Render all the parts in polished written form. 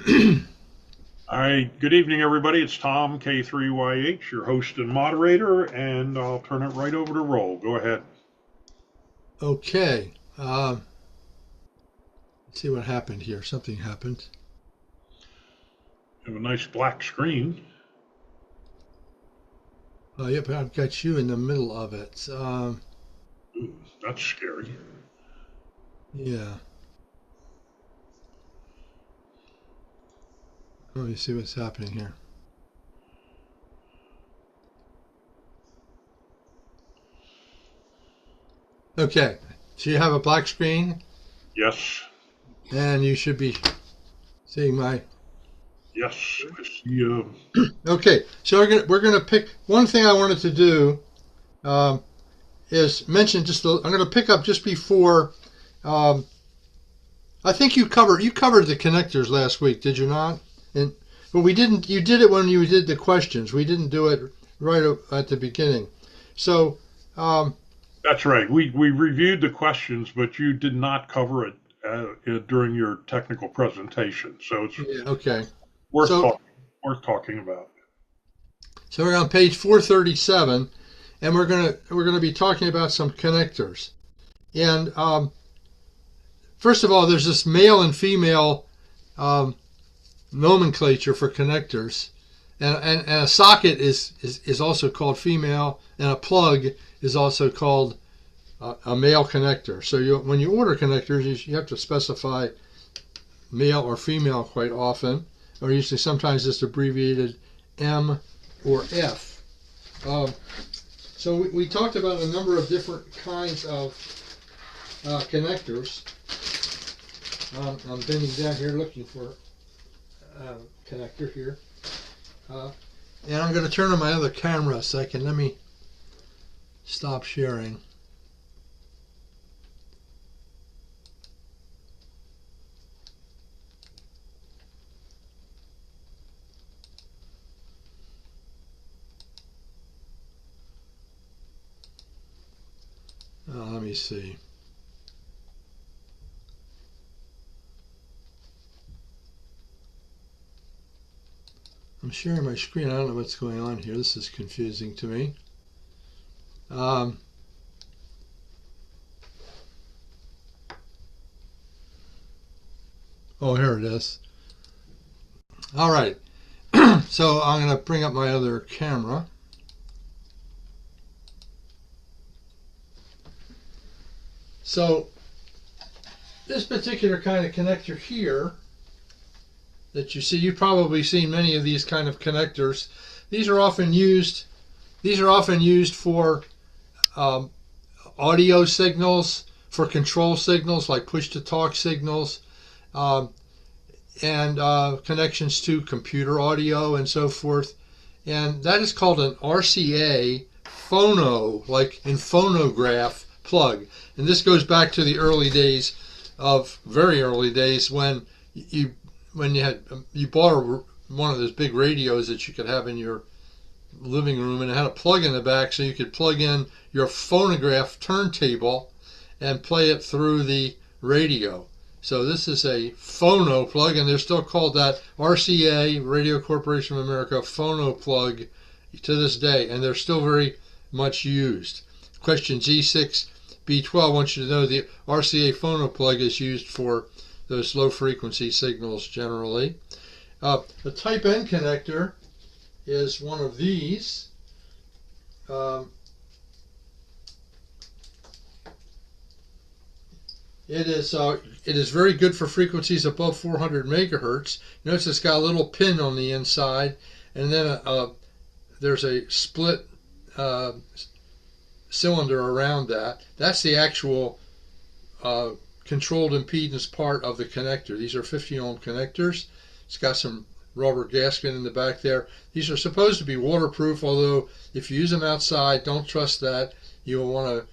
All right, good evening, everybody. It's Tom, K3YH, your host and moderator, and I'll turn it right over to Roll. Go ahead. Okay. Let's see what happened here. Something happened. You have a nice black screen. Yep, I've got you in the middle of it. Ooh, that's scary. Yeah. Let me see what's happening here. Okay. So you have a black screen, Yes, and you should be seeing my. yes, I see. Okay. So we're gonna pick one thing I wanted to do. Is mention I'm going to pick up just before. I think you covered the connectors last week, did you not? But we didn't. You did it when you did the questions. We didn't do it right at the beginning. So. That's right. We reviewed the questions, but you did not cover it during your technical presentation. So it's Okay. worth So talking about. So we're on page 437, and we're gonna be talking about some connectors. And first of all, there's this male and female nomenclature for connectors, and a socket is also called female, and a plug is also called a male connector. So when you order connectors, you have to specify male or female quite often, or usually sometimes it's abbreviated M or F. So we talked about a number of different kinds of connectors. I'm bending down here looking for a connector here. And I'm going to turn on my other camera a second. Let me stop sharing. Let me see. I'm sharing my screen. I don't know what's going on here. This is confusing to me. Oh, here it is. All right. So I'm going to bring up my other camera. So this particular kind of connector here that you see, you've probably seen many of these kind of connectors. These are often used for audio signals, for control signals like push-to-talk signals, and connections to computer audio and so forth. And that is called an RCA phono, like in phonograph plug. And this goes back to the very early days when you bought one of those big radios that you could have in your living room, and it had a plug in the back so you could plug in your phonograph turntable and play it through the radio. So this is a phono plug, and they're still called that. RCA, Radio Corporation of America, phono plug to this day, and they're still very much used. Question G6B12 wants you to know the RCA phono plug is used for those low frequency signals generally. The type N connector is one of these. It is very good for frequencies above 400 megahertz. Notice it's got a little pin on the inside, and then there's a split cylinder around that. That's the actual controlled impedance part of the connector. These are 50 ohm connectors. It's got some rubber gasket in the back there. These are supposed to be waterproof, although if you use them outside, don't trust that. You will want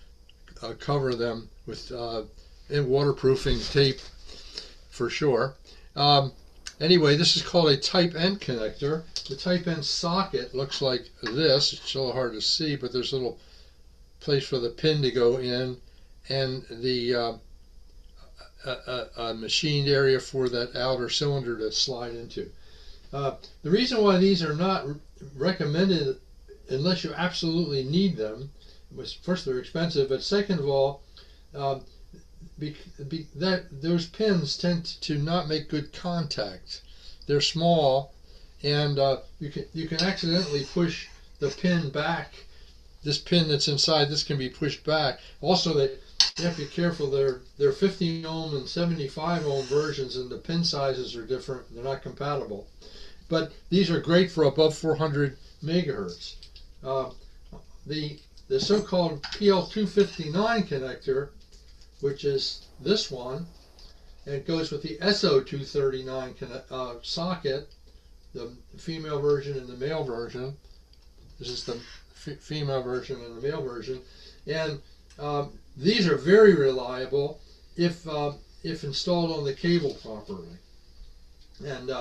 to cover them with waterproofing tape for sure. Anyway, this is called a type N connector. The type N socket looks like this. It's a little hard to see, but there's a little place for the pin to go in, and a machined area for that outer cylinder to slide into. The reason why these are not recommended unless you absolutely need them was, first, they're expensive, but second of all, those pins tend to not make good contact. They're small, and you can accidentally push the pin back. This pin that's inside this can be pushed back. Also, you have to be careful. They're 50 ohm and 75 ohm versions, and the pin sizes are different. They're not compatible. But these are great for above 400 megahertz. The so-called PL259 connector, which is this one, and it goes with the SO239 socket, the female version and the male version. This is the female version and the male version, and these are very reliable if installed on the cable properly. And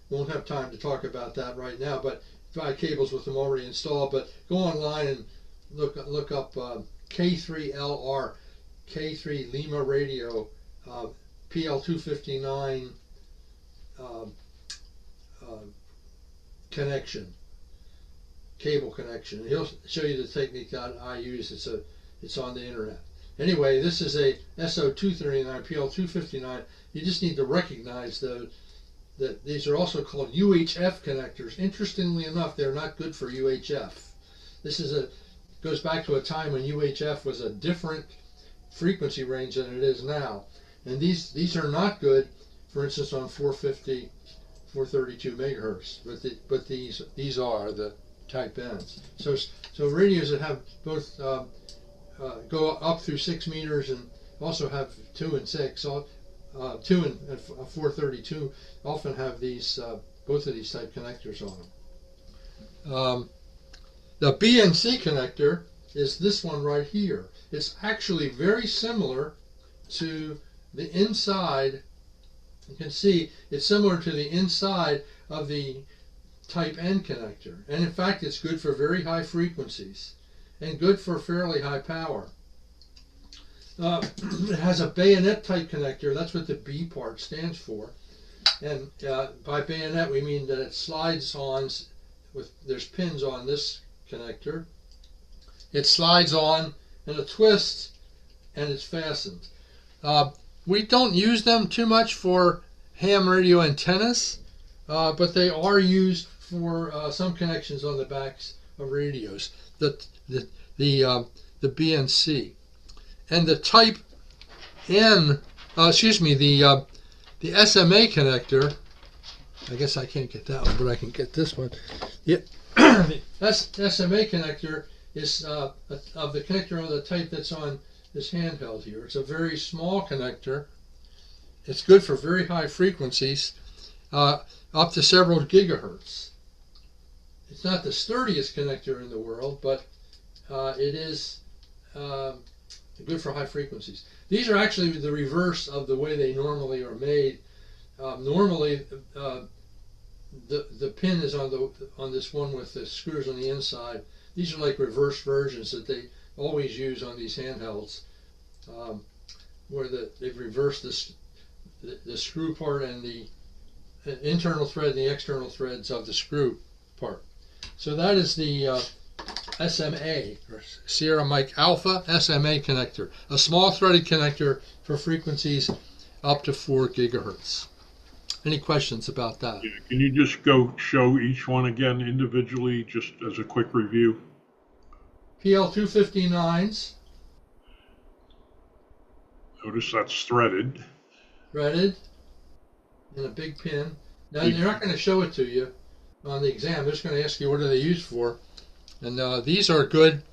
won't have time to talk about that right now, but buy cables with them already installed. But go online and look up K3LR, K3 Lima Radio, PL259 connection, cable connection. And he'll show you the technique that I use. It's on the internet. Anyway, this is a SO239 PL259. You just need to recognize that these are also called UHF connectors. Interestingly enough, they're not good for UHF. This goes back to a time when UHF was a different frequency range than it is now. And these are not good, for instance, on 450, 432 megahertz. But these are the type N's. So radios that have both go up through 6 meters and also have 2 and 6. 2 and 432 often have these both of these type connectors on them. The BNC connector is this one right here. It's actually very similar to the inside. You can see it's similar to the inside of the type N connector, and in fact it's good for very high frequencies and good for fairly high power. It has a bayonet type connector. That's what the B part stands for. And by bayonet we mean that it slides on there's pins on this connector. It slides on and it twists and it's fastened. We don't use them too much for ham radio antennas, but they are used for some connections on the backs of radios. The BNC. And the type N, the SMA connector, I guess I can't get that one, but I can get this one. Yeah, SMA connector is of the connector on the type that's on this handheld here. It's a very small connector. It's good for very high frequencies, up to several gigahertz. It's not the sturdiest connector in the world, but it is good for high frequencies. These are actually the reverse of the way they normally are made. Normally, the pin is on this one with the screws on the inside. These are like reverse versions that they always use on these handhelds, where they've reversed the screw part and the internal thread and the external threads of the screw part. So that is the SMA, or Sierra Mike Alpha SMA connector, a small threaded connector for frequencies up to 4 gigahertz. Any questions about that? Yeah, can you just go show each one again individually, just as a quick review? PL259s. Notice that's threaded. Threaded, and a big pin. Now they're not going to show it to you on the exam. They're just going to ask you what are they used for. And these are good.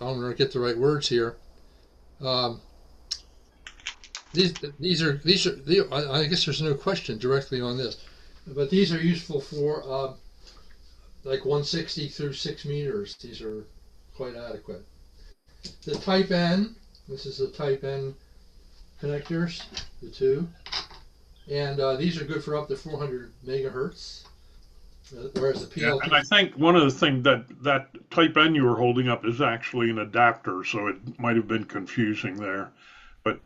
I'm going to get the right words here. These are. I guess there's no question directly on this, but these are useful for like 160 through 6 meters. These are quite adequate. The Type N. This is the Type N connectors, the two, and these are good for up to 400 megahertz. Whereas the PL2... Yeah, and I think one of the things that Type N you were holding up is actually an adapter, so it might have been confusing there. But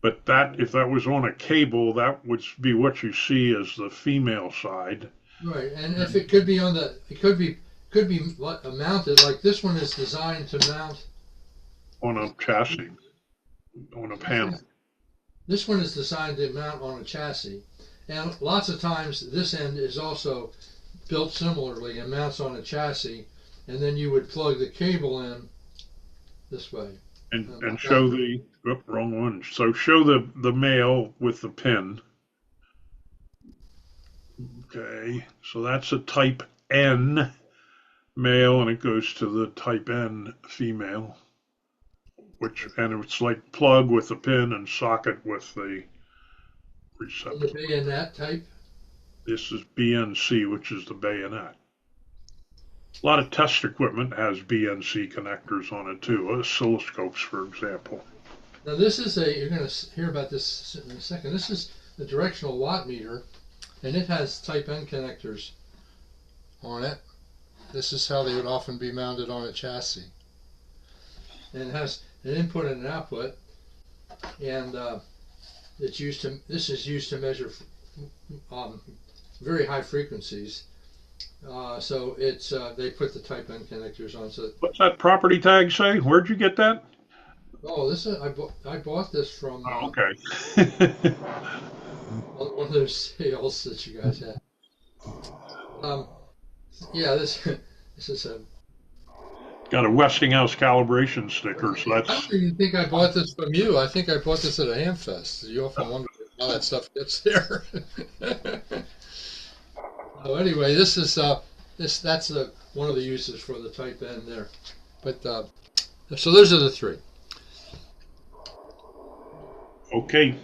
But that, if that was on a cable, that would be what you see as the female side. Right, and if it could be on the, it could be mounted like this one is designed to mount On a chassis, on a panel. This one is designed to mount on a chassis, and lots of times this end is also built similarly and mounts on a chassis, and then you would plug the cable in this way. And show the, oh, wrong one. So show the male with the pin. Okay, so that's a type N male, and it goes to the type N female, and it's like plug with the pin and socket with the receptacle. The bayonet type? This is BNC, which is the bayonet. A lot of test equipment has BNC connectors on it too, oscilloscopes, for example. Now this is you're going to hear about this in a second. This is the directional watt meter, and it has type N connectors on it. This is how they would often be mounted on a chassis. And it has an input and an output, and this is used to measure very high frequencies. So it's they put the type N connectors on. So what's that property tag say? Where'd you get that? Oh, this is I bought this from okay. one of those sales that you guys had. Yeah, this is a got a Westinghouse calibration sticker, so that's. I don't even think I bought this from you. I think I bought this at a Hamfest. You often wonder how that stuff gets there. So anyway, this is that's one of the uses for the type N there. But so those are the three. Okay.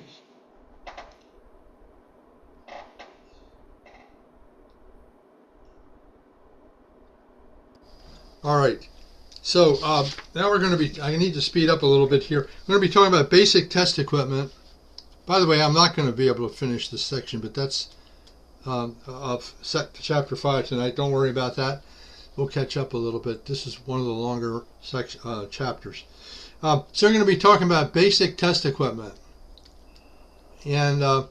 All right. So now we're going to be, I need to speed up a little bit here. I'm going to be talking about basic test equipment. By the way, I'm not going to be able to finish this section, but that's of chapter 5 tonight. Don't worry about that. We'll catch up a little bit. This is one of the longer chapters. So we're going to be talking about basic test equipment. And we're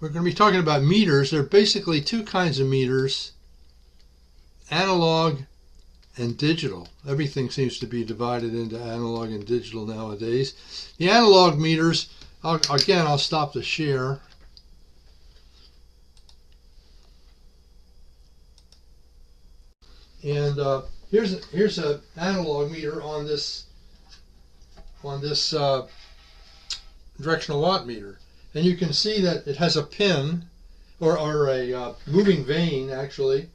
going to be talking about meters. There are basically two kinds of meters, analog and digital. Everything seems to be divided into analog and digital nowadays. The analog meters, I'll stop the share. And here's an analog meter on this directional watt meter, and you can see that it has a pin or a moving vane, actually,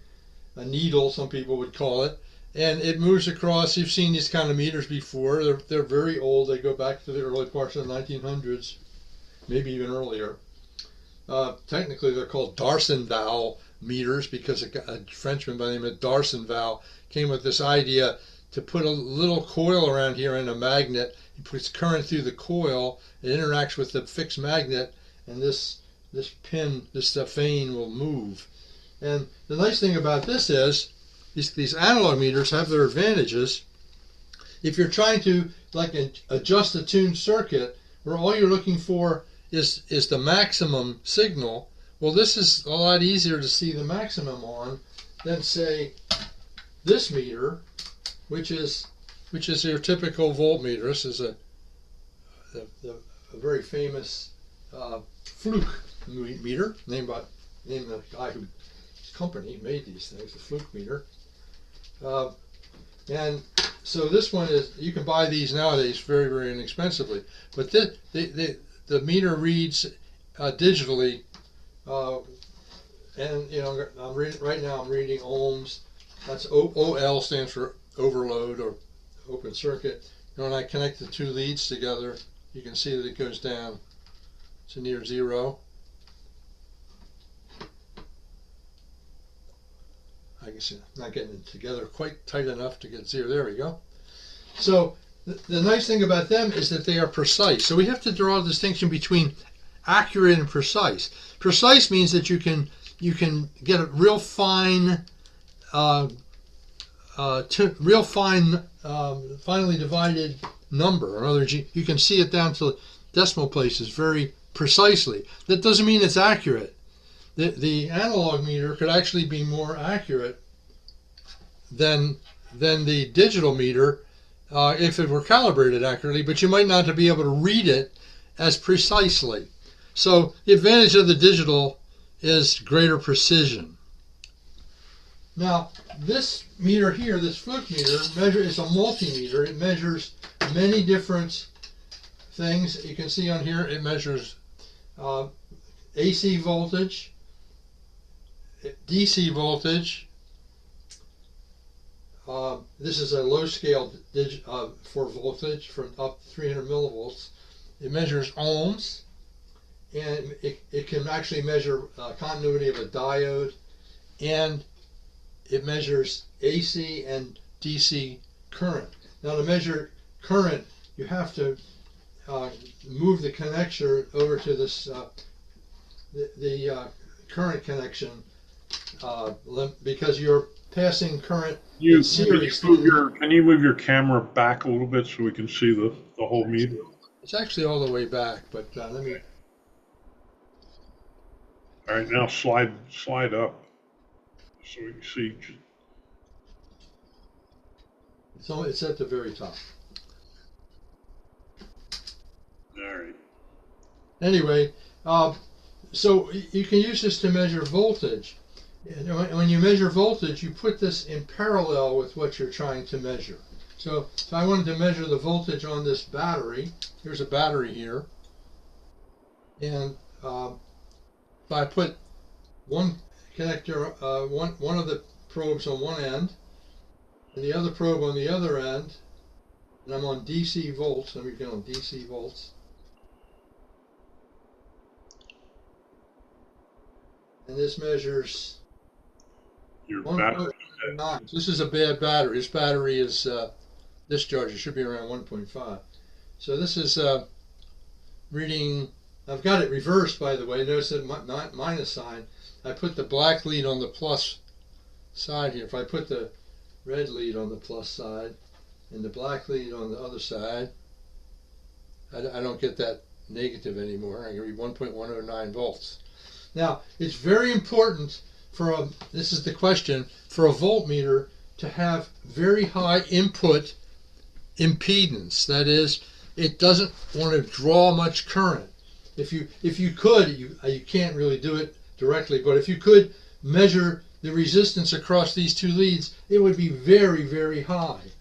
a needle some people would call it, and it moves across. You've seen these kind of meters before. They're very old. They go back to the early parts of the 1900s, maybe even earlier. Technically they're called D'Arsonval meters because a Frenchman by the name of D'Arsonval came with this idea to put a little coil around here and a magnet. He puts current through the coil, it interacts with the fixed magnet, and this pin, this vane will move. And the nice thing about this is these analog meters have their advantages. If you're trying to adjust a tuned circuit where all you're looking for is the maximum signal, well, this is a lot easier to see the maximum on than, say, this meter, which is your typical voltmeter. This is a very famous Fluke meter, named the guy whose company made these things, the Fluke meter. And so this one is, you can buy these nowadays very, very inexpensively. But the meter reads digitally, and right now I'm reading ohms. That's OL stands for overload or open circuit. And when I connect the two leads together, you can see that it goes down to near zero. I guess I'm not getting it together quite tight enough to get zero. There we go. So the nice thing about them is that they are precise. So we have to draw a distinction between accurate and precise. Precise means that you can get a real fine, finely divided number. In other words, you can see it down to decimal places very precisely. That doesn't mean it's accurate. The analog meter could actually be more accurate than the digital meter if it were calibrated accurately, but you might not be able to read it as precisely. So the advantage of the digital is greater precision. Now, this meter here, this fluke meter, is a multimeter. It measures many different things. You can see on here it measures AC voltage, DC voltage. This is a low scale for voltage from up to 300 millivolts. It measures ohms, and it can actually measure continuity of a diode, and it measures AC and DC current. Now, to measure current, you have to move the connector over to this the current connection because you're passing current in series. Can you move your camera back a little bit so we can see the whole meter? It's actually all the way back, but let me. All right, now slide up so we can see. So it's at the very top. All right. Anyway, so you can use this to measure voltage. And when you measure voltage, you put this in parallel with what you're trying to measure. So if I wanted to measure the voltage on this battery, here's a battery here, and if I put one connector, one of the probes on one end, and the other probe on the other end, and I'm on DC volts, let me get on DC volts. And this measures your battery. This is a bad battery. This battery is discharge. It should be around 1.5. So this is reading. I've got it reversed, by the way. Notice that minus sign. I put the black lead on the plus side here. If I put the red lead on the plus side and the black lead on the other side, I don't get that negative anymore. I can read 1.109 volts. Now, it's very important for this is the question, for a voltmeter to have very high input impedance. That is, it doesn't want to draw much current. If you could, you can't really do it directly, but if you could measure the resistance across these two leads, it would be very, very high.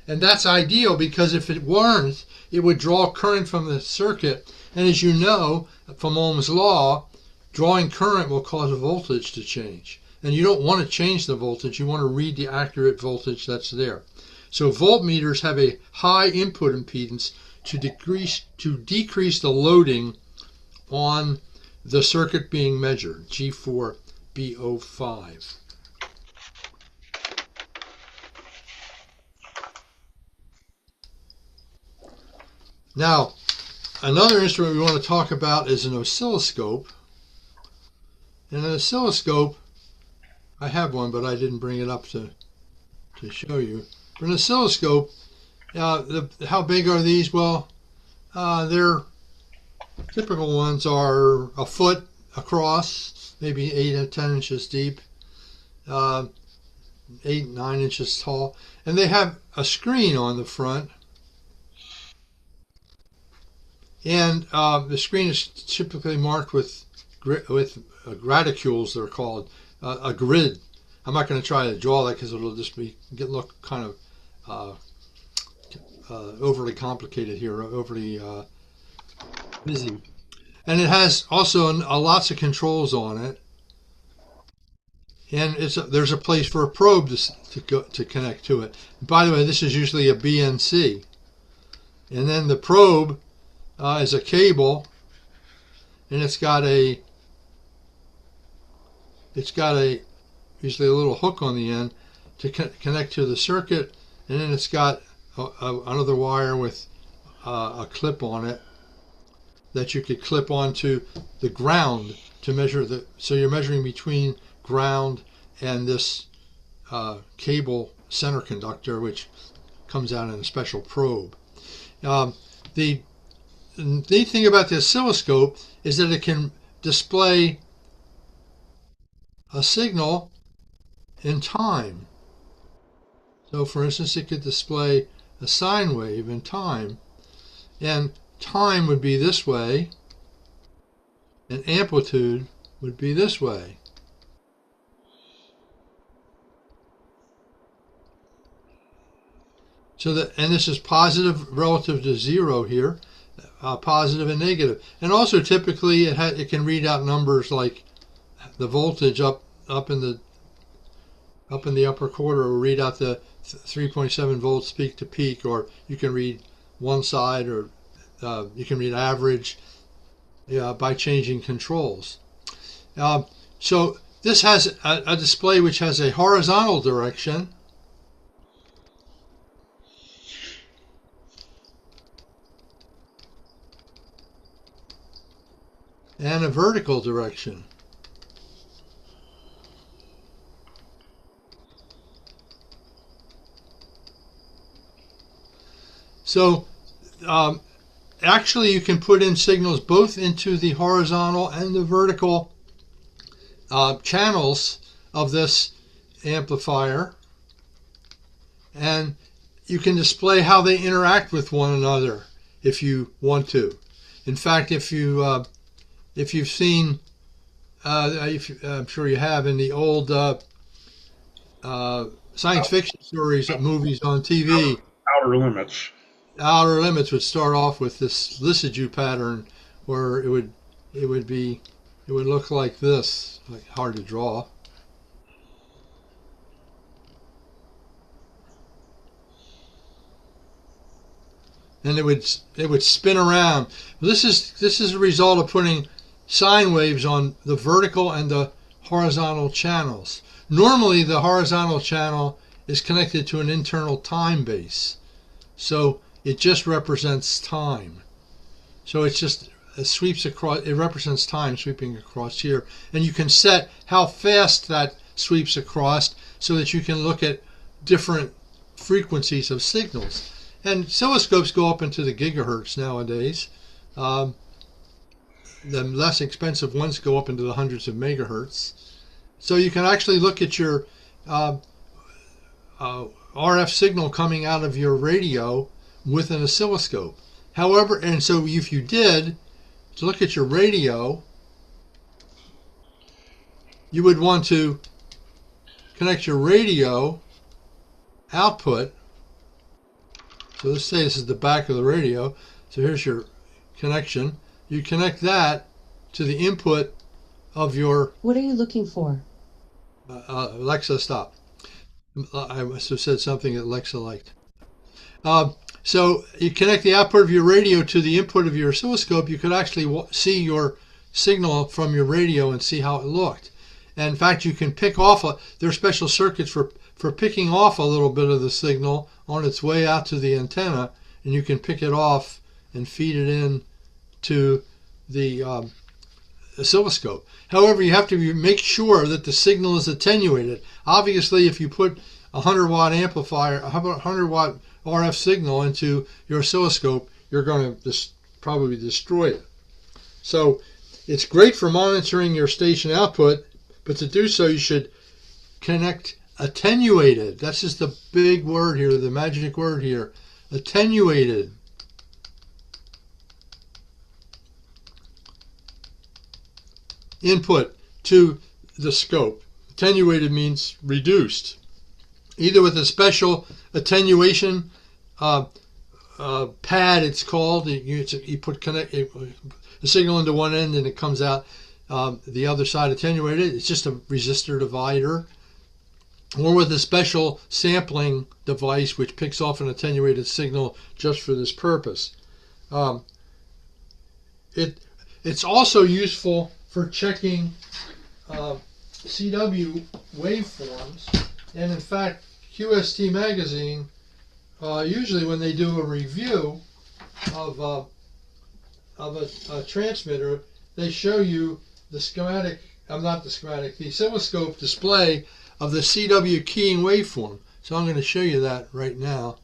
And that's ideal because if it weren't, it would draw current from the circuit. And as you know from Ohm's law, drawing current will cause voltage to change. And you don't want to change the voltage. You want to read the accurate voltage that's there. So voltmeters have a high input impedance to decrease the loading on the circuit being measured, G4B05. Now, another instrument we want to talk about is an oscilloscope. And an oscilloscope, I have one, but I didn't bring it up to show you. For an oscilloscope, how big are these? Well, they're typical ones are a foot across, maybe 8 to 10 inches deep, 8, 9 inches tall, and they have a screen on the front. And the screen is typically marked with graticules, they're called, a grid. I'm not going to try to draw that because it'll just look kind of overly complicated here, overly busy. And it has also lots of controls on it. And there's a place for a probe to connect to it. By the way, this is usually a BNC. And then the probe is a cable, and it's got usually a little hook on the end to connect to the circuit, and then it's got another wire with a clip on it that you could clip onto the ground to measure so you're measuring between ground and this cable center conductor, which comes out in a special probe. The neat thing about the oscilloscope is that it can display a signal in time. So for instance, it could display a sine wave in time, and time would be this way, and amplitude would be this way. So that, and this is positive relative to 0 here, positive and negative. And also typically it can read out numbers like the voltage up in the upper quarter will read out the 3.7 volts peak to peak, or you can read one side, or you can read average by changing controls. So this has a display which has a horizontal direction and a vertical direction. So actually you can put in signals both into the horizontal and the vertical channels of this amplifier, and you can display how they interact with one another if you want to. In fact, if you've seen, I'm sure you have, in the old science fiction stories, movies on TV, Outer Limits. Outer Limits would start off with this Lissajous pattern, where it would look like this, like hard to draw. And it would spin around. This is a result of putting sine waves on the vertical and the horizontal channels. Normally the horizontal channel is connected to an internal time base, so it just represents time. So it sweeps across, it represents time sweeping across here, and you can set how fast that sweeps across so that you can look at different frequencies of signals. And oscilloscopes go up into the gigahertz nowadays. The less expensive ones go up into the hundreds of megahertz. So you can actually look at your RF signal coming out of your radio with an oscilloscope. However, and so if you did to look at your radio, you would want to connect your radio output. So let's say this is the back of the radio. So here's your connection. You connect that to the input of your... What are you looking for? Alexa, stop. I must have said something that Alexa liked. So you connect the output of your radio to the input of your oscilloscope. You could actually see your signal from your radio and see how it looked. And in fact, you can pick off, there are special circuits for picking off a little bit of the signal on its way out to the antenna, and you can pick it off and feed it in to the oscilloscope. However, you have to make sure that the signal is attenuated. Obviously, if you put a 100-watt amplifier, a 100-watt RF signal into your oscilloscope, you're going to probably destroy it. So it's great for monitoring your station output, but to do so, you should connect attenuated. That's just the big word here, the magic word here. Attenuated. Input to the scope. Attenuated means reduced. Either with a special attenuation pad, it's called. You put the signal into one end and it comes out the other side attenuated. It's just a resistor divider. Or with a special sampling device which picks off an attenuated signal just for this purpose. It's also useful for checking CW waveforms, and in fact QST magazine usually when they do a review of a transmitter, they show you the schematic, the oscilloscope display of the CW keying waveform. So I'm going to show you that right now.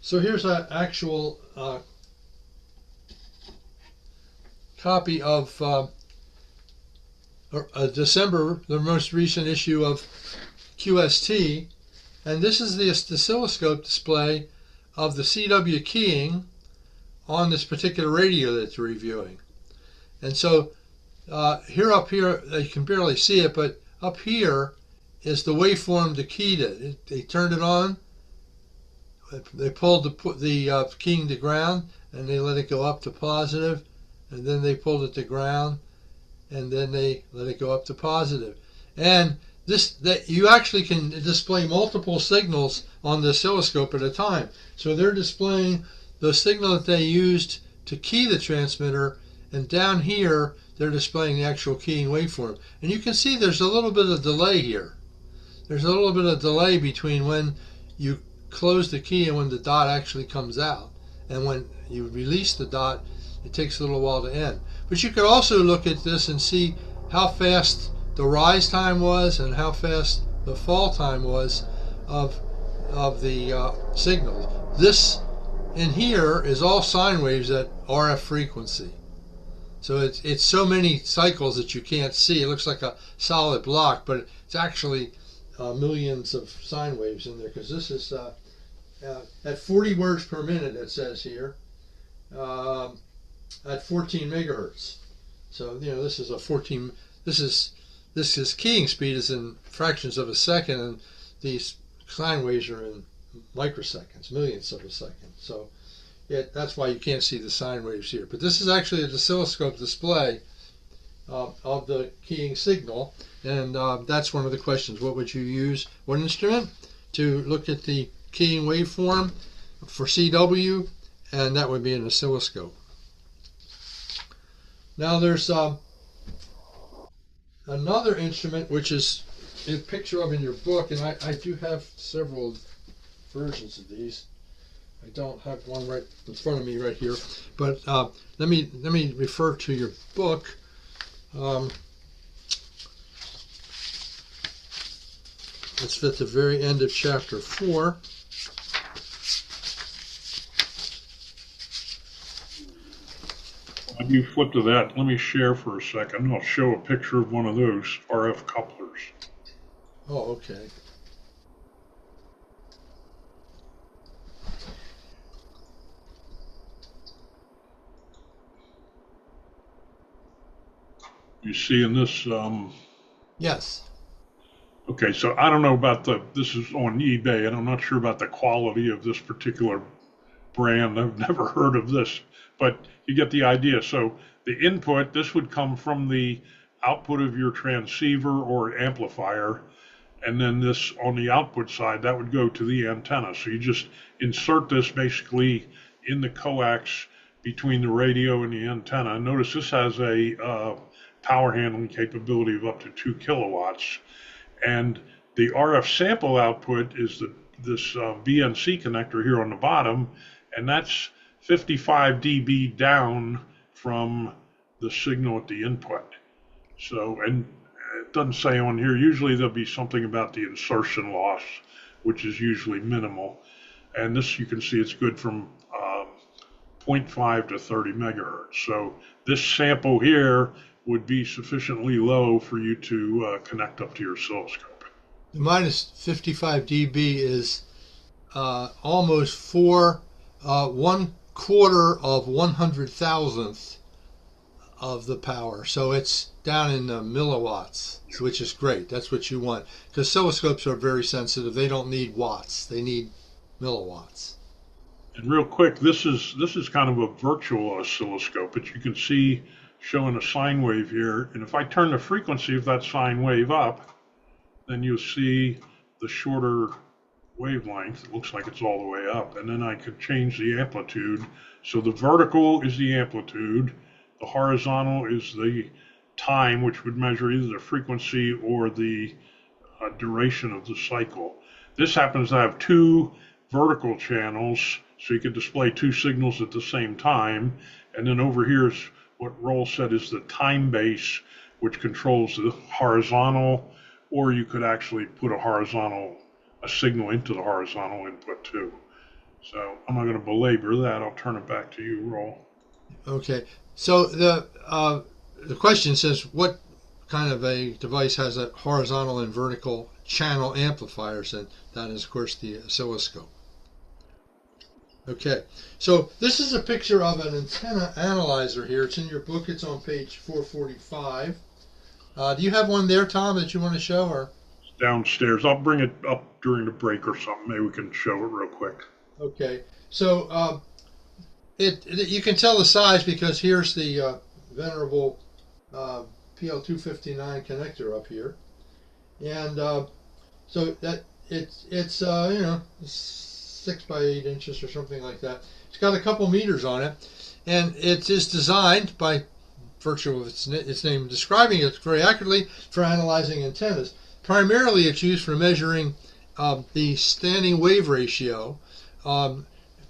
So here's an actual copy of December, the most recent issue of QST, and this is the oscilloscope display of the CW keying on this particular radio that it's reviewing. And so up here, you can barely see it, but up here is the waveform to key it. They turned it on, they pulled the keying to ground, and they let it go up to positive, and then they pulled it to ground, and then they let it go up to positive. And you actually can display multiple signals on the oscilloscope at a time. So they're displaying the signal that they used to key the transmitter, and down here they're displaying the actual keying waveform. And you can see there's a little bit of delay here. There's a little bit of delay between when you close the key and when the dot actually comes out. And when you release the dot, it takes a little while to end. But you could also look at this and see how fast the rise time was and how fast the fall time was of the signals. This in here is all sine waves at RF frequency. So it's so many cycles that you can't see. It looks like a solid block, but it's actually millions of sine waves in there, because this is at 40 words per minute, it says here, at 14 megahertz. So this is a 14. This is keying speed is in fractions of a second, and these sine waves are in microseconds, millionths of a second. So that's why you can't see the sine waves here. But this is actually an oscilloscope display of the keying signal, and that's one of the questions. What would you use? What instrument to look at the keying waveform for CW? And that would be an oscilloscope. Now there's another instrument which is a picture of in your book, and I do have several versions of these. I don't have one right in front of me right here, but let me refer to your book. It's at the very end of chapter 4. When you flip to that, let me share for a second. I'll show a picture of one of those RF couplers. Oh, okay. You see in this? Yes. Okay, so I don't know about this is on eBay, and I'm not sure about the quality of this particular brand. I've never heard of this, but you get the idea. So the input, this would come from the output of your transceiver or amplifier, and then this on the output side, that would go to the antenna. So you just insert this basically in the coax between the radio and the antenna. Notice this has a power handling capability of up to 2 kilowatts. And the RF sample output is this BNC connector here on the bottom, and that's 55 dB down from the signal at the input. So, and it doesn't say on here, usually there'll be something about the insertion loss, which is usually minimal. And this, you can see it's good from 0.5 to 30 megahertz. So this sample here would be sufficiently low for you to connect up to your oscilloscope. The minus 55 dB is almost 1/4 of 100,000th of the power. So it's down in the milliwatts, which is great. That's what you want, because oscilloscopes are very sensitive. They don't need watts. They need milliwatts. And real quick, this is kind of a virtual oscilloscope, but you can see showing a sine wave here. And if I turn the frequency of that sine wave up, then you'll see the shorter wavelength. It looks like it's all the way up. And then I could change the amplitude. So the vertical is the amplitude. The horizontal is the time, which would measure either the frequency or the duration of the cycle. This happens to have 2 vertical channels, so you could display 2 signals at the same time. And then over here is what Roll said is the time base, which controls the horizontal, or you could actually put a signal into the horizontal input too. So I'm not going to belabor that. I'll turn it back to you, Roll. Okay. So the question says, what kind of a device has a horizontal and vertical channel amplifiers? And that is, of course, the oscilloscope. Okay. So this is a picture of an antenna analyzer here. It's in your book. It's on page 445. Do you have one there, Tom, that you want to show? Or Downstairs. I'll bring it up during the break or something. Maybe we can show it real quick. Okay. So you can tell the size because here's the venerable PL259 connector up here, and so that it's 6 by 8 inches or something like that. It's got a couple meters on it, and it is designed by virtue of its name describing it very accurately for analyzing antennas. Primarily, it's used for measuring the standing wave ratio.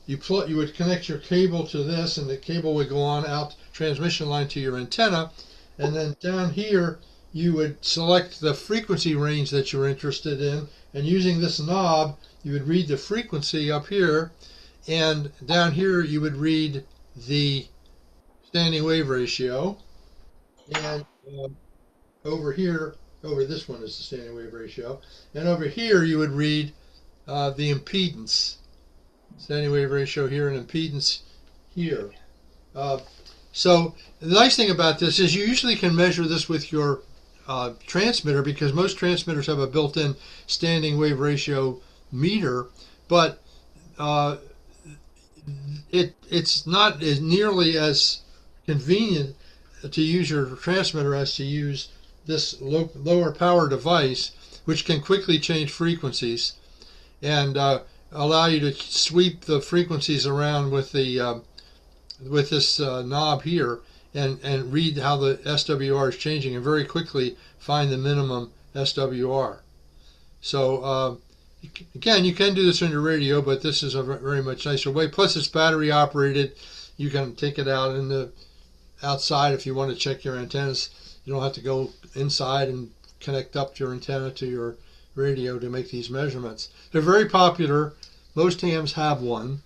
You would connect your cable to this, and the cable would go on out transmission line to your antenna, and then down here you would select the frequency range that you're interested in, and using this knob you would read the frequency up here, and down here you would read the standing wave ratio, and over this one is the standing wave ratio, and over here you would read the impedance. Standing wave ratio here and impedance here. So the nice thing about this is you usually can measure this with your transmitter, because most transmitters have a built-in standing wave ratio meter, but it's not as nearly as convenient to use your transmitter as to use this lower power device, which can quickly change frequencies and allow you to sweep the frequencies around with the with this knob here and read how the SWR is changing, and very quickly find the minimum SWR. So again, you can do this on your radio, but this is a very much nicer way. Plus, it's battery operated. You can take it out in the outside if you want to check your antennas. You don't have to go inside and connect up your antenna to your radio to make these measurements. They're very popular. Most hams have one.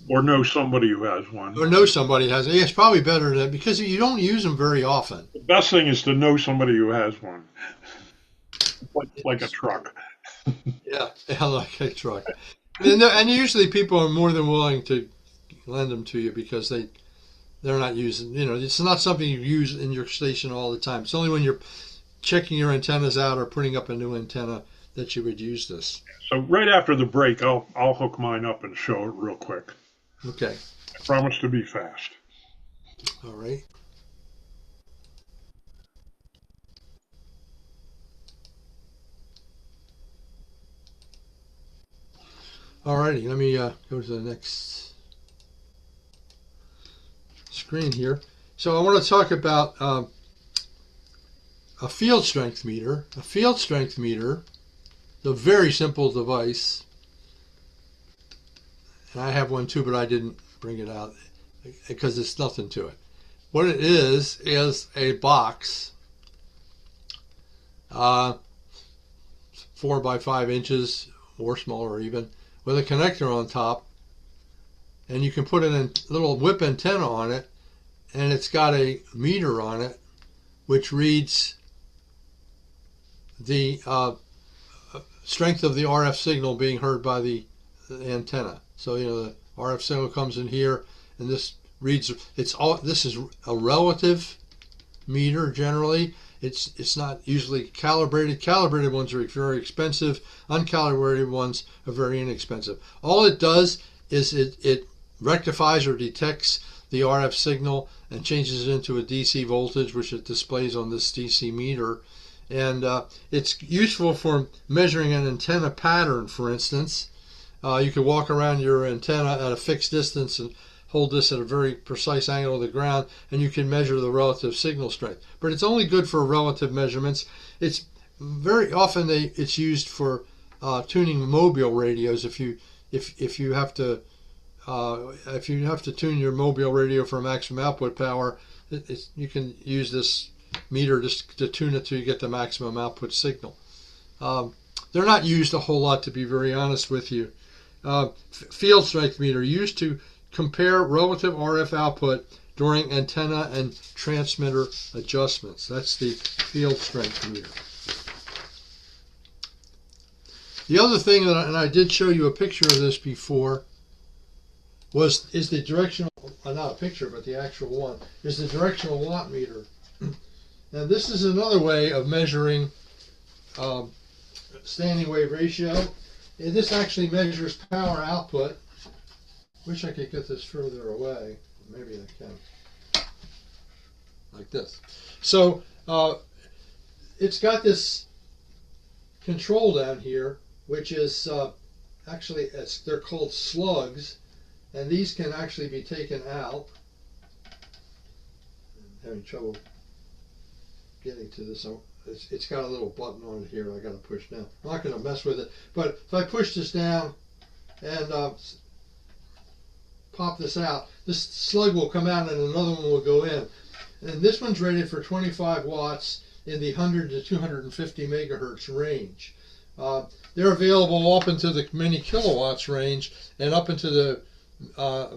Or know somebody who has one. Or know somebody has it. Yeah, it's probably better than, because you don't use them very often. The best thing is to know somebody who has one. Like a truck. Yeah, like a truck. And usually people are more than willing to lend them to you because they're not using, it's not something you use in your station all the time. It's only when you're checking your antennas out or putting up a new antenna that you would use this. So right after the break, I'll hook mine up and show it real quick. Okay. I promise to be fast. All right. All righty, let me go to the next screen here. So I want to talk about a field strength meter. A field strength meter is a very simple device. And I have one too, but I didn't bring it out because it's nothing to it. What it is a box 4 by 5 inches or smaller even, with a connector on top, and you can put a little whip antenna on it, and it's got a meter on it which reads the strength of the RF signal being heard by the antenna. So the RF signal comes in here, and this reads. This is a relative meter generally. It's not usually calibrated. Calibrated ones are very expensive. Uncalibrated ones are very inexpensive. All it does is it rectifies or detects the RF signal and changes it into a DC voltage, which it displays on this DC meter. And it's useful for measuring an antenna pattern, for instance. You can walk around your antenna at a fixed distance and hold this at a very precise angle of the ground, and you can measure the relative signal strength. But it's only good for relative measurements. It's very often it's used for tuning mobile radios. If you have to tune your mobile radio for maximum output power, you can use this meter just to tune it till you get the maximum output signal. They're not used a whole lot, to be very honest with you. field strength meter used to compare relative RF output during antenna and transmitter adjustments. That's the field strength meter. The other thing, and I did show you a picture of this before, is the directional, not a picture, but the actual one, is the directional watt meter. And this is another way of measuring standing wave ratio. And this actually measures power output. Wish I could get this further away. Maybe I can. Like this. So it's got this control down here, which is actually, they're called slugs. And these can actually be taken out. I'm having trouble getting to this. It's got a little button on it here I got to push down. I'm not going to mess with it. But if I push this down and pop this out, this slug will come out and another one will go in. And this one's rated for 25 watts in the 100 to 250 megahertz range. They're available up into the many kilowatts range and up into the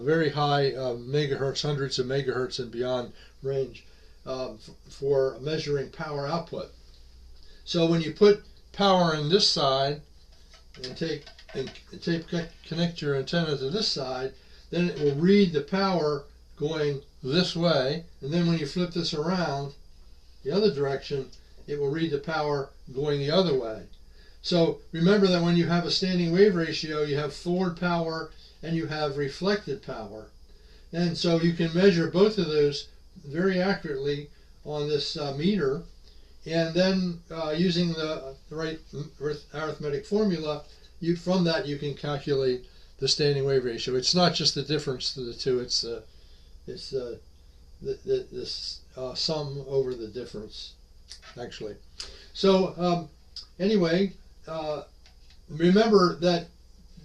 very high megahertz, hundreds of megahertz and beyond range for measuring power output. So when you put power on this side and connect your antenna to this side, then it will read the power going this way, and then when you flip this around the other direction, it will read the power going the other way. So remember that when you have a standing wave ratio, you have forward power and you have reflected power. And so you can measure both of those very accurately on this meter, and then using the right arithmetic formula, from that you can calculate the standing wave ratio. It's not just the difference to the two, it's the sum over the difference, actually. So anyway, remember that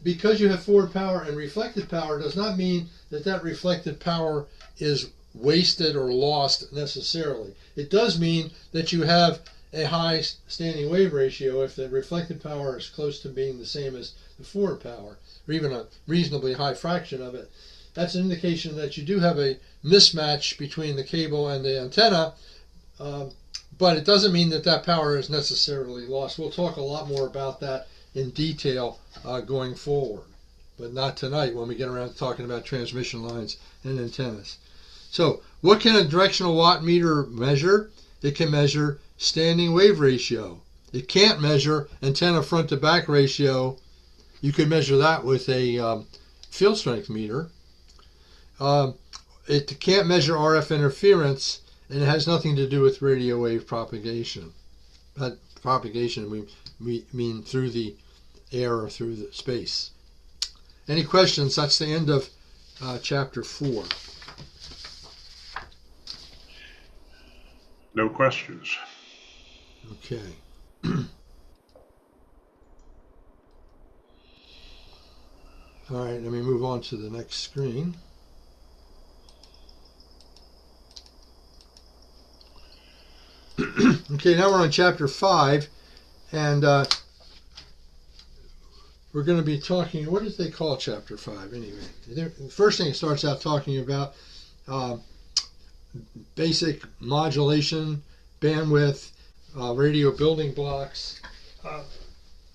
because you have forward power and reflected power does not mean that that reflected power is wasted or lost necessarily. It does mean that you have a high standing wave ratio if the reflected power is close to being the same as the forward power, or even a reasonably high fraction of it. That's an indication that you do have a mismatch between the cable and the antenna, but it doesn't mean that that power is necessarily lost. We'll talk a lot more about that in detail going forward, but not tonight when we get around to talking about transmission lines and antennas. So what can a directional watt meter measure? It can measure standing wave ratio. It can't measure antenna front to back ratio. You can measure that with a field strength meter. It can't measure RF interference, and it has nothing to do with radio wave propagation. That propagation we mean through the air or through the space. Any questions? That's the end of chapter 4. No questions. Okay. All right, let me move on to the next screen. Okay, now we're on chapter 5, and we're going to be talking, what did they call chapter 5 anyway? The first thing it starts out talking about basic modulation, bandwidth, radio building blocks,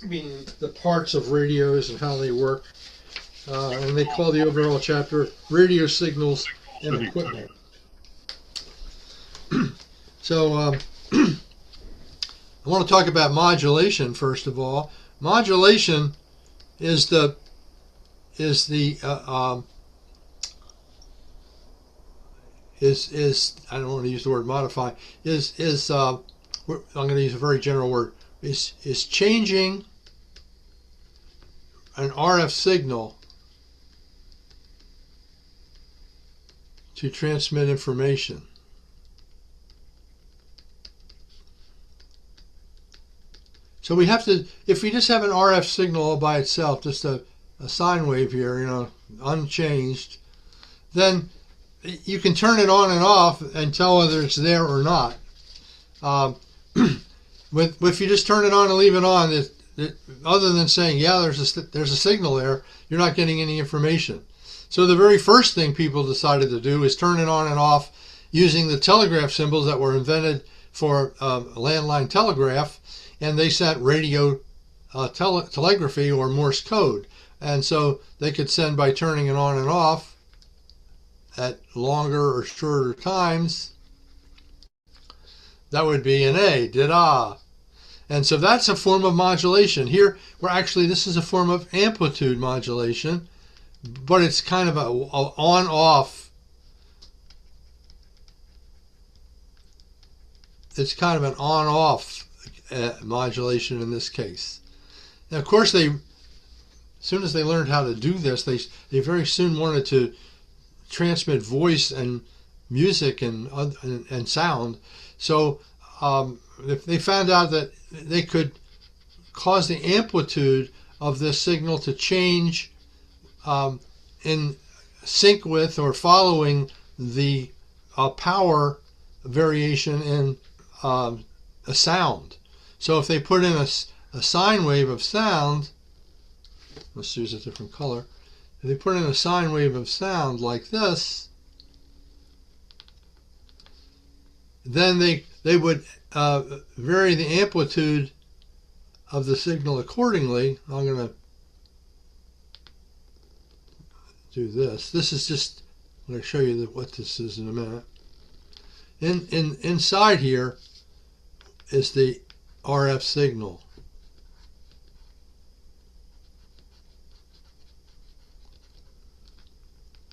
meaning the parts of radios and how they work. And they call the overall chapter Radio Signals and Equipment. So I want to talk about modulation first of all. Modulation is I don't want to use the word modify. I'm going to use a very general word. Is changing an RF signal to transmit information. So we have to, if we just have an RF signal all by itself, just a sine wave here, unchanged, then you can turn it on and off and tell whether it's there or not. If you just turn it on and leave it on, other than saying, yeah, there's a signal there, you're not getting any information. So the very first thing people decided to do is turn it on and off using the telegraph symbols that were invented for landline telegraph, and they sent radio telegraphy or Morse code. And so they could send by turning it on and off at longer or shorter times. That would be an A, did-ah. And so that's a form of modulation. Here, this is a form of amplitude modulation, but it's kind of a on-off. It's kind of an on-off modulation in this case. And of course, as soon as they learned how to do this, they very soon wanted to transmit voice and music and sound. So if they found out that they could cause the amplitude of this signal to change in sync with or following the power variation in a sound. So if they put in a sine wave of sound, let's use a different color. If they put in a sine wave of sound like this, then they would vary the amplitude of the signal accordingly. I'm going to do this. This is just, I'm going to show you what this is in a minute. Inside here is the RF signal.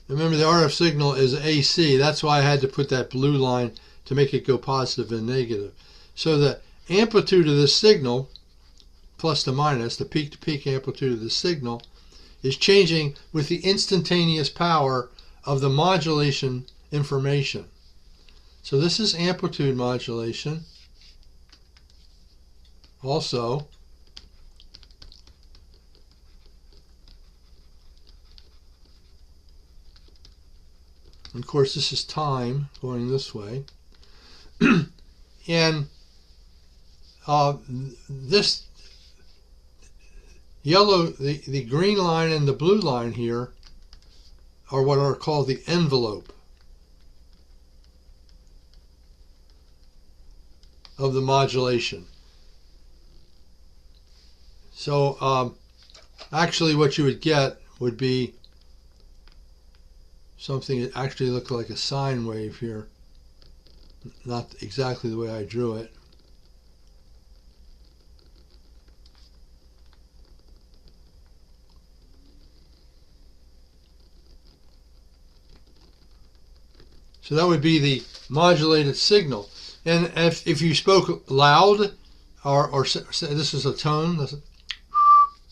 Remember, the RF signal is AC. That's why I had to put that blue line to make it go positive and negative. So the amplitude of this signal, plus to minus, the peak-to-peak amplitude of the signal, is changing with the instantaneous power of the modulation information. So this is amplitude modulation. Also, of course, this is time going this way. And this yellow, the green line and the blue line here are what are called the envelope of the modulation. So actually what you would get would be something that actually looked like a sine wave here. Not exactly the way I drew it. So that would be the modulated signal. And if you spoke loud, or this is a tone, this is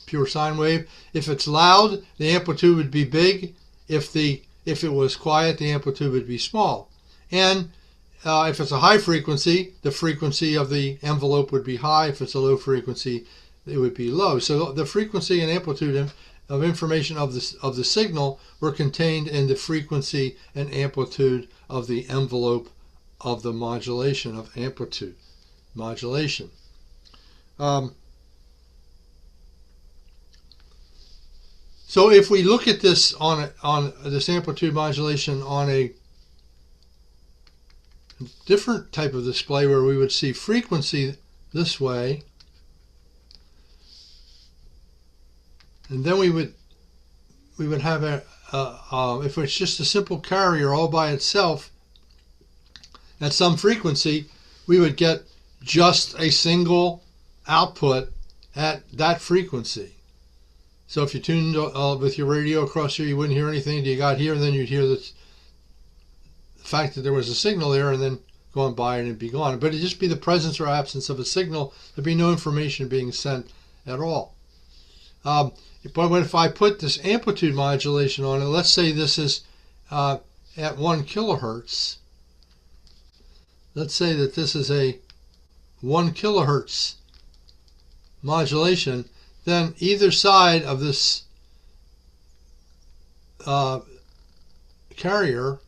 pure sine wave. If it's loud, the amplitude would be big. If it was quiet, the amplitude would be small. And if it's a high frequency, the frequency of the envelope would be high. If it's a low frequency, it would be low. So the frequency and amplitude of information of the signal were contained in the frequency and amplitude of the envelope of the modulation of amplitude modulation. So if we look at this on this amplitude modulation on a different type of display where we would see frequency this way, and then we would have if it's just a simple carrier all by itself at some frequency, we would get just a single output at that frequency. So if you tuned with your radio across here, you wouldn't hear anything until you got here, and then you'd hear the fact that there was a signal there, and then go on by and it'd be gone. But it'd just be the presence or absence of a signal. There'd be no information being sent at all. But if I put this amplitude modulation on it, let's say this is at 1 kilohertz. Let's say that this is a 1 kilohertz modulation. Then either side of this carrier,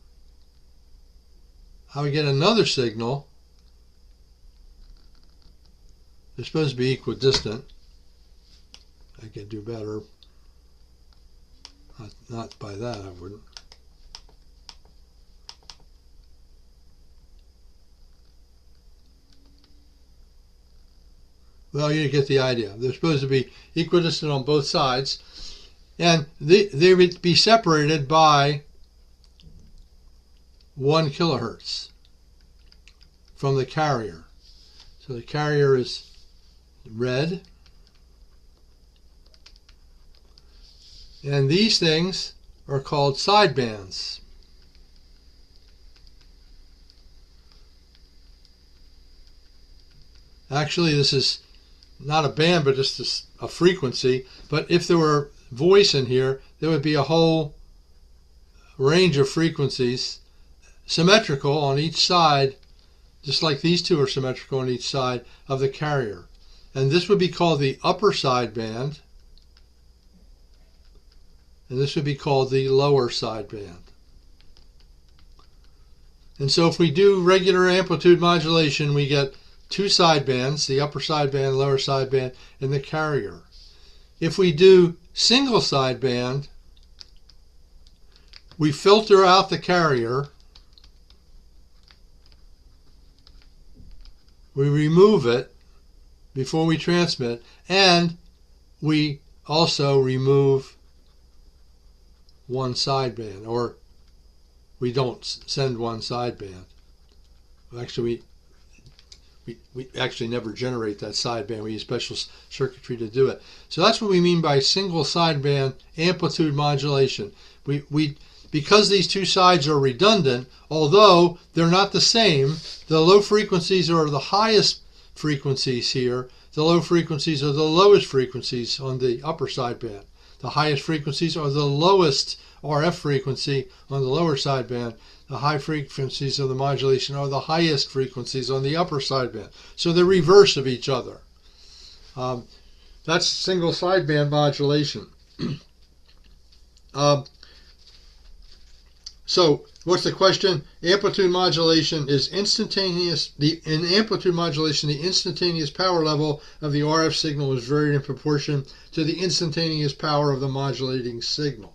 I would get another signal. They're supposed to be equidistant. I could do better. Not by that, I wouldn't. Well, you get the idea. They're supposed to be equidistant on both sides, and they would be separated by 1 kilohertz from the carrier. So the carrier is red, and these things are called sidebands. Actually, this is not a band, but just a frequency. But if there were voice in here, there would be a whole range of frequencies symmetrical on each side, just like these two are symmetrical on each side of the carrier. And this would be called the upper sideband, and this would be called the lower sideband. And so if we do regular amplitude modulation, we get 2 sidebands, the upper sideband, lower sideband, and the carrier. If we do single sideband, we filter out the carrier, we remove it before we transmit, and we also remove 1 sideband, or we don't send 1 sideband. Actually, we actually never generate that sideband. We use special circuitry to do it. So that's what we mean by single sideband amplitude modulation. Because these 2 sides are redundant, although they're not the same, the low frequencies are the highest frequencies here. The low frequencies are the lowest frequencies on the upper sideband. The highest frequencies are the lowest RF frequency on the lower sideband. The high frequencies of the modulation are the highest frequencies on the upper sideband. So they're reverse of each other. That's single sideband modulation. So what's the question? Amplitude modulation is instantaneous. In amplitude modulation, the instantaneous power level of the RF signal is varied in proportion to the instantaneous power of the modulating signal.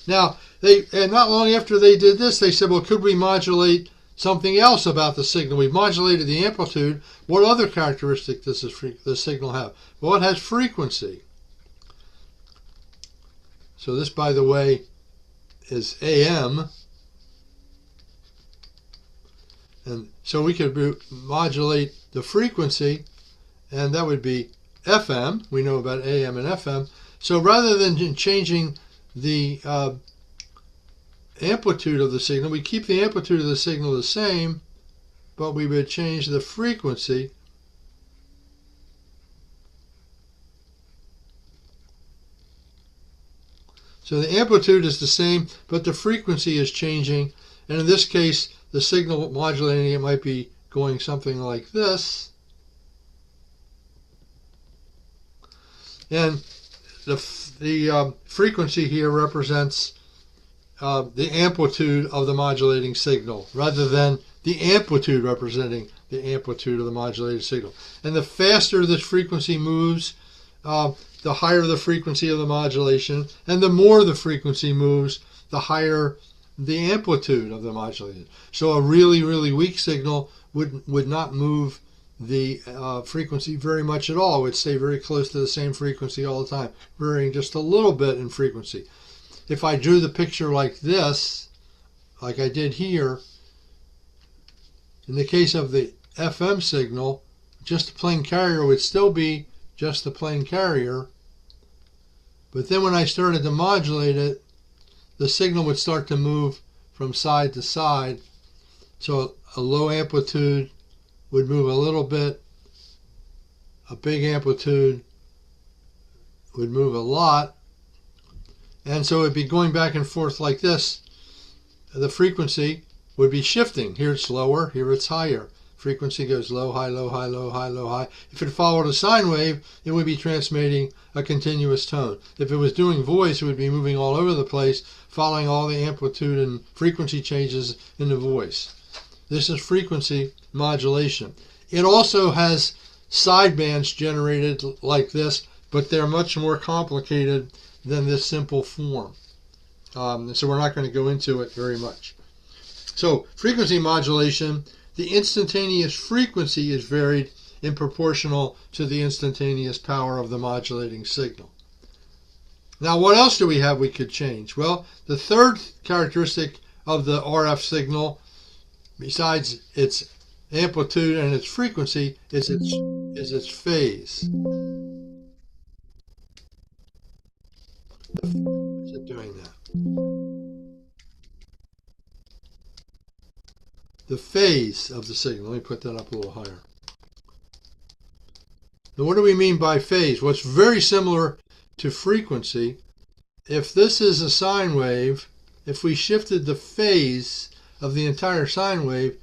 Now, not long after they did this, they said, well, could we modulate something else about the signal? We've modulated the amplitude. What other characteristic does the signal have? Well, it has frequency. So this, by the way, is AM. And so we could modulate the frequency, and that would be FM. We know about AM and FM. So rather than changing the amplitude of the signal, we keep the amplitude of the signal the same, but we would change the frequency. So the amplitude is the same, but the frequency is changing. And in this case, the signal modulating it might be going something like this. And the frequency here represents the amplitude of the modulating signal, rather than the amplitude representing the amplitude of the modulating signal. And the faster this frequency moves, the higher the frequency of the modulation, and the more the frequency moves, the higher the amplitude of the modulation. So a really, really weak signal would not move the frequency very much at all. It would stay very close to the same frequency all the time, varying just a little bit in frequency. If I drew the picture like this, like I did here, in the case of the FM signal, just the plain carrier would still be just the plain carrier. But then when I started to modulate it, the signal would start to move from side to side. So a low amplitude would move a little bit, a big amplitude would move a lot, and so it would be going back and forth like this. The frequency would be shifting. Here it's lower, here it's higher. Frequency goes low, high, low, high, low, high, low, high. If it followed a sine wave, it would be transmitting a continuous tone. If it was doing voice, it would be moving all over the place, following all the amplitude and frequency changes in the voice. This is frequency modulation. It also has sidebands generated like this but they're much more complicated than this simple form. So we're not going to go into it very much. So frequency modulation, the instantaneous frequency is varied in proportional to the instantaneous power of the modulating signal. Now, what else do we have we could change? Well, the third characteristic of the RF signal, besides its amplitude and its frequency, is its phase. Is it doing that? The phase of the signal. Let me put that up a little higher. Now, what do we mean by phase? Well, it's very similar to frequency. If this is a sine wave, if we shifted the phase of the entire sine wave,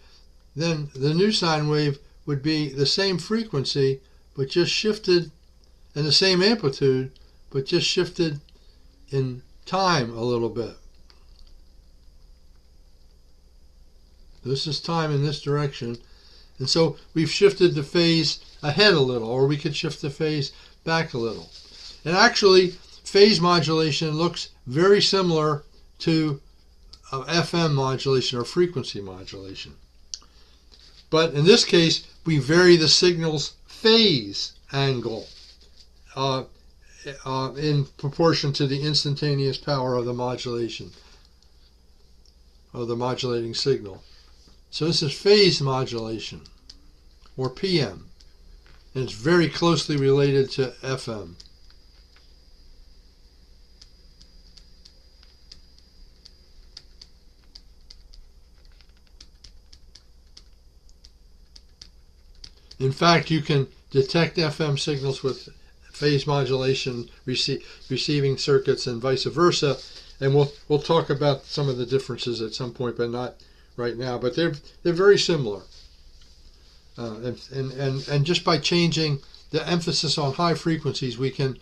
then the new sine wave would be the same frequency, but just shifted, and the same amplitude, but just shifted in time a little bit. This is time in this direction, and so we've shifted the phase ahead a little, or we could shift the phase back a little. And actually, phase modulation looks very similar to FM modulation or frequency modulation. But in this case, we vary the signal's phase angle in proportion to the instantaneous power of the modulation, of the modulating signal. So this is phase modulation, or PM, and it's very closely related to FM. In fact, you can detect FM signals with phase modulation receiving circuits and vice versa, and we'll talk about some of the differences at some point, but not right now. But they're very similar, and just by changing the emphasis on high frequencies, we can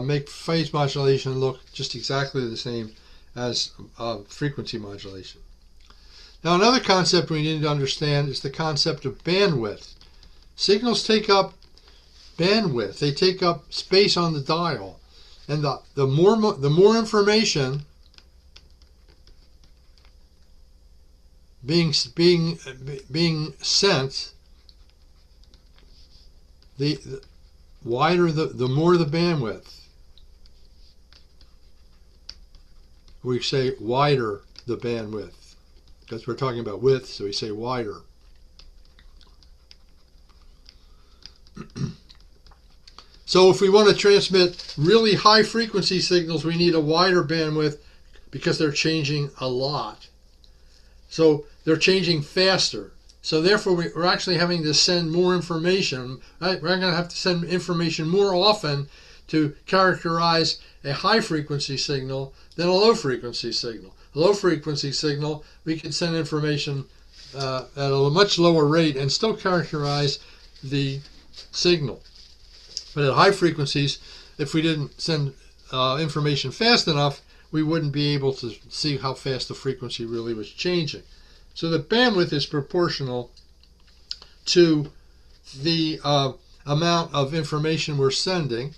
make phase modulation look just exactly the same as frequency modulation. Now, another concept we need to understand is the concept of bandwidth. Signals take up bandwidth; they take up space on the dial, and the more information being sent, the wider the more the bandwidth. We say wider the bandwidth because we're talking about width, so we say wider. So if we want to transmit really high frequency signals, we need a wider bandwidth because they're changing a lot. So they're changing faster. So therefore we're actually having to send more information. Right? We're going to have to send information more often to characterize a high frequency signal than a low frequency signal. A low frequency signal, we can send information at a much lower rate and still characterize the signal. But at high frequencies, if we didn't send information fast enough, we wouldn't be able to see how fast the frequency really was changing. So the bandwidth is proportional to the amount of information we're sending.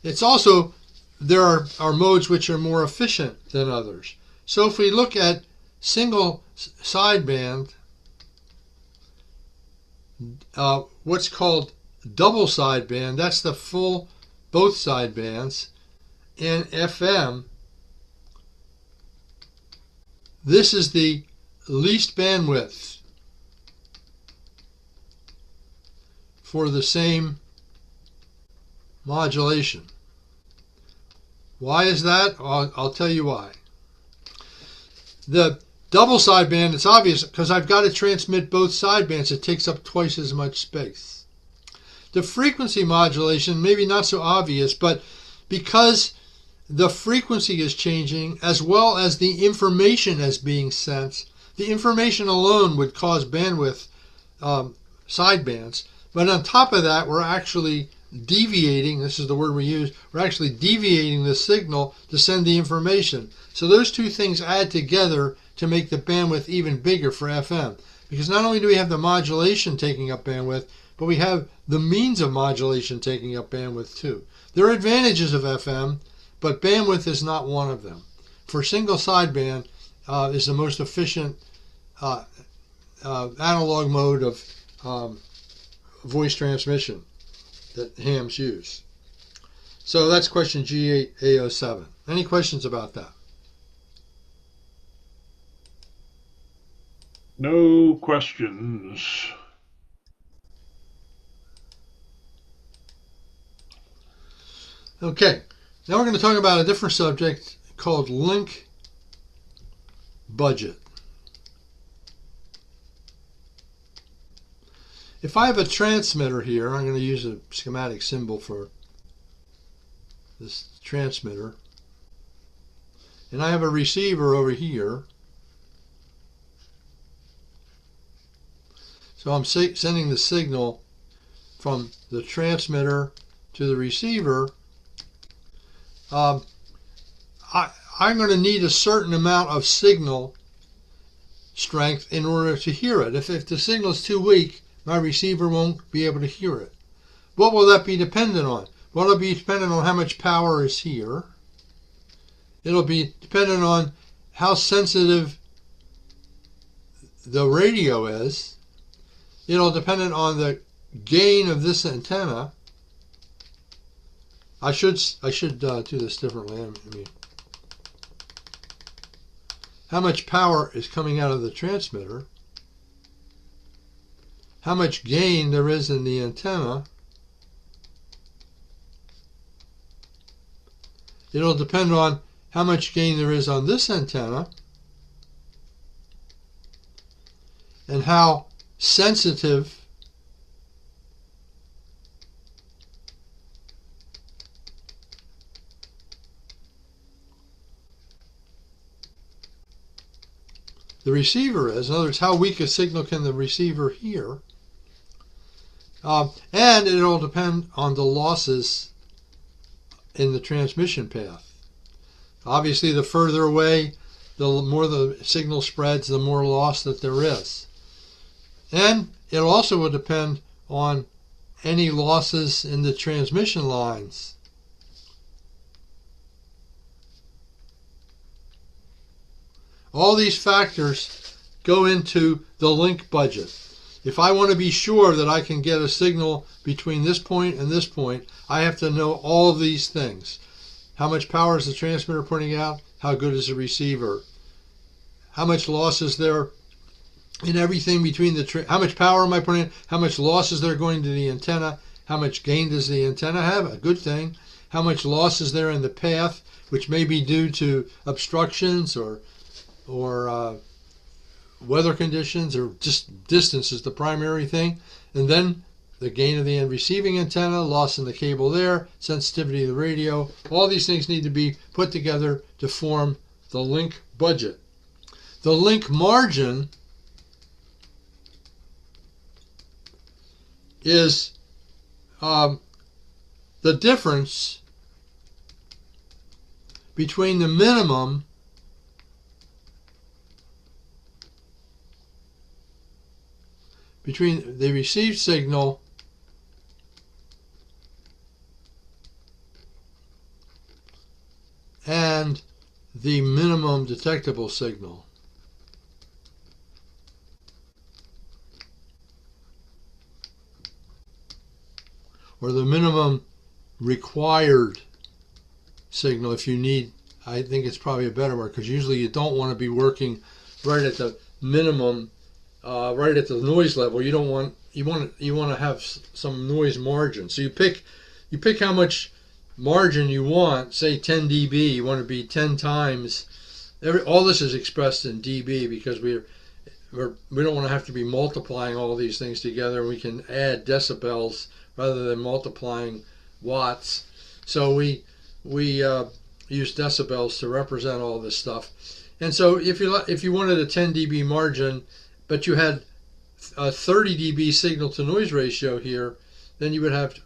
It's also, there are modes which are more efficient than others. So if we look at single sideband, what's called double sideband, that's the full both sidebands, and FM, this is the least bandwidth for the same modulation. Why is that? I'll tell you why. The double sideband, it's obvious because I've got to transmit both sidebands. It takes up twice as much space. The frequency modulation, maybe not so obvious, but because the frequency is changing as well as the information is being sent, the information alone would cause bandwidth sidebands. But on top of that, we're actually deviating, this is the word we use, we're actually deviating the signal to send the information. So those two things add together to make the bandwidth even bigger for FM. Because not only do we have the modulation taking up bandwidth, but we have the means of modulation taking up bandwidth too. There are advantages of FM, but bandwidth is not one of them. For single sideband is the most efficient analog mode of voice transmission that hams use. So that's question G8A07. Any questions about that? No questions. Okay, now we're going to talk about a different subject called link budget. If I have a transmitter here, I'm going to use a schematic symbol for this transmitter, and I have a receiver over here. So I'm sending the signal from the transmitter to the receiver. I'm going to need a certain amount of signal strength in order to hear it. If the signal is too weak, my receiver won't be able to hear it. What will that be dependent on? Well, it'll be dependent on how much power is here. It'll be dependent on how sensitive the radio is. It'll depend on the gain of this antenna. I should do this differently. I mean, how much power is coming out of the transmitter? How much gain there is in the antenna? It'll depend on how much gain there is on this antenna and how sensitive the receiver is. In other words, how weak a signal can the receiver hear? And it'll depend on the losses in the transmission path. Obviously, the further away, the more the signal spreads, the more loss that there is. And it also will depend on any losses in the transmission lines. All these factors go into the link budget. If I want to be sure that I can get a signal between this point and this point, I have to know all of these things. How much power is the transmitter putting out? How good is the receiver? How much loss is there in everything between the... How much power am I putting in? How much loss is there going to the antenna? How much gain does the antenna have? A good thing. How much loss is there in the path, which may be due to obstructions or weather conditions, or just distance is the primary thing. And then the gain of the receiving antenna, loss in the cable there, sensitivity of the radio. All these things need to be put together to form the link budget. The link margin is the difference between the minimum between the received signal and the minimum detectable signal. Or the minimum required signal if you need. I think it's probably a better word, because usually you don't want to be working right at the minimum, right at the noise level. You don't want, you want to have some noise margin. So you pick how much margin you want. Say 10 dB. You want to be 10 times. All this is expressed in dB because we don't want to have to be multiplying all these things together. We can add decibels rather than multiplying watts. So we use decibels to represent all this stuff. And so if you wanted a 10 dB margin, but you had a 30 dB signal to noise ratio here, then you would have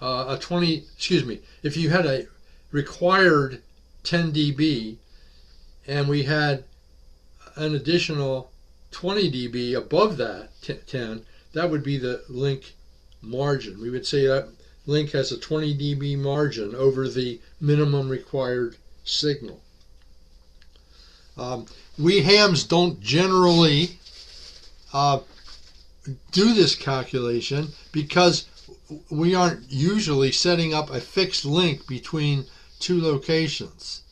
if you had a required 10 dB and we had an additional 20 dB above that 10, that would be the link margin. We would say that link has a 20 dB margin over the minimum required signal. We hams don't generally do this calculation because we aren't usually setting up a fixed link between two locations.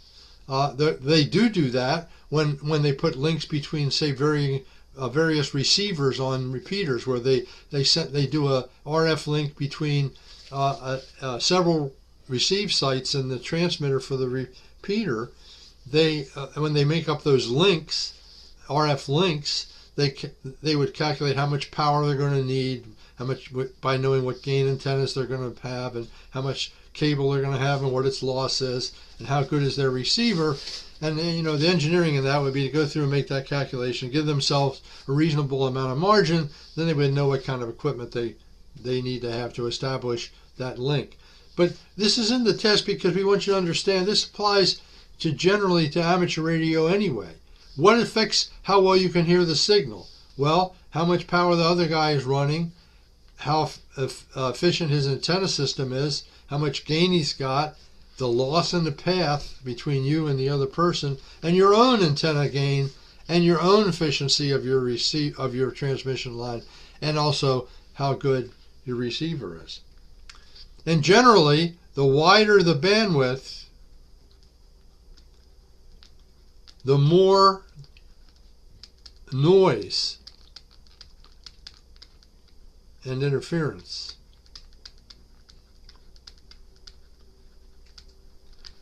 They do that when they put links between, say, various receivers on repeaters, where they do a RF link between several receive sites and the transmitter for the repeater. When they make up those links, RF links, they would calculate how much power they're going to need, how much, by knowing what gain antennas they're going to have, and how much cable they're going to have, and what its loss is, and how good is their receiver. And the engineering in that would be to go through and make that calculation, give themselves a reasonable amount of margin. Then they would know what kind of equipment they need to have to establish that link. But this is in the test because we want you to understand this applies generally to amateur radio anyway. What affects how well you can hear the signal? Well, how much power the other guy is running, how efficient his antenna system is, how much gain he's got, the loss in the path between you and the other person, and your own antenna gain, and your own efficiency of your transmission line, and also how good your receiver is. And generally, the wider the bandwidth, the more noise and interference.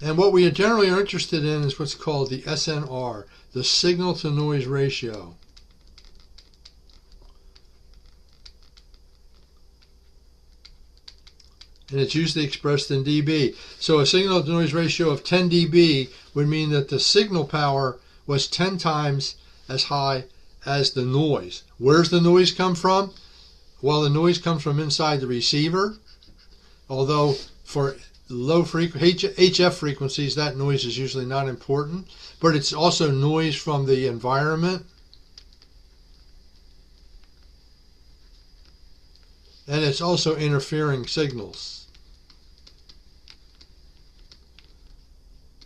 And what we generally are interested in is what's called the SNR, the signal to noise ratio. And it's usually expressed in dB. So a signal to noise ratio of 10 dB would mean that the signal power was 10 times as high as the noise. Where's the noise come from? Well, the noise comes from inside the receiver, although for low HF frequencies, that noise is usually not important, but it's also noise from the environment. And it's also interfering signals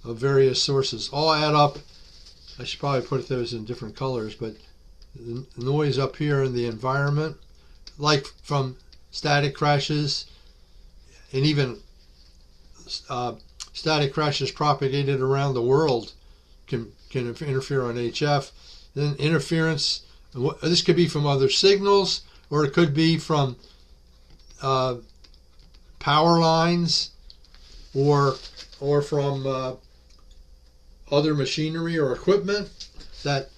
of various sources. All add up. I should probably put those in different colors, but the noise up here in the environment, like from static crashes, and even static crashes propagated around the world can interfere on HF. Then interference, this could be from other signals, or it could be from power lines, or from other machinery or equipment that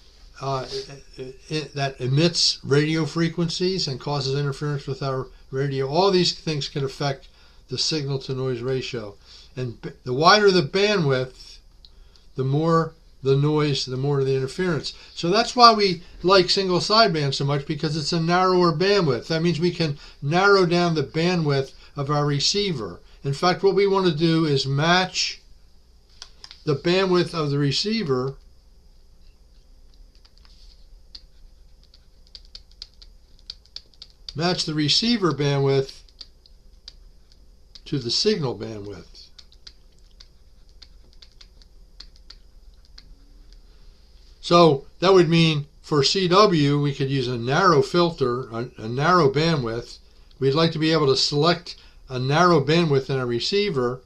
emits radio frequencies and causes interference with our radio. All these things can affect the signal to noise ratio. And the wider the bandwidth, the more the noise, the more the interference. So that's why we like single sideband so much, because it's a narrower bandwidth. That means we can narrow down the bandwidth of our receiver. In fact, what we want to do is match the bandwidth of the receiver bandwidth to the signal bandwidth. So that would mean for CW we could use a narrow filter, a narrow bandwidth. We'd like to be able to select a narrow bandwidth in a receiver,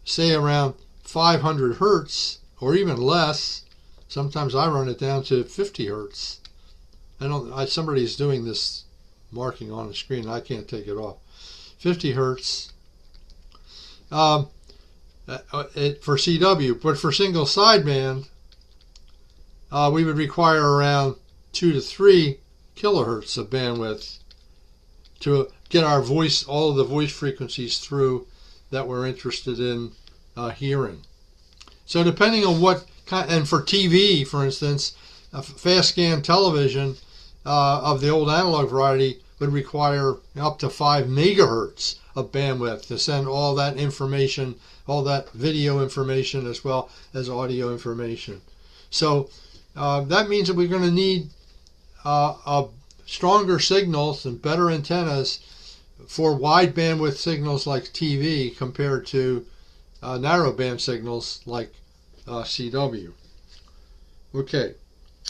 say around 500 hertz or even less. Sometimes I run it down to 50 hertz. Somebody's doing this marking on the screen. I can't take it off. 50 hertz for CW, but for single sideband, we would require around 2 to 3 kilohertz of bandwidth to get our voice, all of the voice frequencies through that we're interested in hearing. So depending on what kind, and for TV, for instance, a fast scan television of the old analog variety would require up to 5 megahertz of bandwidth to send all that information, all that video information as well as audio information. So that means that we're going to need stronger signals and better antennas for wide bandwidth signals like TV compared to narrow band signals like CW. Okay,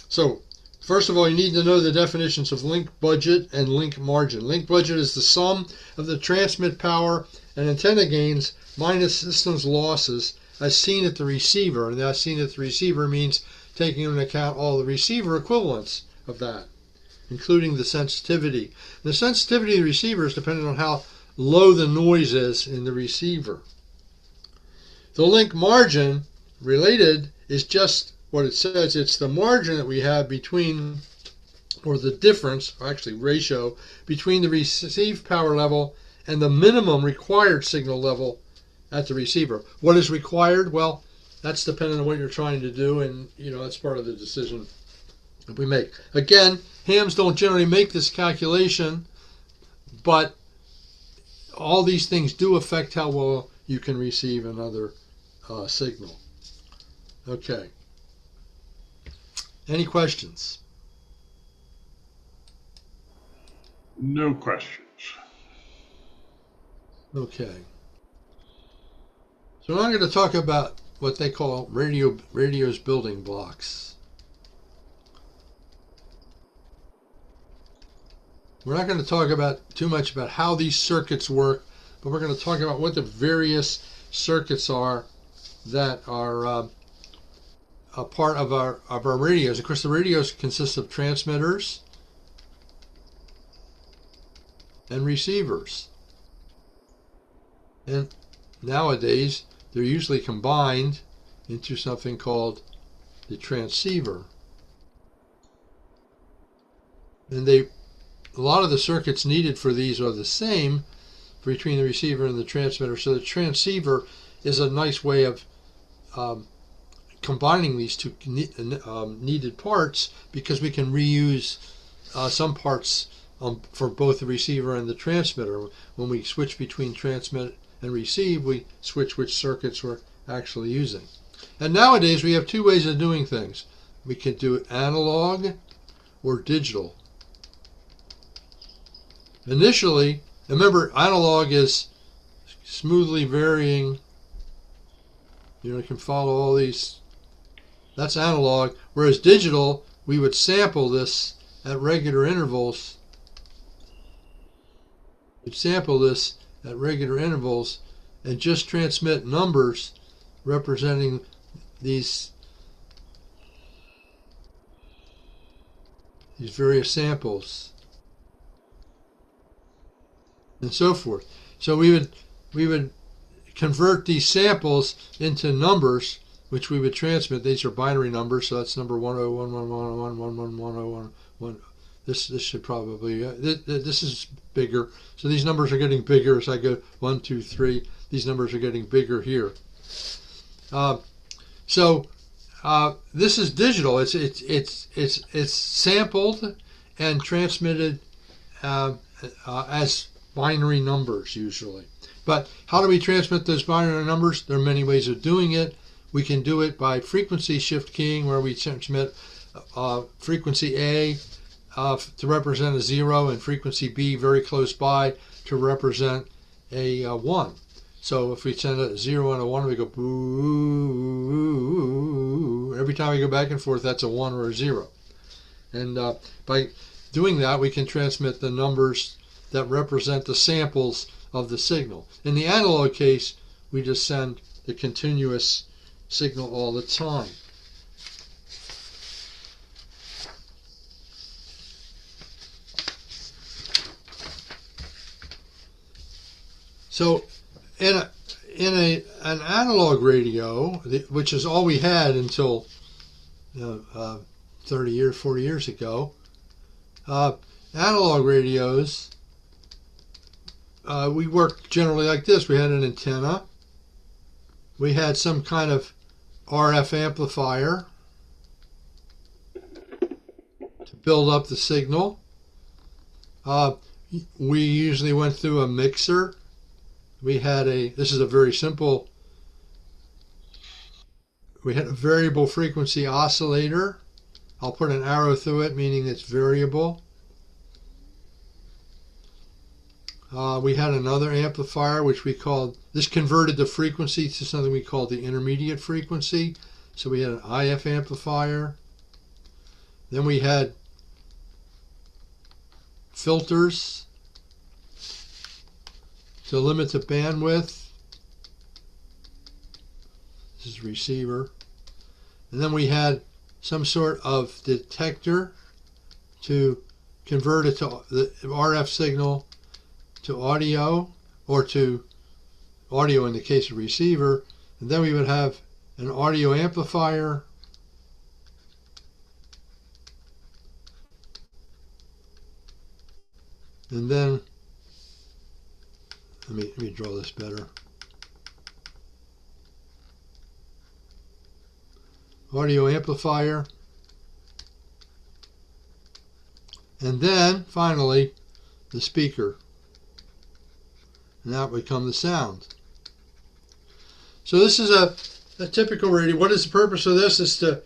so first of all, you need to know the definitions of link budget and link margin. Link budget is the sum of the transmit power and antenna gains minus system's losses as seen at the receiver. And as seen at the receiver means taking into account all the receiver equivalents of that, including the sensitivity. The sensitivity of the receiver is dependent on how low the noise is in the receiver. The link margin, related, is just what it says. It's the margin that we have between, or the difference, or actually ratio, between the received power level and the minimum required signal level at the receiver. What is required? Well, that's dependent on what you're trying to do, and that's part of the decision that we make. Again, hams don't generally make this calculation, but all these things do affect how well you can receive another signal. Okay. Any questions? No questions. Okay. So now I'm going to talk about what they call radio's building blocks. We're not going to talk too much about how these circuits work, but we're going to talk about what the various circuits are that are a part of our radios. Of course, the radios consist of transmitters and receivers. And nowadays, they're usually combined into something called the transceiver. And a lot of the circuits needed for these are the same between the receiver and the transmitter. So the transceiver is a nice way of combining these two needed parts, because we can reuse some parts for both the receiver and the transmitter. When we switch between transmit and receive, we switch which circuits we're actually using. And nowadays we have two ways of doing things. We can do it analog or digital. Initially, remember, analog is smoothly varying. You can follow all these. That's analog. Whereas digital, we would sample this at regular intervals. We'd sample this at regular intervals and just transmit numbers representing these various samples and so forth. So we would convert these samples into numbers, which we would transmit. These are binary numbers, so that's number 10111111111. This should probably this is bigger. So these numbers are getting bigger as I go 1, 2, 3. These numbers are getting bigger here. This is digital. It's sampled and transmitted as binary numbers usually. But how do we transmit those binary numbers? There are many ways of doing it. We can do it by frequency shift keying, where we transmit frequency A to represent a 0 and frequency B very close by to represent a 1. So if we send a 0 and a 1, we go boo. Every time we go back and forth, that's a 1 or a 0. And by doing that, we can transmit the numbers that represent the samples of the signal. In the analog case, we just send the continuous signal all the time. So in an analog radio, which is all we had until 30 years, 40 years ago, analog radios, we worked generally like this. We had an antenna. We had some kind of RF amplifier to build up the signal. We usually went through a mixer. We had this is a very simple, we had a variable frequency oscillator. I'll put an arrow through it, meaning it's variable. We had another amplifier which we called, this converted the frequency to something we called the intermediate frequency. So we had an IF amplifier. Then we had filters to limit the bandwidth. This is receiver. And then we had some sort of detector to convert it to the RF signal to audio, or to audio in the case of receiver. And then we would have an audio amplifier, and then let me draw this better. Audio amplifier, and then finally the speaker. And that would come the sound. So this is a typical radio. What is the purpose of this? Is to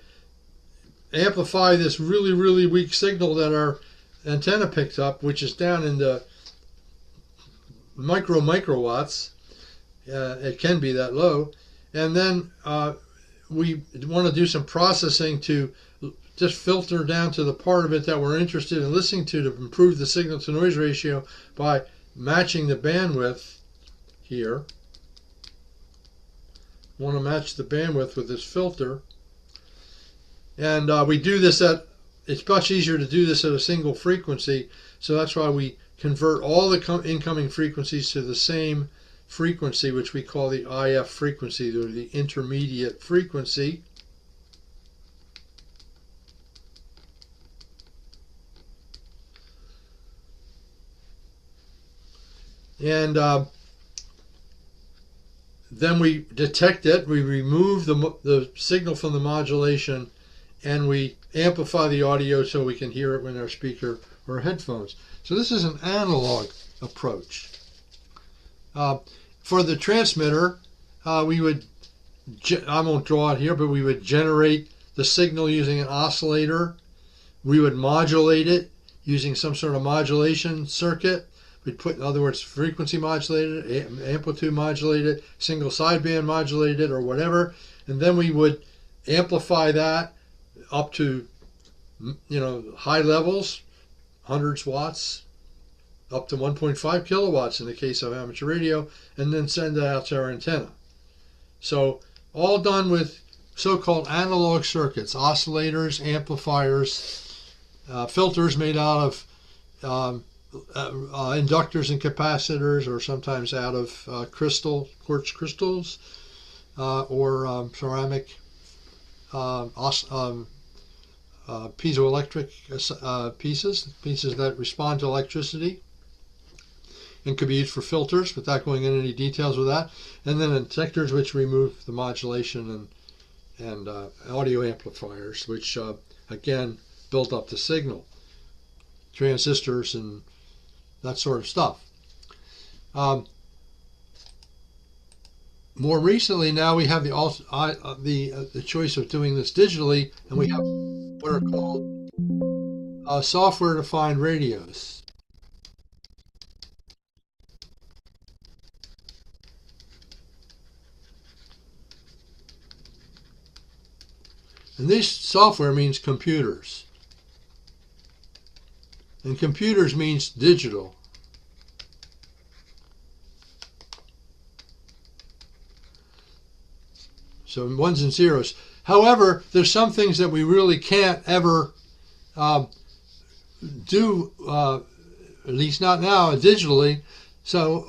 amplify this really, really weak signal that our antenna picks up, which is down in the microwatts. It can be that low. And then we want to do some processing to just filter down to the part of it that we're interested in listening to improve the signal to noise ratio by matching the bandwidth here. Want to match the bandwidth with this filter. And we do this it's much easier to do this at a single frequency, so that's why we convert all the incoming frequencies to the same frequency, which we call the IF frequency, or the intermediate frequency. And then we detect it, we remove the signal from the modulation, and we amplify the audio so we can hear it in our speaker or headphones. So this is an analog approach. For the transmitter, we would, I won't draw it here, but we would generate the signal using an oscillator. We would modulate it using some sort of modulation circuit. We'd put, in other words, frequency modulated, amplitude modulated, single sideband modulated, or whatever, and then we would amplify that up to, high levels, hundreds watts, up to 1.5 kilowatts in the case of amateur radio, and then send that out to our antenna. So all done with so-called analog circuits, oscillators, amplifiers, filters made out of inductors and capacitors, or sometimes out of quartz crystals, or ceramic piezoelectric pieces that respond to electricity, and could be used for filters without going into any details with that. And then detectors, which remove the modulation, and audio amplifiers, which again build up the signal, transistors and that sort of stuff. More recently, now we have the choice of doing this digitally, and we have what are called software-defined radios. And this software means computers. And computers means digital. So ones and zeros. However, there's some things that we really can't ever do, at least not now, digitally. So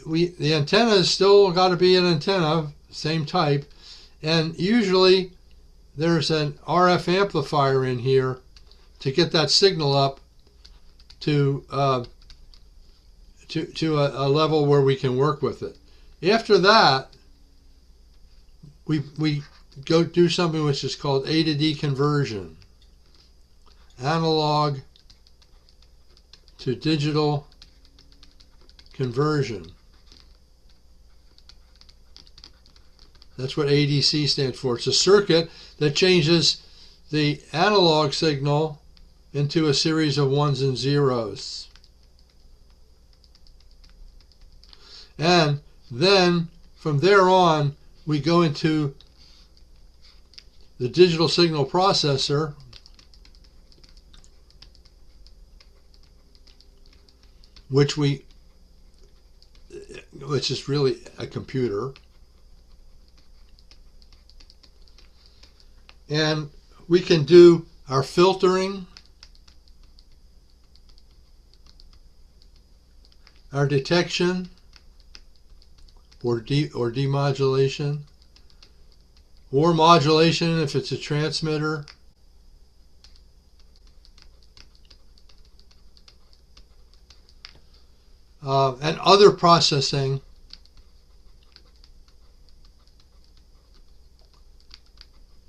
the antenna has still got to be an antenna, same type, and usually there's an RF amplifier in here to get that signal up to a level where we can work with it. After that, we go do something which is called A to D conversion, analog to digital conversion. That's what ADC stands for. It's a circuit that changes the analog signal into a series of ones and zeros. And then from there on, we go into the digital signal processor, which is really a computer. And we can do our filtering, our detection, or demodulation, or modulation if it's a transmitter. And other processing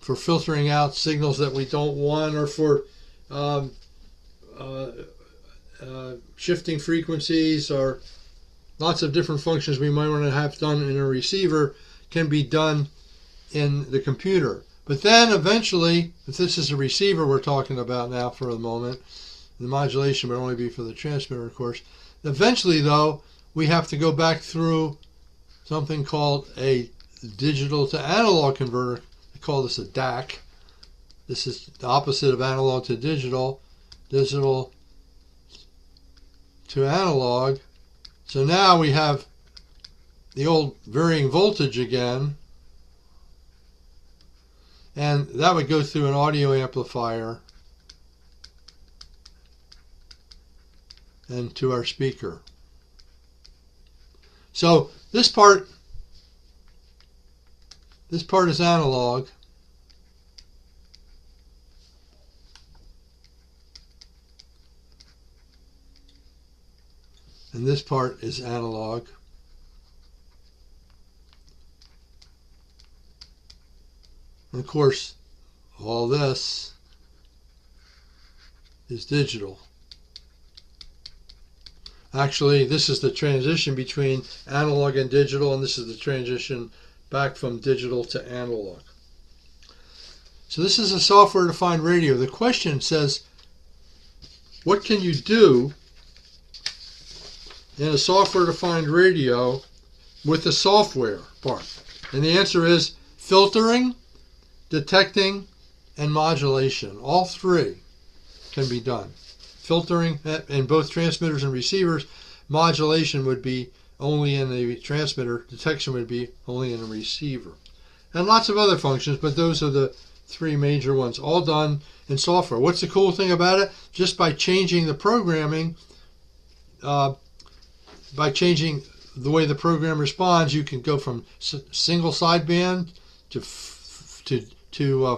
for filtering out signals that we don't want, or for shifting frequencies, or lots of different functions we might want to have done in a receiver can be done in the computer. But then eventually, if this is a receiver we're talking about now for the moment, the modulation would only be for the transmitter, of course. Eventually, though, we have to go back through something called a digital to analog converter. They call this a DAC. This is the opposite of analog to digital. Digital to analog. So now we have the old varying voltage again. And that would go through an audio amplifier and to our speaker. So this part is analog. And this part is analog. And of course, all this is digital. Actually, this is the transition between analog and digital, and this is the transition back from digital to analog. So this is a software-defined radio. The question says, what can you do in a software-defined radio with the software part? And the answer is filtering, detecting, and modulation. All three can be done. Filtering in both transmitters and receivers, modulation would be only in the transmitter, detection would be only in the receiver. And lots of other functions, but those are the three major ones, all done in software. What's the cool thing about it? Just by changing the programming, by changing the way the program responds, you can go from single sideband to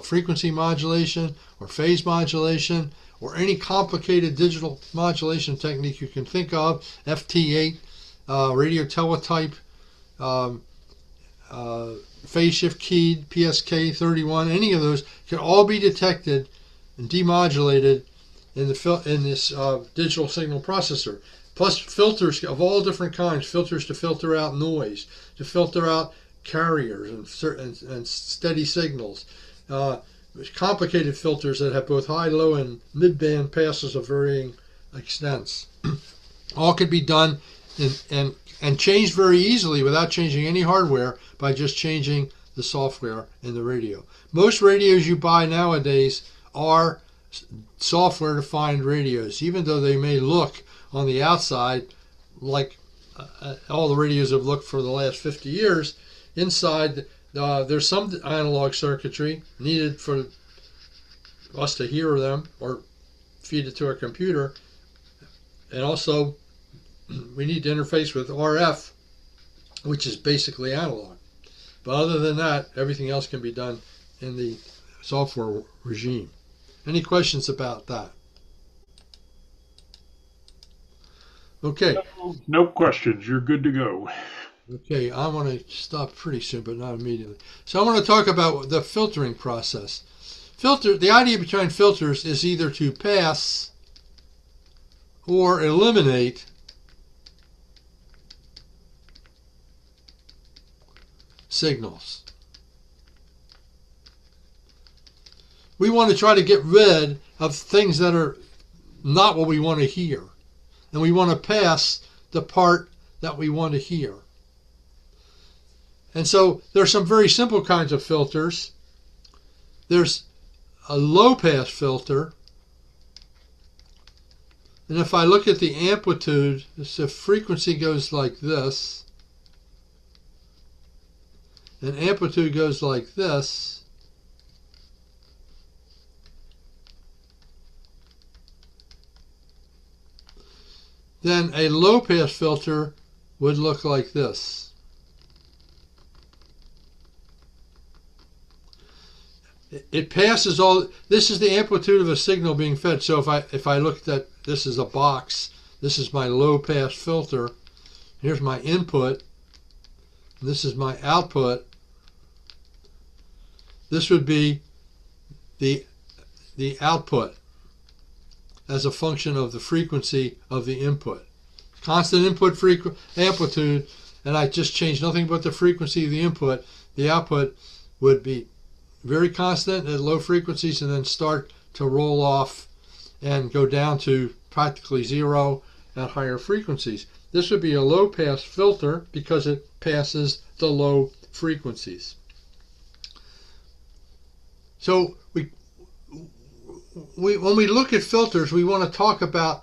frequency modulation or phase modulation, or any complicated digital modulation technique you can think of, FT8, radio teletype, phase shift keyed, PSK 31, any of those can all be detected and demodulated in this digital signal processor. Plus filters of all different kinds, filters to filter out noise, to filter out carriers and steady signals. Complicated filters that have both high, low, and mid-band passes of varying extents. All could be done and changed very easily without changing any hardware by just changing the software in the radio. Most radios you buy nowadays are software-defined radios, even though they may look on the outside like all the radios have looked for the last 50 years. Inside, there's some analog circuitry needed for us to hear them or feed it to our computer. And also, we need to interface with RF, which is basically analog. But other than that, everything else can be done in the software regime. Any questions about that? Okay. No questions. You're good to go. Okay, I want to stop pretty soon, but not immediately. So I want to talk about the filtering process. The idea behind filters is either to pass or eliminate signals. We want to try to get rid of things that are not what we want to hear. And we want to pass the part that we want to hear. And so there's some very simple kinds of filters. There's a low-pass filter. And if I look at the amplitude, the frequency goes like this. And amplitude goes like this. Then a low-pass filter would look like this. It passes all. This is the amplitude of a signal being fed. So if I looked at this is a box, this is my low-pass filter. Here's my input. This is my output. This would be the output as a function of the frequency of the input. Constant input amplitude, and I just changed nothing but the frequency of the input. The output would be very constant at low frequencies and then start to roll off and go down to practically zero at higher frequencies. This would be a low-pass filter because it passes the low frequencies. So when we look at filters, we want to talk about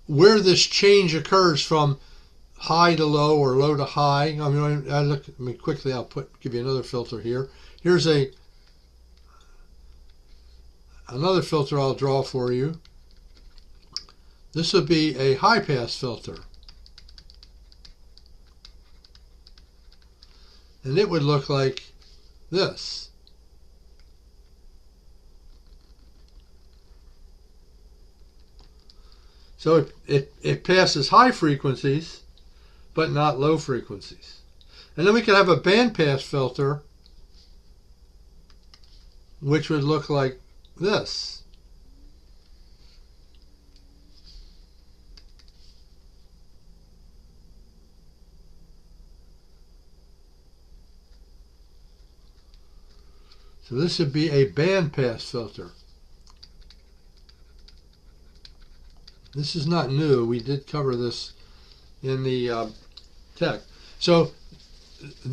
where this change occurs from high to low or low to high. Quickly I'll give you another filter here. Here's another filter I'll draw for you. This would be a high-pass filter. And it would look like this. So it passes high frequencies, but not low frequencies. And then we could have a bandpass filter, which would look like this. So this would be a bandpass filter. This is not new. We did cover this in the tech. So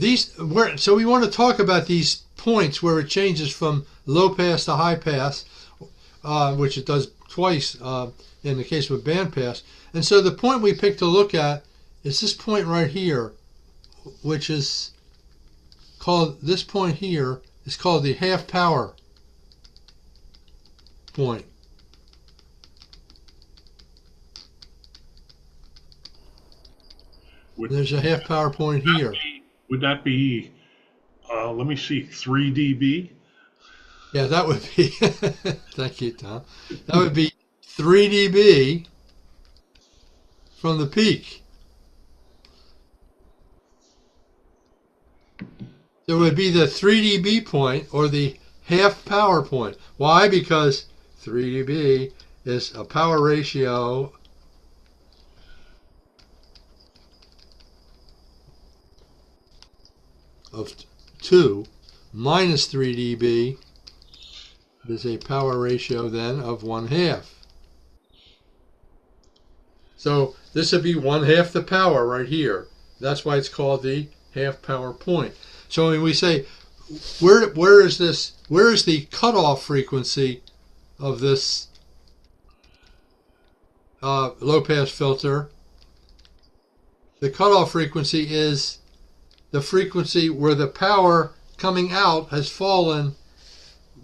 we want to talk about these points where it changes from low pass to high pass, which it does twice in the case of a band pass. And so the point we picked to look at is this point right here, which is called, this point here is called the half power point. There's a half power point here. Would that be, let me see, 3 dB? Yeah, that would be, thank you, Tom. That would be 3 dB from the peak. There would be the 3 dB point or the half power point. Why? Because 3 dB is a power ratio of 2 minus 3 dB is a power ratio then of 1/2. So this would be 1/2 the power right here. That's why it's called the half power point. So when we say where is the cutoff frequency of this low pass filter, the cutoff frequency is the frequency where the power coming out has fallen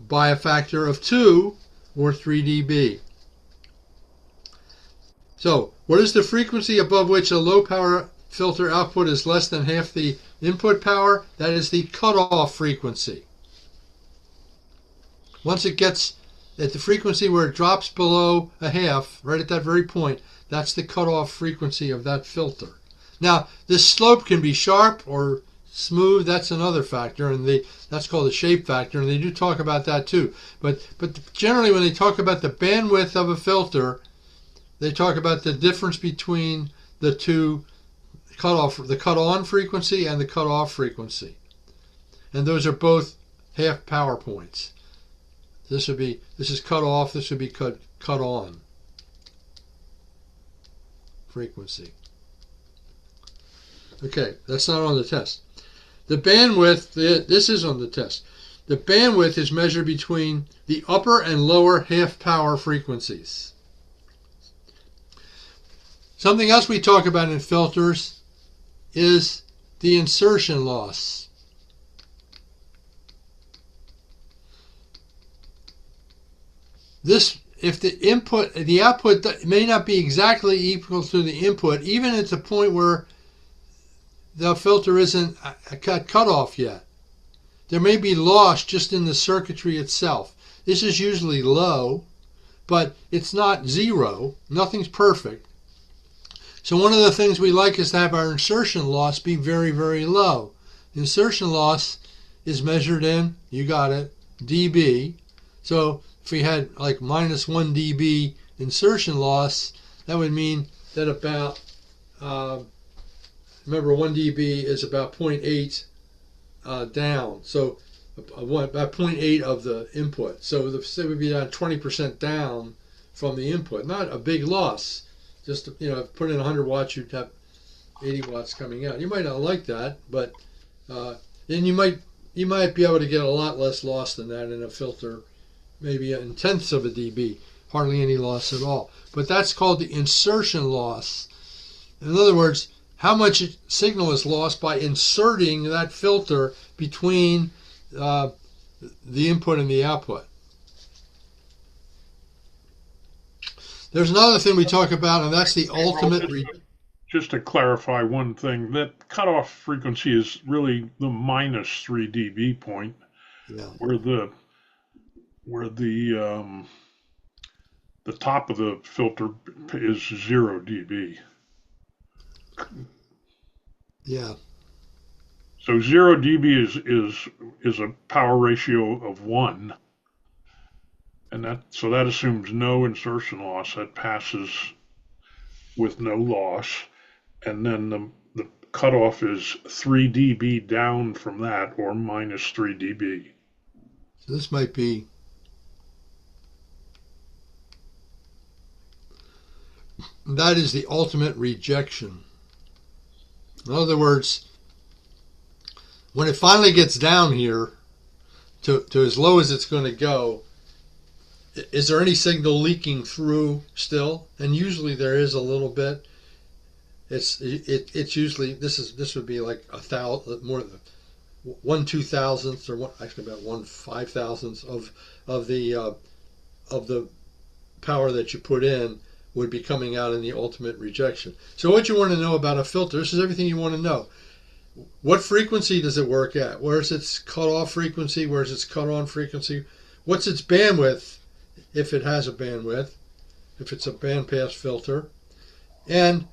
by a factor of 2 or 3 dB. So what is the frequency above which a low power filter output is less than half the input power? That is the cutoff frequency. Once it gets at the frequency where it drops below a half, right at that very point, that's the cutoff frequency of that filter. Now, this slope can be sharp or smooth. That's another factor, and that's called the shape factor, and they do talk about that too. But generally, when they talk about the bandwidth of a filter, they talk about the difference between the two cutoff, the cut-on frequency and the cut-off frequency, and those are both half power points. This is cut off. This would be cut on frequency. Okay, that's not on the test. The bandwidth, this is on the test. The bandwidth is measured between the upper and lower half power frequencies. Something else we talk about in filters is the insertion loss. This, if the output may not be exactly equal to the input, even at the point where the filter isn't cut off yet. There may be loss just in the circuitry itself. This is usually low, but it's not zero. Nothing's perfect. So one of the things we like is to have our insertion loss be very, very low. Insertion loss is measured in, you got it, dB. So if we had like minus 1 dB insertion loss, that would mean that about, remember 1 dB is about 0.8 down. So about 0.8 of the input. So it would be down 20% down from the input. Not a big loss. Just, put in 100 watts, you'd have 80 watts coming out. You might not like that, but then you might be able to get a lot less loss than that in a filter, maybe in tenths of a dB, hardly any loss at all. But that's called the insertion loss. In other words, how much signal is lost by inserting that filter between the input and the output. There's another thing we talk about, and that's the ultimate. Just to clarify one thing, that cutoff frequency is really the minus 3 dB point, where the top of the filter is 0 dB. Yeah. So 0 dB is a power ratio of 1. And that assumes no insertion loss. That passes with no loss. And then the cutoff is 3 dB down from that, or minus 3 dB. So this might be that is the ultimate rejection. In other words, when it finally gets down here to as low as it's going to go, is there any signal leaking through still? And usually there is a little bit. It's usually this would be like 1,000 more than 1/2000th, or actually about 1/5000th of the power that you put in would be coming out in the ultimate rejection. So what you want to know about a filter, this is everything you want to know. What frequency does it work at? Where's its cutoff frequency? Where's its cut-on frequency? What's its bandwidth, if it has a bandwidth, if it's a bandpass filter? And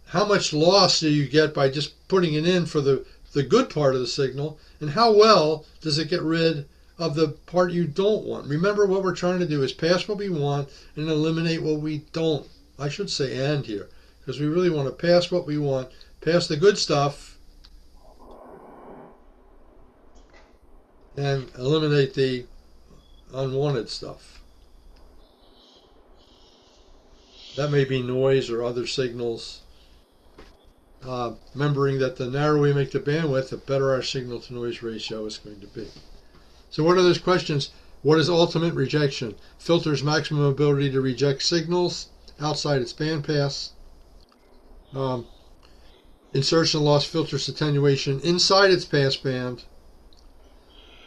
how much loss do you get by just putting it in for the good part of the signal? And how well does it get rid of the part you don't want? Remember, what we're trying to do is pass what we want and eliminate what we don't. I should say and here, because we really want to pass what we want, pass the good stuff, and eliminate the unwanted stuff. That may be noise or other signals. Remembering that the narrower we make the bandwidth, the better our signal to noise ratio is going to be. So what are those questions? What is ultimate rejection? Filter's maximum ability to reject signals outside its bandpass. Insertion loss, filter's attenuation inside its passband.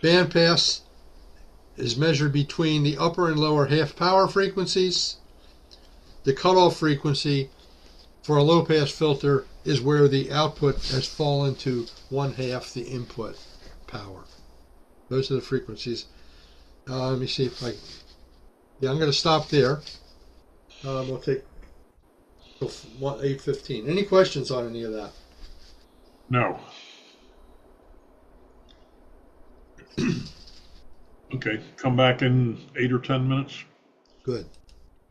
Bandpass is measured between the upper and lower half power frequencies. The cutoff frequency for a low pass filter is where the output has fallen to 1/2 the input power. Those are the frequencies. Let me see if I'm going to stop there. We'll take 8:15. Any questions on any of that? No. Okay, come back in 8 or 10 minutes. Good.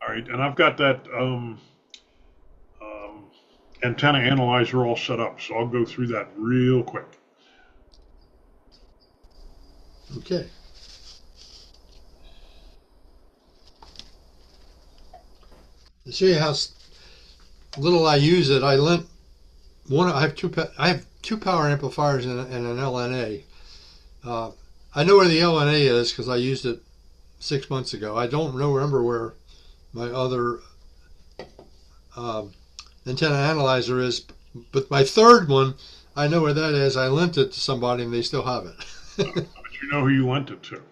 All right, and I've got that antenna analyzer all set up, so I'll go through that real quick. Okay. To show you how little I use it, I have two power amplifiers and an LNA. I know where the LNA is because I used it 6 months ago. I don't remember where my other antenna analyzer is, but my third one, I know where that is. I lent it to somebody and they still have it. But you know who you lent it to.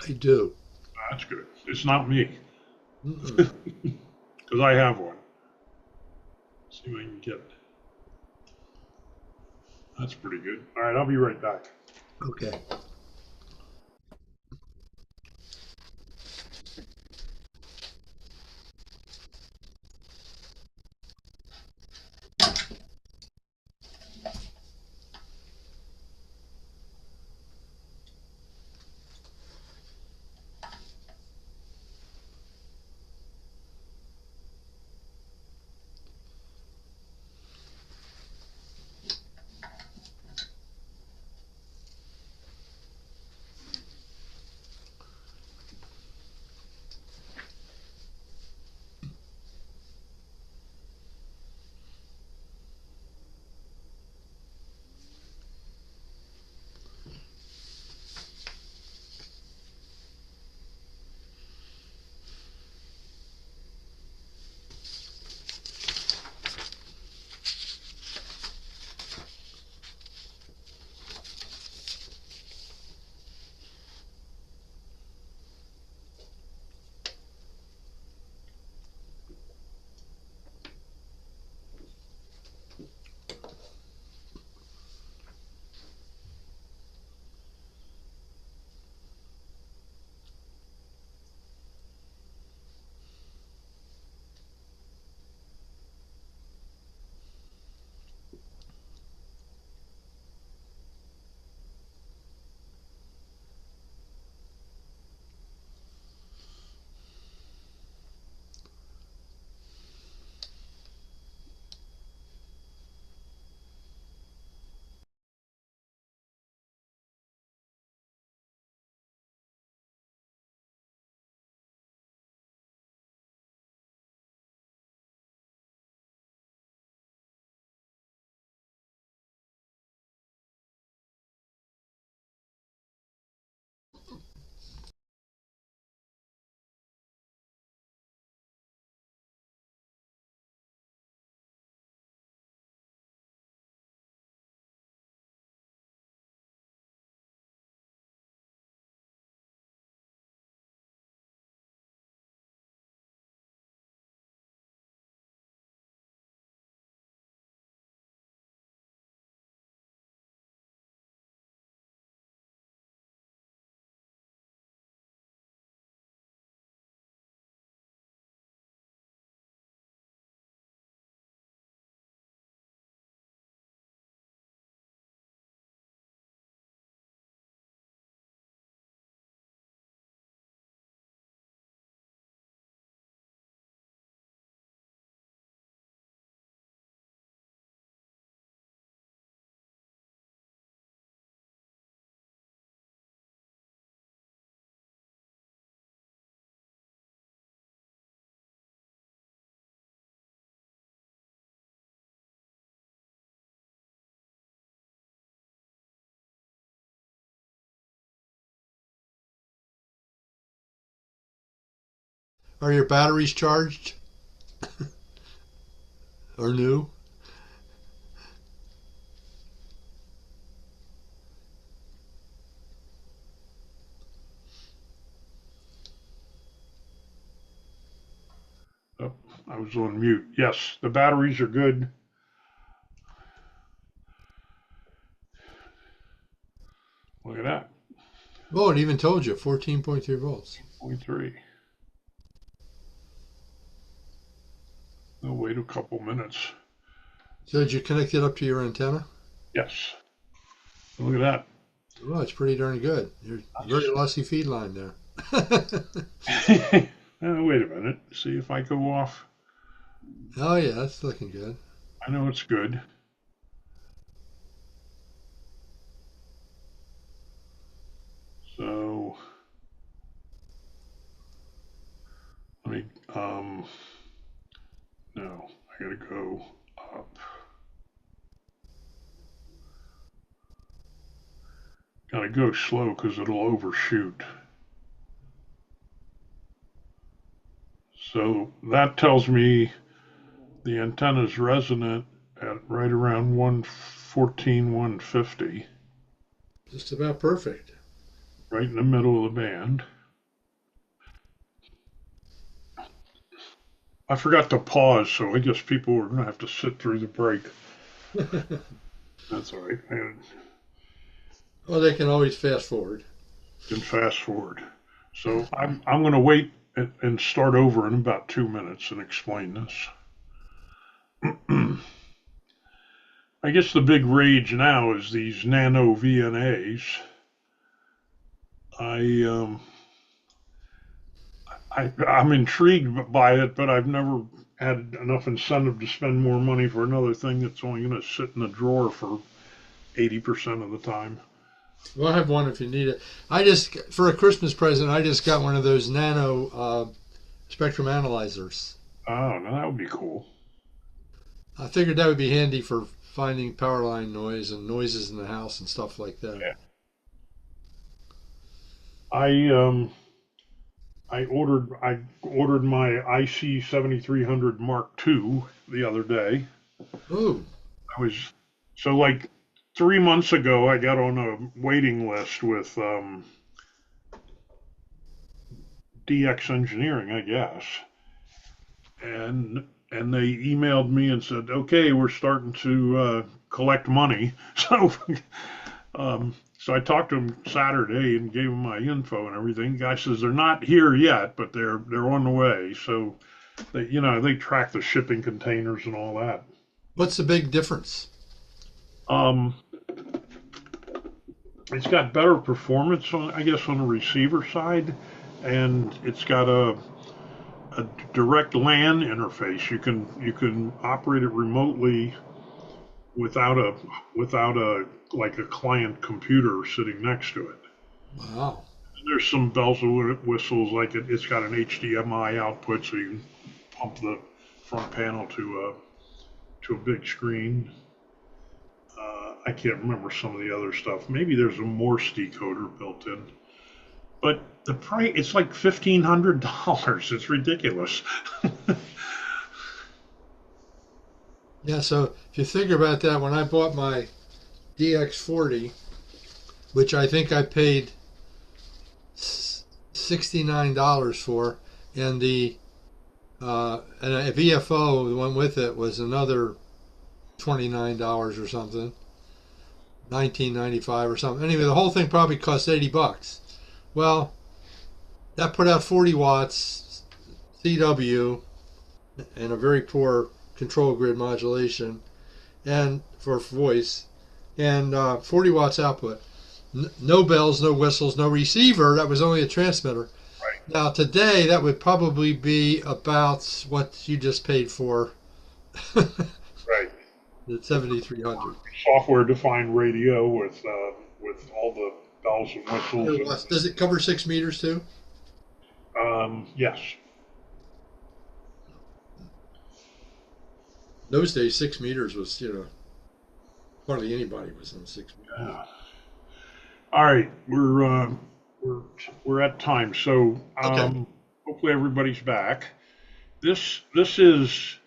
I do. That's good. It's not me. Because I have one. Let's see if I can get it. That's pretty good. All right, I'll be right back. Okay. Are your batteries charged? Or new? Oh, I was on mute. Yes, the batteries are good. Look at that. Oh, it even told you 14.3 volts. 0.3. I'll wait a couple minutes. So did you connect it up to your antenna? Yes. Look at that. Oh, it's pretty darn good. You're very lossy feed line there. Wait a minute. See if I go off. Oh yeah, that's looking good. I know it's good. So let me, no, I gotta go up. Gotta go slow because it'll overshoot. So that tells me the antenna is resonant at right around 114, 150. Just about perfect. Right in the middle of the band. I forgot to pause, so I guess people are going to have to sit through the break. That's all right. Well, they can always fast forward. Can fast forward. So I'm going to wait and start over in about 2 minutes and explain this. I guess the big rage now is these nano VNAs. I'm intrigued by it, but I've never had enough incentive to spend more money for another thing that's only going to sit in the drawer for 80% of the time. Well, I have one if you need it. For a Christmas present, I just got one of those nano spectrum analyzers. Oh, now that would be cool. I figured that would be handy for finding power line noise and noises in the house and stuff like that. Yeah. I ordered my IC 7300 Mark II the other day. Ooh. So like 3 months ago, I got on a waiting list with DX Engineering, I guess, and they emailed me and said, "Okay, we're starting to collect money." So I talked to him Saturday and gave him my info and everything. The guy says they're not here yet, but they're on the way. So they track the shipping containers and all that. What's the big difference? It's got better performance on the receiver side, and it's got a direct LAN interface. You can operate it remotely without a like a client computer sitting next to it. Wow. And there's some bells and whistles, like it's got an HDMI output, so you can pump the front panel to a big screen. I can't remember some of the other stuff. Maybe there's a Morse decoder built in. But the price, it's like $1,500. It's ridiculous. Yeah, so if you think about that, when I bought my DX40, which I think I paid $69 for, and a VFO, the one with it, was another $29 or something, $19.95 or something. Anyway, the whole thing probably cost $80. Well, that put out 40 watts CW and a very poor control grid modulation and for voice, and 40 watts output. No bells, no whistles, no receiver. That was only a transmitter. Right. Now today that would probably be about what you just paid for. Right. The 7300. Software-defined radio with all the bells and whistles. Does it cover 6 meters too? Yes. Those days, 6 meters was, hardly anybody was on 6 meters. Yeah. All right, we're at time, so Okay. hopefully everybody's back. This is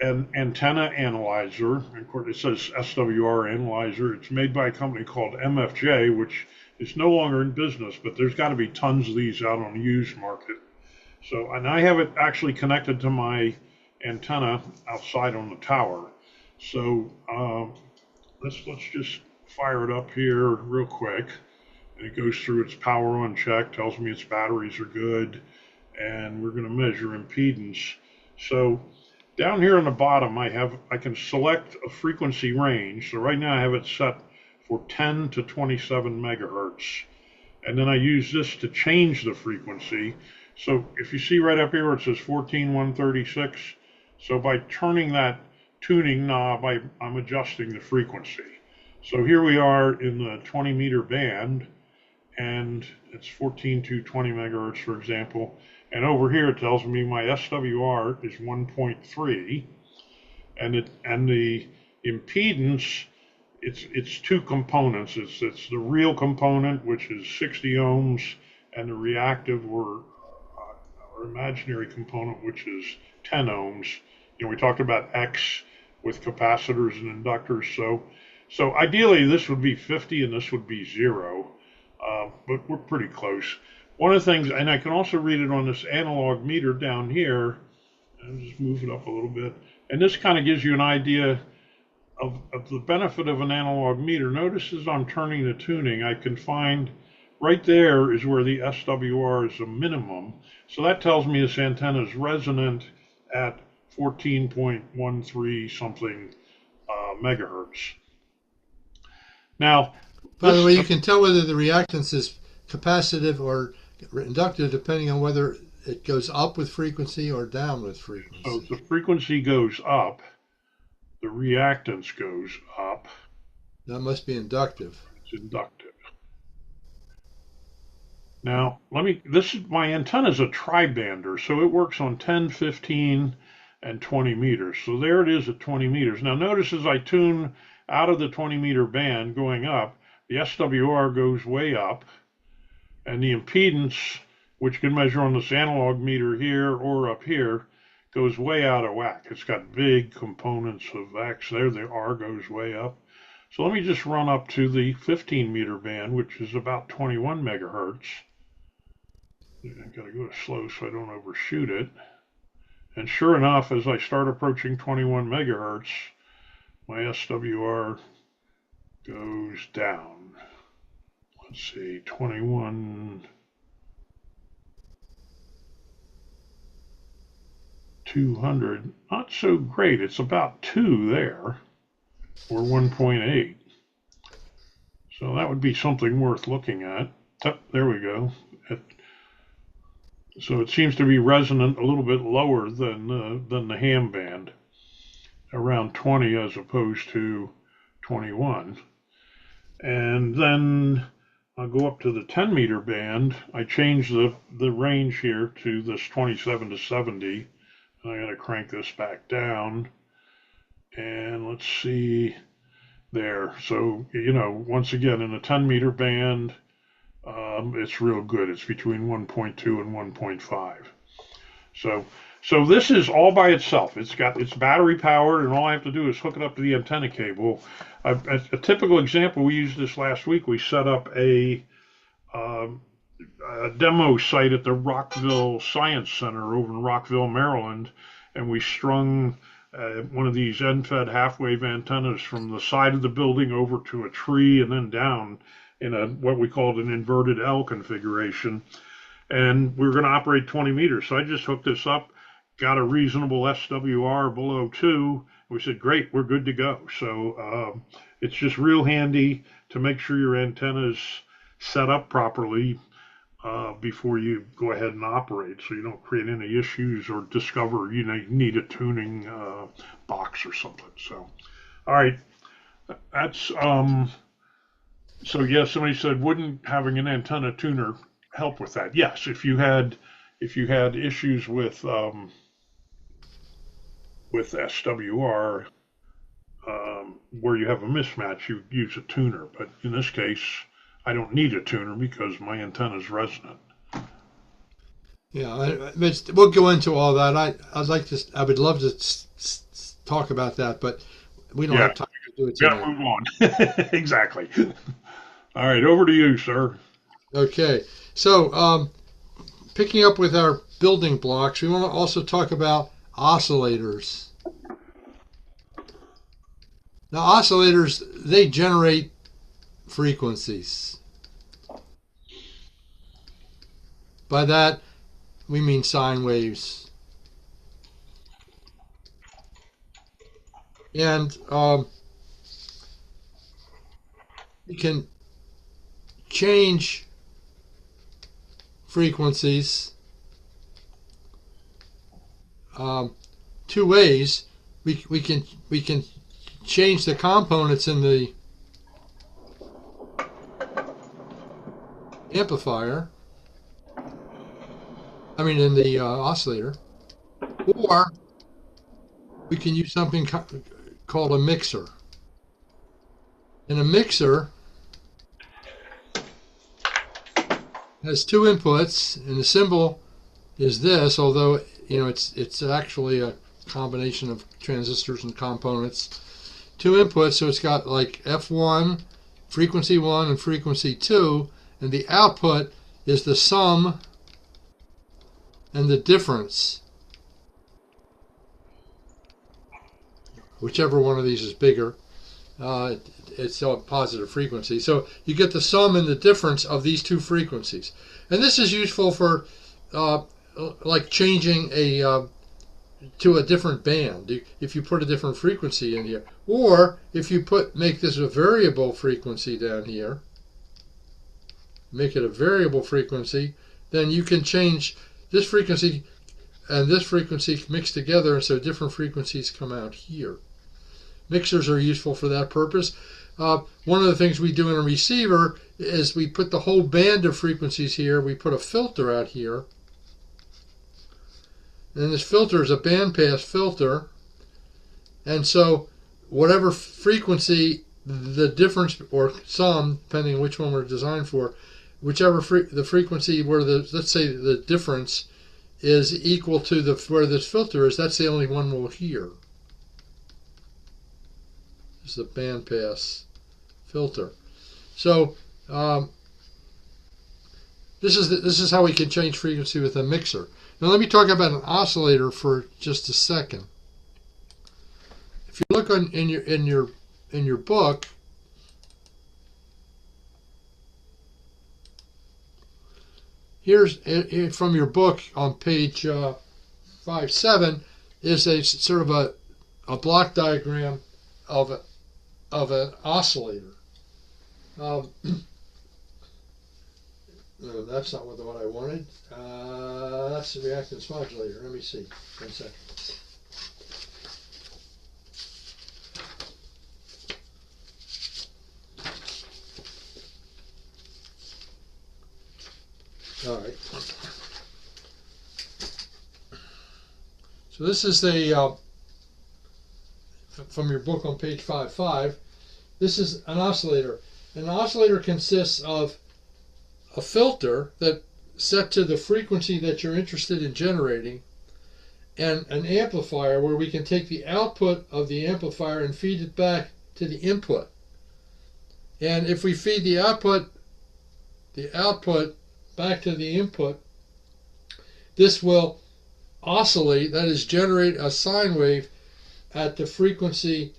an antenna analyzer. Of course, it says SWR analyzer. It's made by a company called MFJ, which is no longer in business, but there's got to be tons of these out on the used market. So, and I have it actually connected to my antenna outside on the tower. So let's just fire it up here real quick. And it goes through its power on check, tells me its batteries are good, and we're going to measure impedance. So down here on the bottom, I can select a frequency range. So right now I have it set for 10 to 27 megahertz. And then I use this to change the frequency. So if you see right up here where it says 14136, so by turning that tuning knob, I'm adjusting the frequency. So here we are in the 20 meter band, and it's 14 to 20 megahertz, for example. And over here it tells me my SWR is 1.3, and the impedance it's two components. It's the real component, which is 60 ohms, and the reactive or imaginary component, which is 10 ohms. You know, we talked about X with capacitors and inductors. So ideally, this would be 50 and this would be 0, but we're pretty close. One of the things, and I can also read it on this analog meter down here. I'll just move it up a little bit. And this kind of gives you an idea of the benefit of an analog meter. Notice as I'm turning the tuning, I can find right there is where the SWR is a minimum. So that tells me this antenna is resonant at 14.13 something megahertz. Now, by the way, you can tell whether the reactance is capacitive or inductive depending on whether it goes up with frequency or down with frequency. So the frequency goes up, the reactance goes up. That must be inductive. It's inductive. Now, my antenna is a tri-bander, so it works on 10, 15, and 20 meters. So there it is at 20 meters. Now notice as I tune out of the 20 meter band going up, the SWR goes way up, and the impedance, which can measure on this analog meter here or up here, goes way out of whack. It's got big components of X there. The R goes way up. So let me just run up to the 15 meter band, which is about 21 megahertz. I've got to go slow so I don't overshoot it. And sure enough, as I start approaching 21 megahertz, my SWR goes down. Let's see, 21, 200, not so great. It's about 2 there, or 1.8. So that would be something worth looking at. Oh, there we go. So it seems to be resonant a little bit lower than the ham band, around 20 as opposed to 21. And then I'll go up to the 10 meter band. I change the range here to this 27 to 70. And I got to crank this back down. And let's see there. So, you know, once again, in the 10 meter band, it's real good. It's between 1.2 and 1.5. So this is all by itself. It's battery powered, and all I have to do is hook it up to the antenna cable. A typical example, we used this last week. We set up a demo site at the Rockville Science Center over in Rockville, Maryland, and we strung one of these end-fed half-wave antennas from the side of the building over to a tree and then down in what we called an inverted L configuration. And we were going to operate 20 meters. So I just hooked this up, got a reasonable SWR below 2. We said, great, we're good to go. So it's just real handy to make sure your antenna's set up properly before you go ahead and operate, so you don't create any issues or discover you need a tuning box or something. So, all right, that's so yeah. Somebody said, wouldn't having an antenna tuner help with that? Yes, if you had issues with SWR where you have a mismatch, you use a tuner. But in this case, I don't need a tuner because my antenna is resonant. Yeah, we'll go into all that. I would love to talk about that, but we don't have time to do it today. Yeah, move on. Exactly. All right, over to you, sir. Okay, so picking up with our building blocks, we want to also talk about oscillators. Now, oscillators, they generate frequencies. By that, we mean sine waves. And you can change frequencies two ways. We can change the components in the amplifier, in the oscillator, or we can use something called a mixer. And a mixer has two inputs, and the symbol is this, although it's actually a combination of transistors and components. Two inputs, so it's got like F1, frequency 1, and frequency 2, and the output is the sum and the difference, whichever one of these is bigger. It's a positive frequency. So you get the sum and the difference of these two frequencies. And this is useful for like changing to a different band. If you put a different frequency in here, or if you make this a variable frequency down here, make it a variable frequency, then you can change this frequency and this frequency mixed together, and so different frequencies come out here. Mixers are useful for that purpose. One of the things we do in a receiver is we put the whole band of frequencies here. We put a filter out here. And this filter is a bandpass filter. And so whatever frequency, the difference or sum, depending on which one we're designed for, whichever the frequency where let's say the difference is equal to where this filter is, that's the only one we'll hear. This is a bandpass filter. So this is how we can change frequency with a mixer. Now let me talk about an oscillator for just a second. If you look in your book, here's from your book on page 5.7 is a sort of a block diagram of an oscillator. No, that's not what I wanted. That's the reactance modulator. Let me see. 1 second. All right. So this is from your book on page 5.5. This is an oscillator. An oscillator consists of a filter that set to the frequency that you're interested in generating, and an amplifier where we can take the output of the amplifier and feed it back to the input. And if we feed the output back to the input, this will oscillate, that is, generate a sine wave at the frequency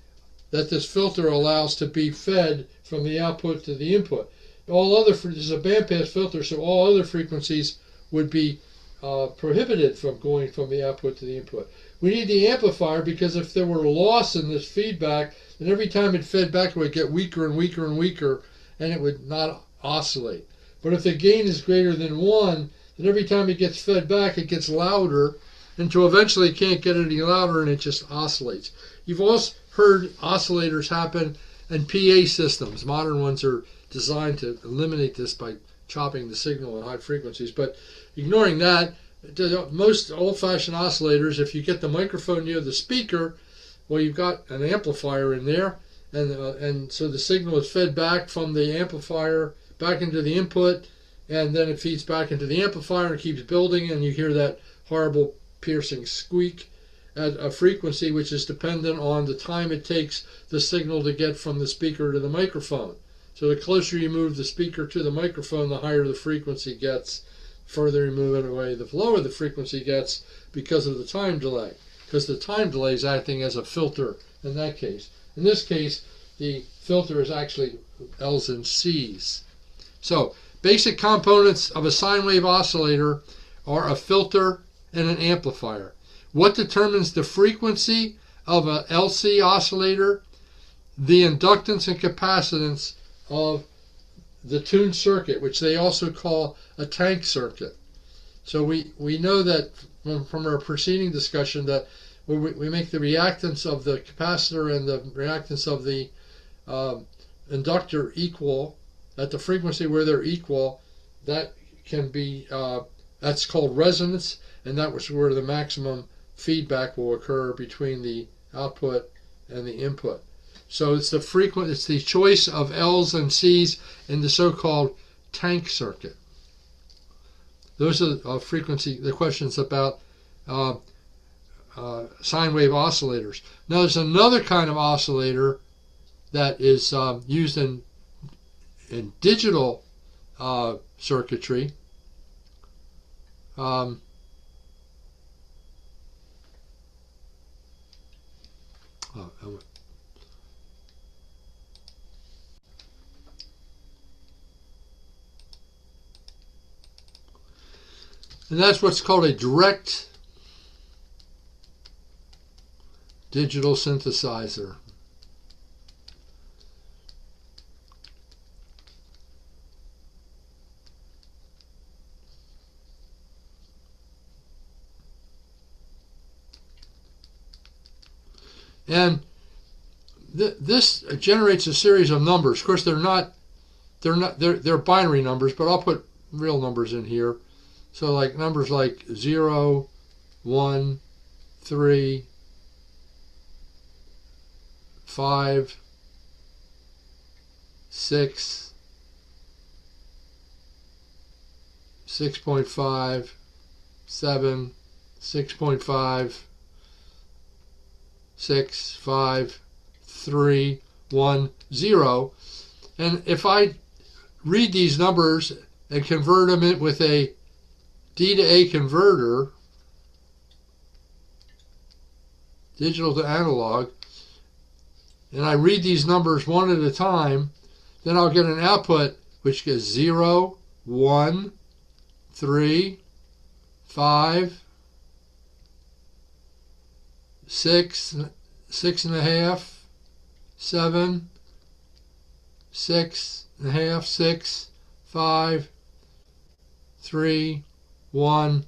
that this filter allows to be fed from the output to the input. This is a bandpass filter, so all other frequencies would be prohibited from going from the output to the input. We need the amplifier because if there were loss in this feedback, then every time it fed back it would get weaker and weaker and weaker, and it would not oscillate. But if the gain is greater than 1, then every time it gets fed back it gets louder, until eventually it can't get any louder and it just oscillates. You've also heard oscillators happen in PA systems. Modern ones are designed to eliminate this by chopping the signal at high frequencies. But ignoring that, most old-fashioned oscillators, if you get the microphone near the speaker, well, you've got an amplifier in there, and so the signal is fed back from the amplifier back into the input, and then it feeds back into the amplifier and keeps building, and you hear that horrible piercing squeak at a frequency which is dependent on the time it takes the signal to get from the speaker to the microphone. So the closer you move the speaker to the microphone, the higher the frequency gets. Further you move it away, the lower the frequency gets because of the time delay. Because the time delay is acting as a filter in that case. In this case, the filter is actually L's and C's. So basic components of a sine wave oscillator are a filter and an amplifier. What determines the frequency of a LC oscillator? The inductance and capacitance of the tuned circuit, which they also call a tank circuit. So we know that from our preceding discussion that when we make the reactance of the capacitor and the reactance of the inductor equal at the frequency where they're equal, that can be that's called resonance, and that was where the maximum feedback will occur between the output and the input. So it's the choice of L's and C's in the so-called tank circuit. Those are the questions about sine wave oscillators. Now there's another kind of oscillator that is used in digital circuitry. And that's what's called a direct digital synthesizer. And this generates a series of numbers. Of course, they're binary numbers, but I'll put real numbers in here. So like numbers like 0, 1, 3, 5, 6, 6.5, 7, 6.5, 6, 5, 3, 1, 0. And if I read these numbers and convert them with a D to A converter, digital to analog, and I read these numbers one at a time, then I'll get an output which is 0, 1, 3, 5, 6, 6.5, 7, 6.5, 6, 5, 3, 1,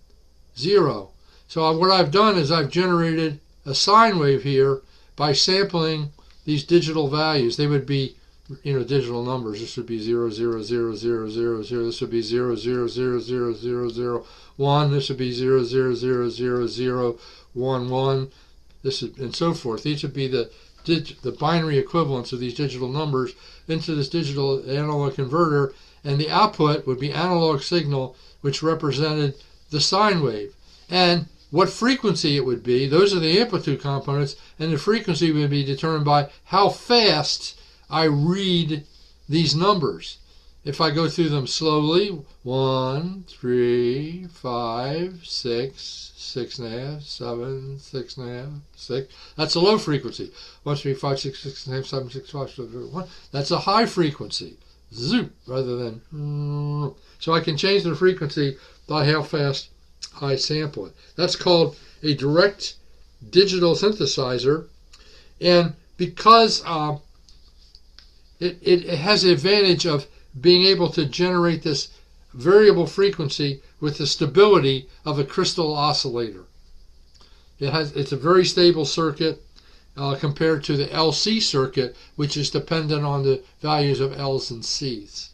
0. So what I've done is I've generated a sine wave here by sampling these digital values. They would be, digital numbers. This would be 0, 0, 0, 0, 0, 0. This would be 0, 0, 0, 0, 0, 0, 1. This would be 0, 0, 0, 0, 0, 1, 1. This is, and so forth. These would be the binary equivalents of these digital numbers into this digital analog converter, and the output would be analog signal, which represented the sine wave. And what frequency it would be, those are the amplitude components, and the frequency would be determined by how fast I read these numbers. If I go through them slowly, 1, 3, 5, 6, 6.5, 7, 6.5, 6. That's a low frequency. 1, 3, 5, 6, 6.5, 7, 6, 5, 7, 1. That's a high frequency. Zoop, rather than. So I can change the frequency by how fast I sample it. That's called a direct digital synthesizer. And because it has the advantage of being able to generate this variable frequency with the stability of a crystal oscillator. It's a very stable circuit compared to the LC circuit, which is dependent on the values of L's and C's.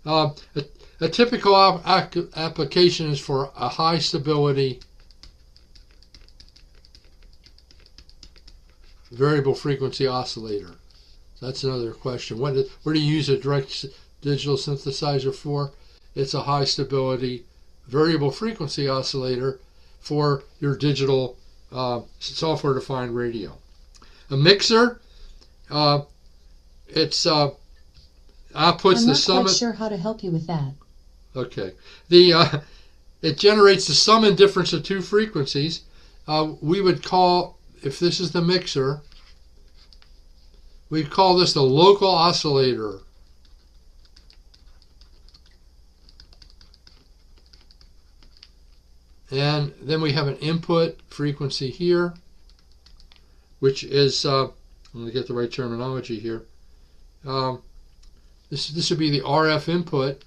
A typical application is for a high stability variable frequency oscillator. That's another question. What do you use a direct digital synthesizer for? It's a high stability variable frequency oscillator for your digital software defined radio. A mixer, it's outputs the sum. I'm not quite sure how to help you with that. Okay. It generates the sum and difference of two frequencies. We would call, if this is the mixer, we'd call this the local oscillator. And then we have an input frequency here, which is, I'm going to get the right terminology here. This would be the RF input.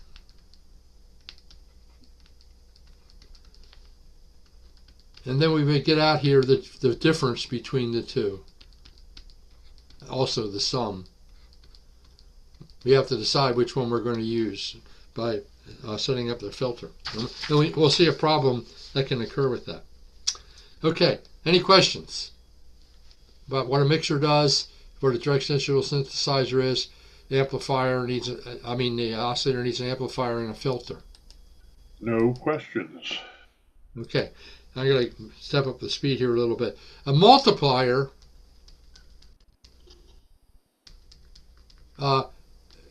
And then we would get out here the difference between the two. Also the sum. We have to decide which one we're going to use by setting up the filter. And we'll see a problem that can occur with that. Okay, any questions about what a mixer does where the directional synthesizer is. The amplifier needs, the oscillator needs an amplifier and a filter. No questions. Okay, I'm going to step up the speed here a little bit. A multiplier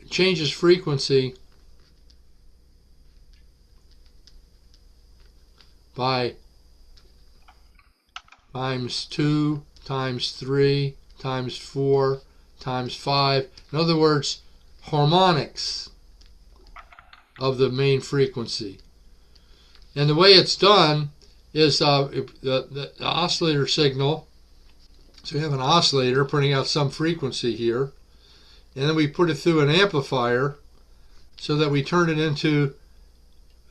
changes frequency by times 2, times 3, times 4, times 5. In other words, harmonics of the main frequency. And the way it's done is the oscillator signal. So we have an oscillator putting out some frequency here, and then we put it through an amplifier so that we turn it into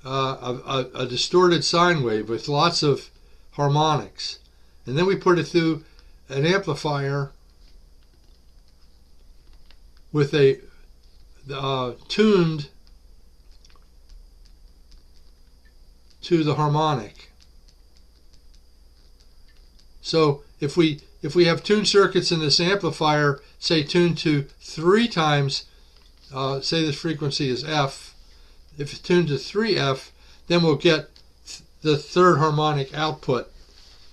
a distorted sine wave with lots of harmonics. And then we put it through an amplifier with a tuned to the harmonic. So if we have tuned circuits in this amplifier, say tuned to 3 times, say this frequency is F, if it's tuned to 3F, then we'll get the third harmonic output.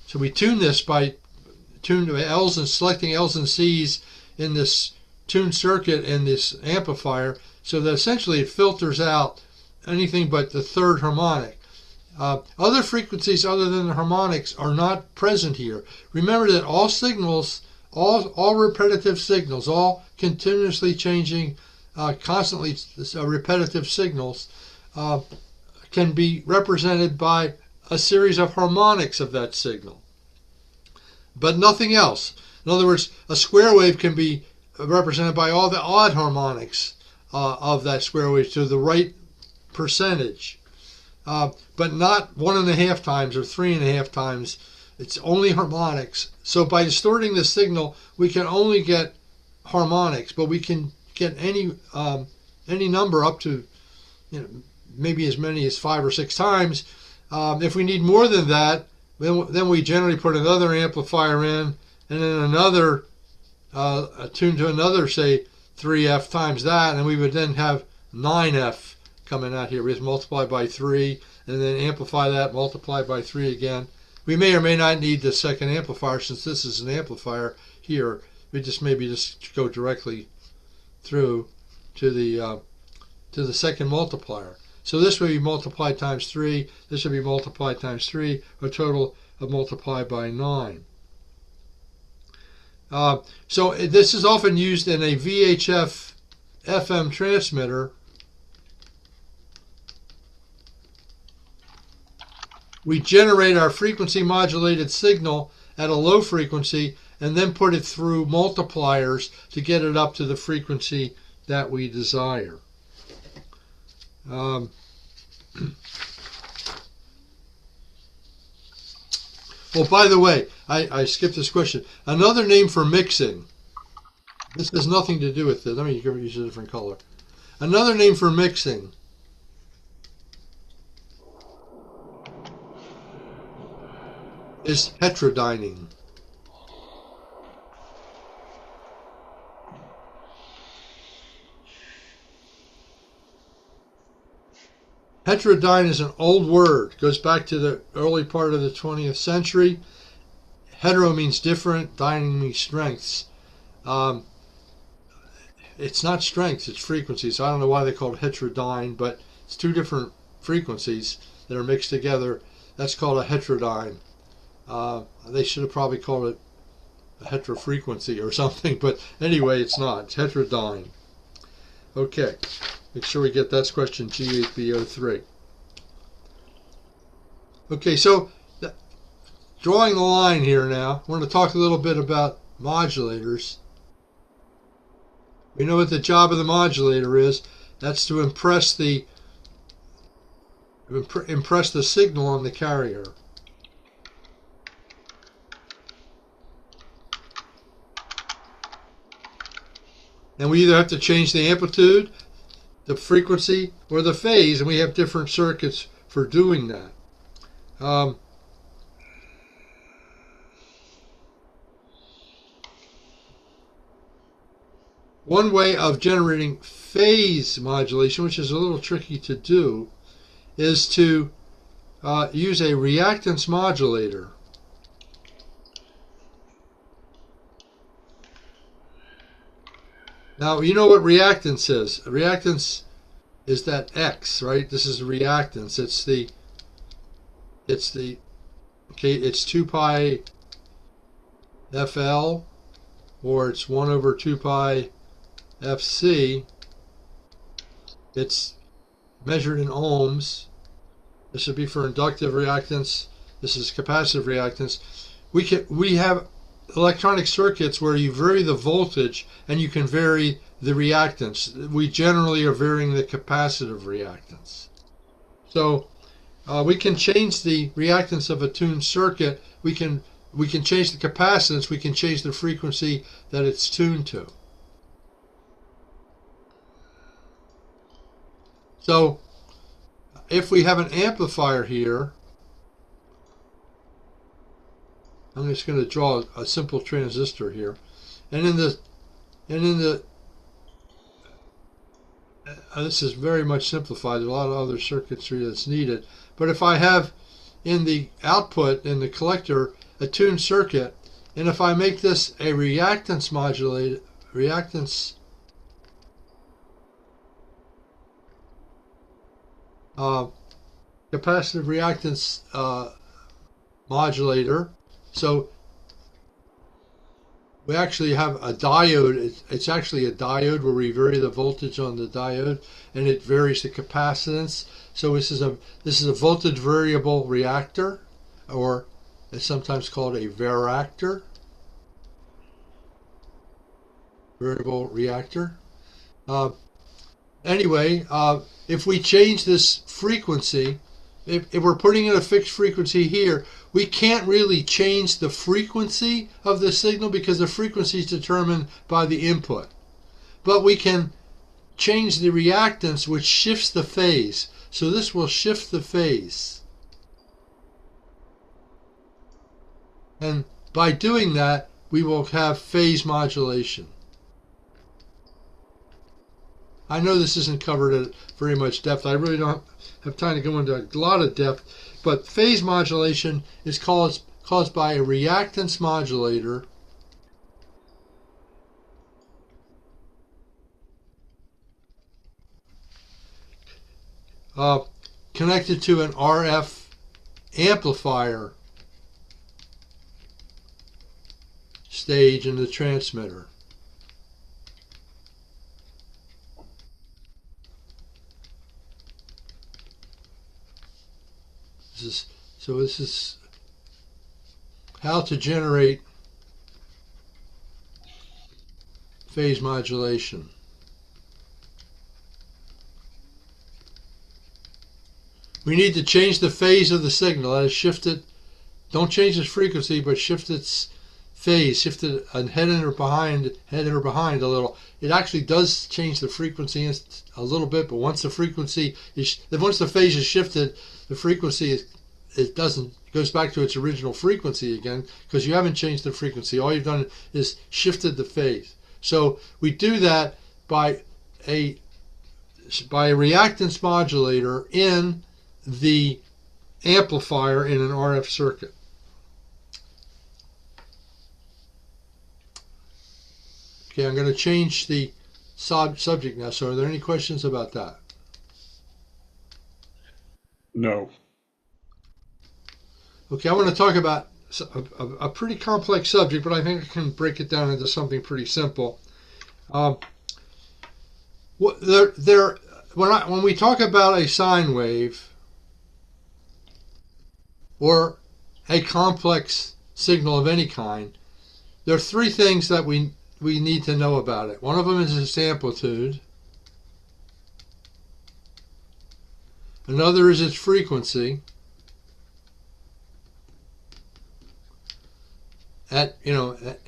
So we tune this by tuning L's and selecting L's and C's in this tuned circuit in this amplifier, so that essentially it filters out anything but the third harmonic. Other frequencies other than the harmonics are not present here. Remember that all signals, all repetitive signals, all continuously changing, constantly repetitive signals, can be represented by a series of harmonics of that signal, but nothing else. In other words, a square wave can be represented by all the odd harmonics of that square wave to the right percentage, but not 1.5 times or 3.5 times. It's only harmonics. So by distorting the signal, we can only get harmonics, but we can get any number up to, maybe as many as 5 or 6 times. If we need more than that, then we generally put another amplifier in, and then another tuned to another, say 3F times that, and we would then have 9F coming out here. We just multiply by 3, and then amplify that, multiply by 3 again. We may or may not need the second amplifier, since this is an amplifier here. We just maybe just go directly through to the second multiplier. So this would be multiplied times 3. This would be multiplied times 3, a total of multiplied by 9. So this is often used in a VHF FM transmitter. We generate our frequency modulated signal at a low frequency and then put it through multipliers to get it up to the frequency that we desire. Well, by the way, I skipped this question. Another name for mixing. This has nothing to do with this. Let me use a different color. Another name for mixing is heterodyning. Heterodyne is an old word. It goes back to the early part of the 20th century. Hetero means different. Dyning means strengths. It's not strengths, it's frequencies. So I don't know why they call it heterodyne, but it's 2 different frequencies that are mixed together. That's called a heterodyne. They should have probably called it a heterofrequency or something, but anyway, it's not. It's heterodyne. Okay. Make sure we get that question G8B03. Okay, so drawing the line here now, we're going to talk a little bit about modulators. We know what the job of the modulator is. That's to impress the signal on the carrier. And we either have to change the amplitude, the frequency, or the phase, and we have different circuits for doing that. One way of generating phase modulation, which is a little tricky to do, is to use a reactance modulator. Now, you know what reactance is. Reactance is that X, right? This is reactance. It's 2 pi FL, or it's 1 over 2 pi FC. It's measured in ohms. This would be for inductive reactance. This is capacitive reactance. We have electronic circuits where you vary the voltage and you can vary the reactance. We generally are varying the capacitive reactance. So we can change the reactance of a tuned circuit. We can change the capacitance. We can change the frequency that it's tuned to. So if we have an amplifier here, I'm just going to draw a simple transistor here, and this is very much simplified. There's a lot of other circuitry that's needed. But if I have in the output, in the collector, a tuned circuit, and if I make this a reactance modulated, capacitive reactance modulator, so we actually have a diode. It's actually a diode where we vary the voltage on the diode, and it varies the capacitance. So this is a voltage variable reactor, or it's sometimes called a varactor. Variable reactor. Anyway, if we change this frequency, if we're putting in a fixed frequency here, we can't really change the frequency of the signal because the frequency is determined by the input. But we can change the reactance, which shifts the phase. So this will shift the phase. And by doing that, we will have phase modulation. I know this isn't covered at very much depth. I really don't have time to go into a lot of depth, but phase modulation is caused by a reactance modulator connected to an RF amplifier stage in the transmitter. This is how to generate phase modulation. We need to change the phase of the signal. That is, shift it. Don't change its frequency, but shift its phase. Shift it ahead or behind a little. It actually does change the frequency a little bit, but once the phase is shifted, the frequency it goes back to its original frequency again, because you haven't changed the frequency. All you've done is shifted the phase. So we do that by a reactance modulator in the amplifier in an RF circuit. Okay, I'm going to change the subject now. So are there any questions about that? No. Okay, I want to talk about a pretty complex subject, but I think I can break it down into something pretty simple. When we talk about a sine wave or a complex signal of any kind, there are three things that we need to know about it. One of them is its amplitude. Another is its frequency.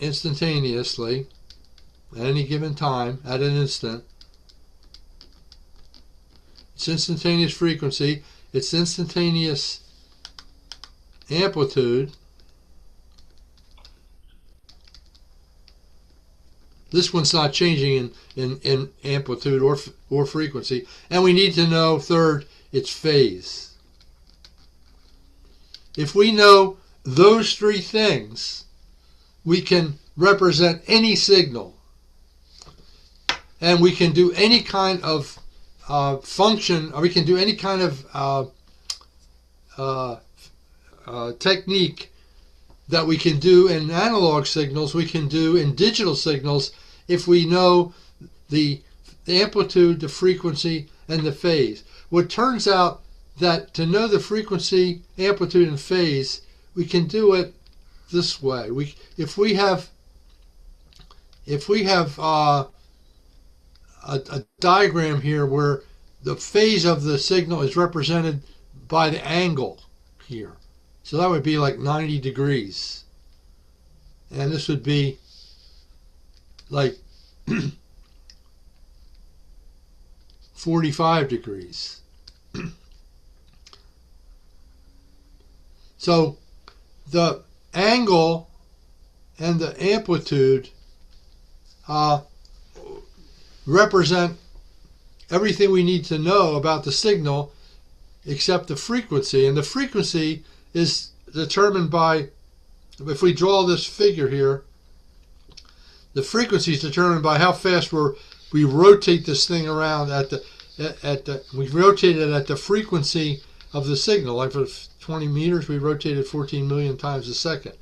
Instantaneously, at any given time, at an instant. Its instantaneous frequency, its instantaneous amplitude, This one's not changing in amplitude or frequency. And we need to know, third, its phase. If we know those three things, we can represent any signal. And we can do any kind of function, or we can do any kind of technique that we can do in analog signals, we can do in digital signals if we know the amplitude, the frequency, and the phase. Well, it turns out that to know the frequency, amplitude, and phase, we can do it this way. If we have a diagram here where the phase of the signal is represented by the angle here. So that would be like 90 degrees. And this would be like 45 degrees. So the angle and the amplitude represent everything we need to know about the signal except the frequency. And the frequency is determined by, if we draw this figure here, the frequency is determined by how fast we rotate this thing around we rotate it at the frequency of the signal. Like for 20 meters, we rotate it 14 million times a second.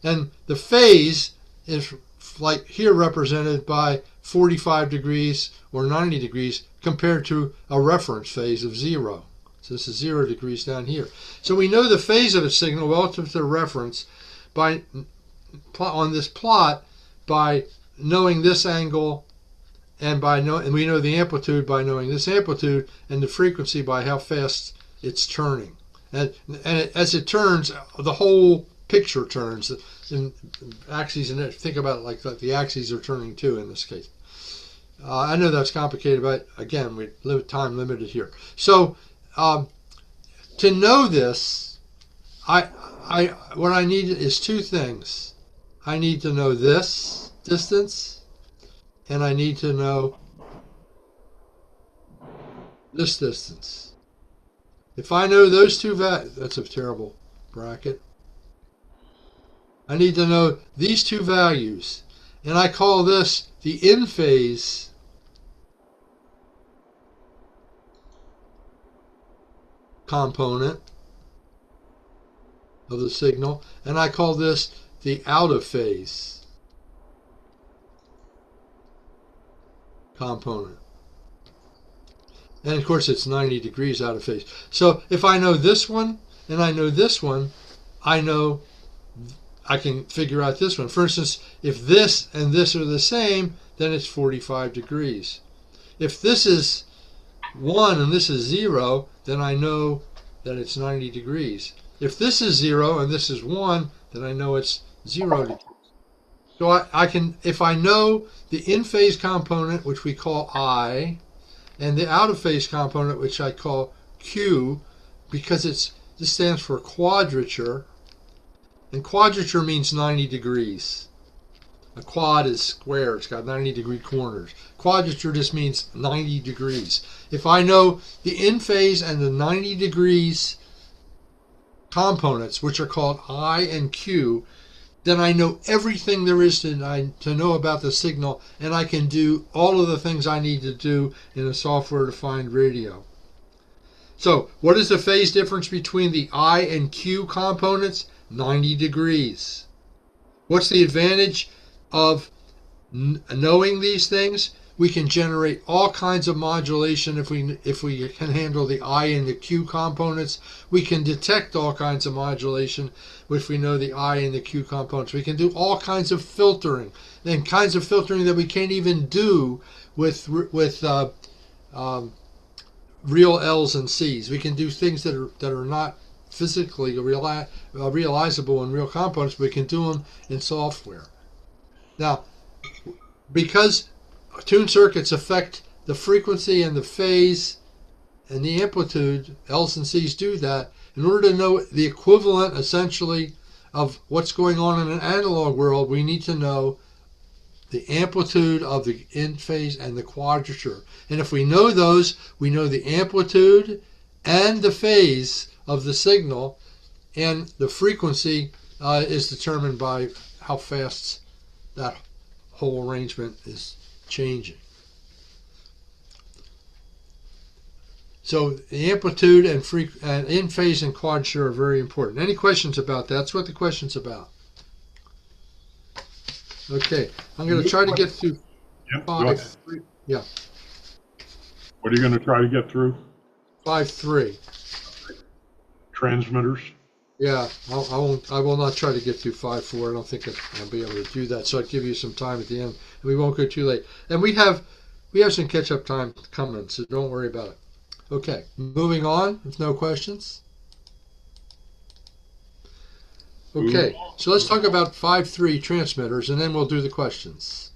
And the phase is like here represented by 45 degrees or 90 degrees compared to a reference phase of 0. So this is 0 degrees down here. So we know the phase of a signal relative to the reference on this plot by knowing this angle, and we know the amplitude by knowing this amplitude, and the frequency by how fast it's turning. And as it turns, the whole picture turns. In axes, and think about it like the axes are turning too in this case. I know that's complicated, but again, we live time limited here. So to know this, what I need is two things. I need to know this distance, and I need to know this distance. If I know those two values, that's a terrible bracket. I need to know these two values, and I call this the in phase component of the signal, and I call this the out of phase component. And of course it's 90 degrees out of phase. So if I know this one and I know this one, I know I can figure out this one. For instance, if this and this are the same, then it's 45 degrees. If this is 1 and this is 0, then I know that it's 90 degrees. If this is 0 and this is 1, then I know it's 0 degrees. So I can, if I know the in-phase component, which we call I, and the out-of-phase component, which I call Q, because this stands for quadrature, and quadrature means 90 degrees. A quad is square, it's got 90 degree corners. Quadrature just means 90 degrees. If I know the in phase and the 90 degrees components, which are called I and Q, then I know everything there is to know about the signal, and I can do all of the things I need to do in a software-defined radio. So, what is the phase difference between the I and Q components? 90 degrees. What's the advantage of knowing these things? We can generate all kinds of modulation if we can handle the I and the Q components. We can detect all kinds of modulation if we know the I and the Q components. We can do all kinds of filtering, and kinds of filtering that we can't even do with real L's and C's. We can do things that are not physically realizable in real components, but we can do them in software. Now, because tune circuits affect the frequency and the phase and the amplitude, L's and C's do that. In order to know the equivalent, essentially, of what's going on in an analog world, we need to know the amplitude of the in phase and the quadrature. And if we know those, we know the amplitude and the phase of the signal, and the frequency is determined by how fast that whole arrangement is changing. So the amplitude and in phase and quadrature are very important. Any questions about that? That's what the question's about. Okay, I'm going to try to get through 5.3. Yeah. What are you going to try to get through? 5.3. Transmitters. Yeah, I will not try to get through 5.4. I don't think I'll be able to do that. So I'll give you some time at the end. We won't go too late. And we have some catch-up time coming, so don't worry about it. Okay, moving on, if no questions. Okay, so let's talk about 5.3 transmitters, and then we'll do the questions.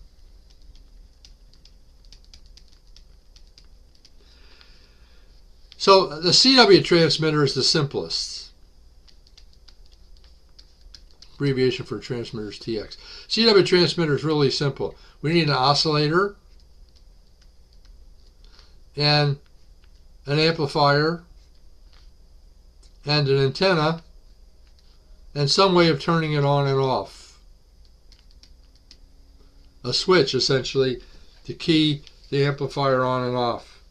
So the CW transmitter is the simplest. Abbreviation for transmitters, TX. CW transmitter is really simple. We need an oscillator and an amplifier and an antenna and some way of turning it on and off. A switch, essentially, to key the amplifier on and off.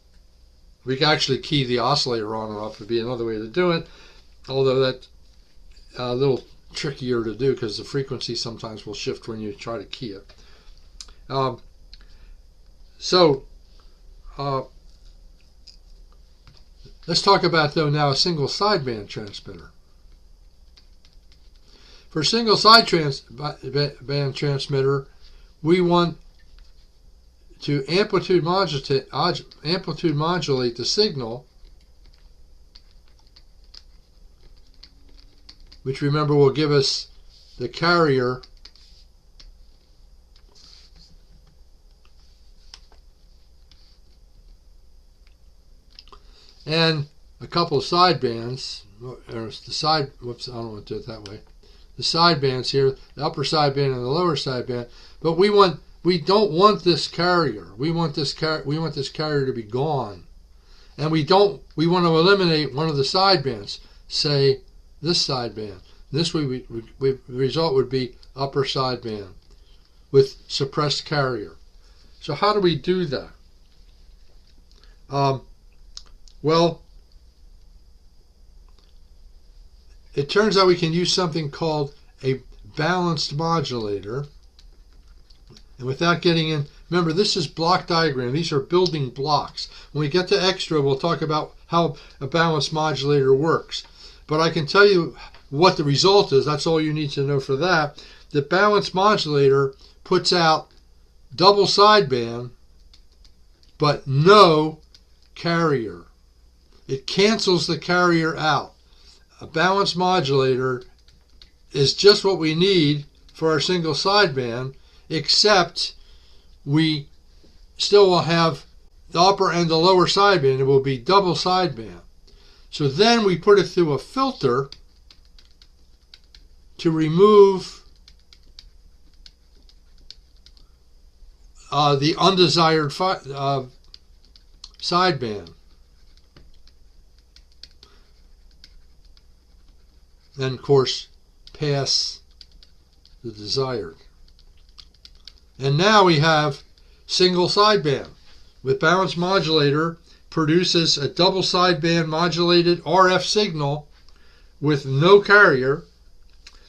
We can actually key the oscillator on and off would be another way to do it, although that's a little trickier to do because the frequency sometimes will shift when you try to key it. Let's talk about, though, now a single sideband transmitter. For a single sideband transmitter, we want to amplitude modulate the signal, which, remember, will give us the carrier and a couple of sidebands, or the side, whoops, I don't want to do it that way. The sidebands here, the upper sideband and the lower sideband, but we don't want this carrier. We want this carrier to be gone. And we want to eliminate one of the sidebands, say this sideband. This way the result would be upper sideband with suppressed carrier. So how do we do that? Well, it turns out we can use something called a balanced modulator. And without getting in, remember, this is block diagram. These are building blocks. When we get to extra, we'll talk about how a balanced modulator works. But I can tell you what the result is. That's all you need to know for that. The balanced modulator puts out double sideband, but no carrier. It cancels the carrier out. A balanced modulator is just what we need for our single sideband, except we still will have the upper and the lower sideband. It will be double sideband. So then we put it through a filter to remove the undesired sideband. And, of course, pass the desired. And now we have single sideband. With balanced modulator, produces a double sideband modulated RF signal with no carrier.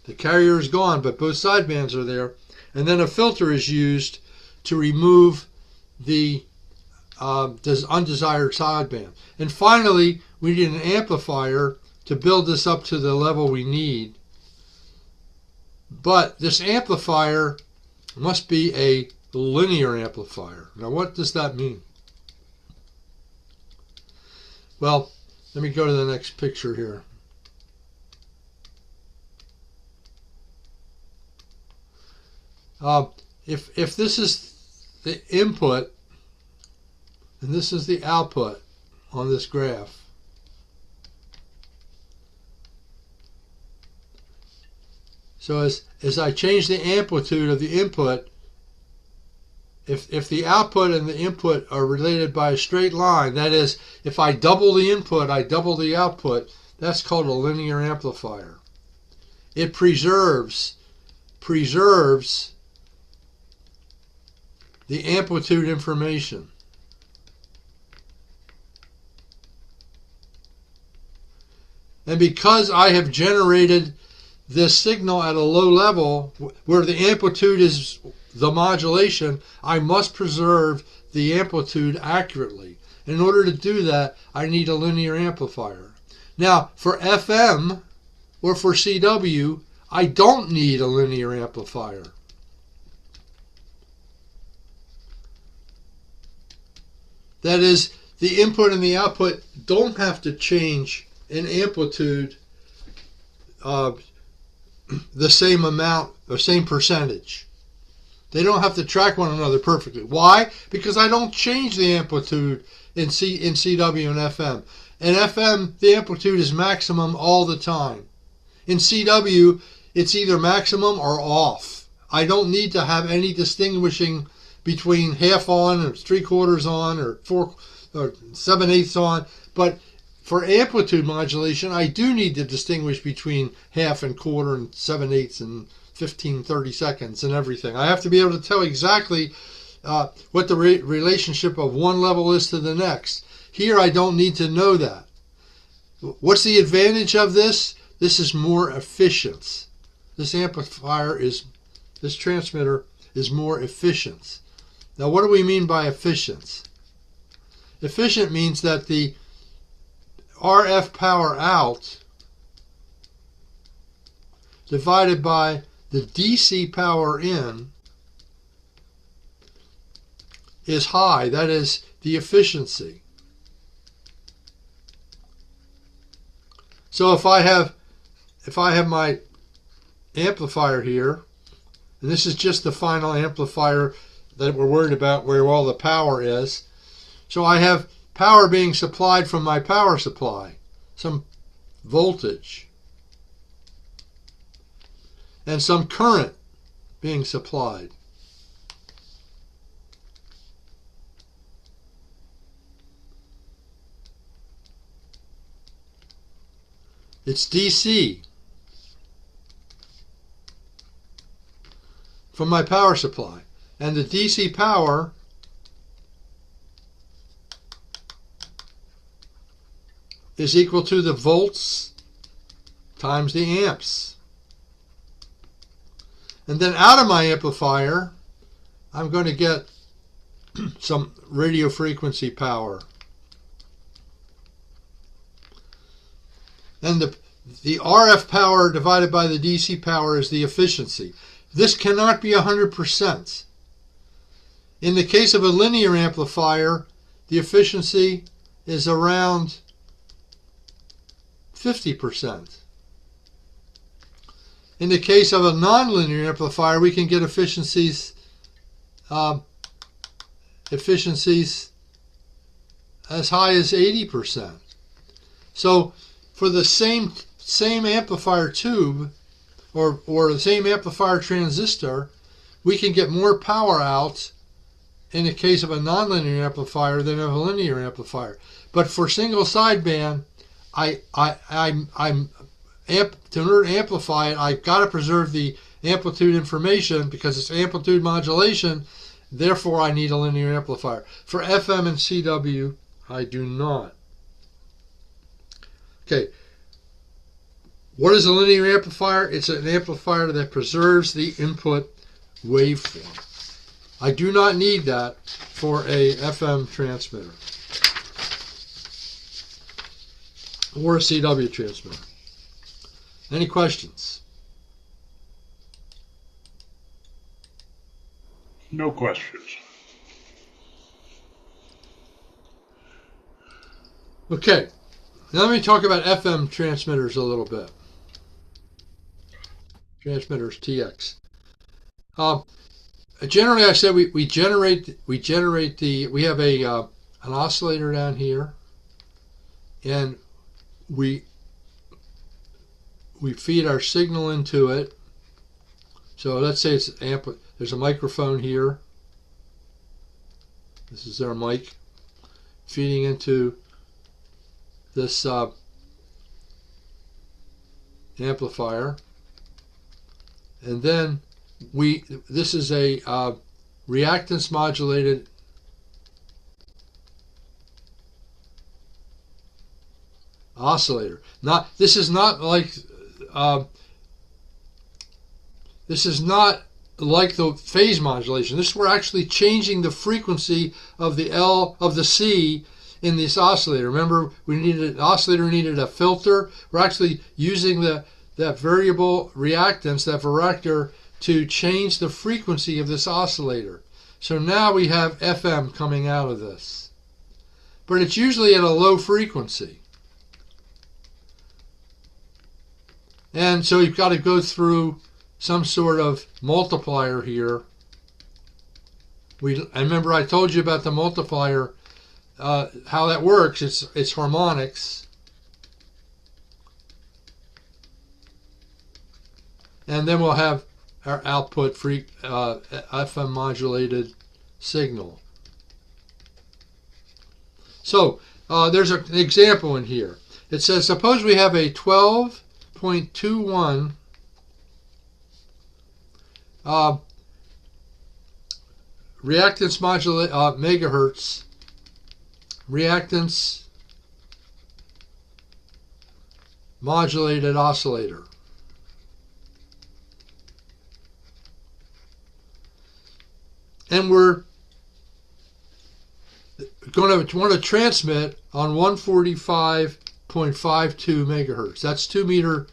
The carrier is gone, but both sidebands are there. And then a filter is used to remove the undesired sideband. And finally, we need an amplifier to build this up to the level we need. But this amplifier must be a linear amplifier. Now, what does that mean? Well, let me go to the next picture here. If this is the input and this is the output on this graph, so as I change the amplitude of the input, if the output and the input are related by a straight line, that is, if I double the input, I double the output, that's called a linear amplifier. It preserves the amplitude information. And because I have generated this signal at a low level where the amplitude is the modulation, I must preserve the amplitude accurately. In order to do that, I need a linear amplifier. Now, for FM or for CW, I don't need a linear amplifier. That is, the input and the output don't have to change in amplitude the same amount or same percentage. They don't have to track one another perfectly. Why? Because I don't change the amplitude in CW and FM. In FM, the amplitude is maximum all the time. In CW, it's either maximum or off. I don't need to have any distinguishing between half on or 3/4 on or 7/8 on. But for amplitude modulation, I do need to distinguish between half and quarter and 7/8 and 15, 30 seconds and everything. I have to be able to tell exactly what the relationship of one level is to the next. Here, I don't need to know that. What's the advantage of this? This is more efficient. This transmitter is more efficient. Now, what do we mean by efficient? Efficient means that the RF power out divided by the DC power in is high. That is the efficiency. So if I have my amplifier here, and this is just the final amplifier that we're worried about where all the power is. So I have power being supplied from my power supply, some voltage, and some current being supplied. It's DC from my power supply. And the DC power is equal to the volts times the amps. And then out of my amplifier, I'm going to get some radio frequency power. And the RF power divided by the DC power is the efficiency. This cannot be 100%. In the case of a linear amplifier, the efficiency is around 50%. In the case of a nonlinear amplifier, we can get efficiencies as high as 80%. So for the same amplifier tube or the same amplifier transistor, we can get more power out in the case of a nonlinear amplifier than of a linear amplifier. But for single sideband, in order to amplify it, I've got to preserve the amplitude information because it's amplitude modulation. Therefore, I need a linear amplifier. For FM and CW, I do not. Okay. What is a linear amplifier? It's an amplifier that preserves the input waveform. I do not need that for a FM transmitter or a CW transmitter. Any questions? No questions. Okay, now let me talk about FM transmitters a little bit. Transmitters, TX. Generally, I said we have an oscillator down here, and we feed our signal into it. So let's say there's a microphone here, This is our mic feeding into this amplifier. And then this is a reactance modulated oscillator. This is not like the phase modulation. We're actually changing the frequency of the C in this oscillator. Remember, the oscillator needed a filter. We're actually using that variable reactance, that varactor, to change the frequency of this oscillator. So now we have FM coming out of this. But it's usually at a low frequency. And so you've got to go through some sort of multiplier here. I remember I told you about the multiplier, how that works. It's harmonics. And then we'll have our output FM modulated signal. So there's an example in here. It says, suppose we have a 12.21 reactance megahertz reactance modulated oscillator. And we're going to want to transmit on 145.52 megahertz. That's 2 meter.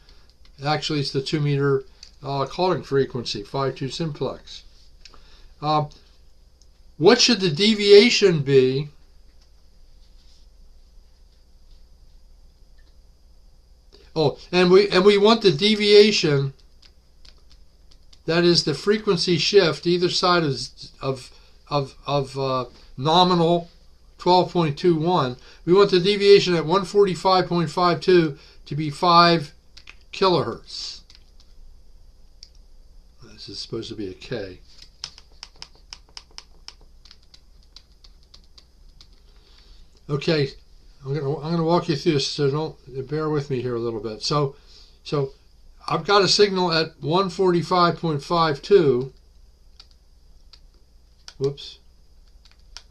Actually, it's the 2 meter calling frequency, 52 simplex. What should the deviation be? Oh, and we want the deviation. That is the frequency shift either side of nominal 12.21. We want the deviation at 145.52 to be 5 kilohertz. This is supposed to be a K. Okay, I'm gonna walk you through this, so don't bear with me here a little bit. So I've got a signal at 145.52. Whoops.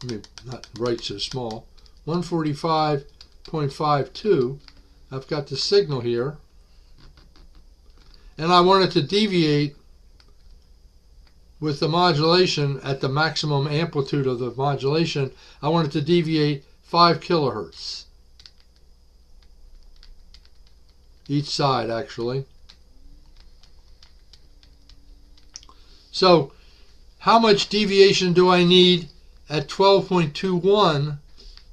I mean, not right so small. 145.52. I've got the signal here. And I want it to deviate with the modulation at the maximum amplitude of the modulation. I want it to deviate 5 kilohertz. Each side, actually. So, how much deviation do I need at 12.21,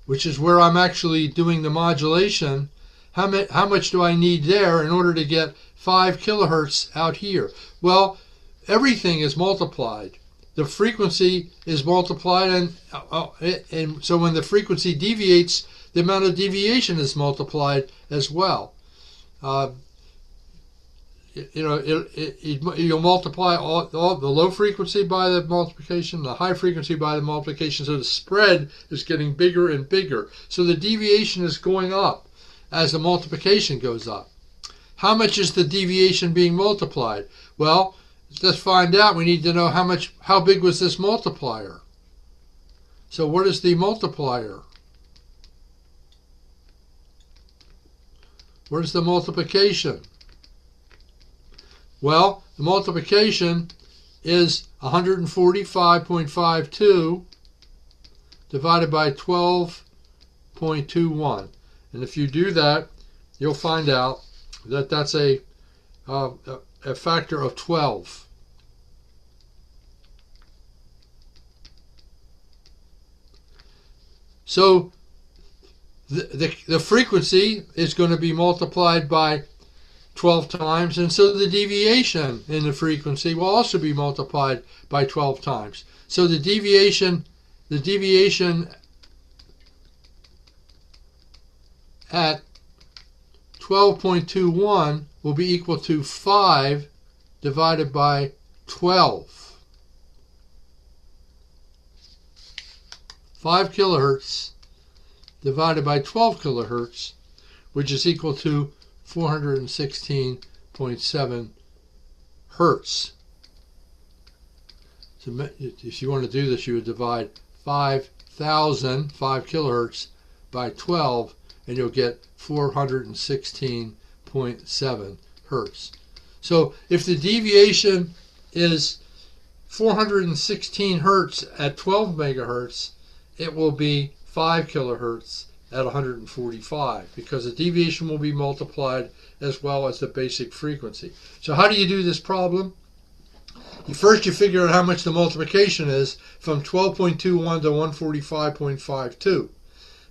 which is where I'm actually doing the modulation? How much do I need there in order to get 5 kilohertz out here? Well, everything is multiplied. The frequency is multiplied, and so when the frequency deviates, the amount of deviation is multiplied as well. You'll multiply all the low frequency by the multiplication, the high frequency by the multiplication, so the spread is getting bigger and bigger. So the deviation is going up as the multiplication goes up. How much is the deviation being multiplied? Well, let's find out. We need to know how big was this multiplier. So what is the multiplier? What is the multiplication? Well, the multiplication is 145.52 divided by 12.21. And if you do that, you'll find out that that's a factor of 12. So the frequency is going to be multiplied by 12 times, and so the deviation in the frequency will also be multiplied by 12 times. So the deviation at 12.21 will be equal to 5 divided by 12. 5 kilohertz divided by 12 kilohertz, which is equal to 416.7 hertz. So if you want to do this, you would divide 5,000, 5 kilohertz, by 12, and you'll get 416.7 hertz. So if the deviation is 416 hertz at 12 megahertz, it will be 5 kilohertz at 145, because the deviation will be multiplied as well as the basic frequency. So how do you do this problem? First, you figure out how much the multiplication is from 12.21 to 145.52.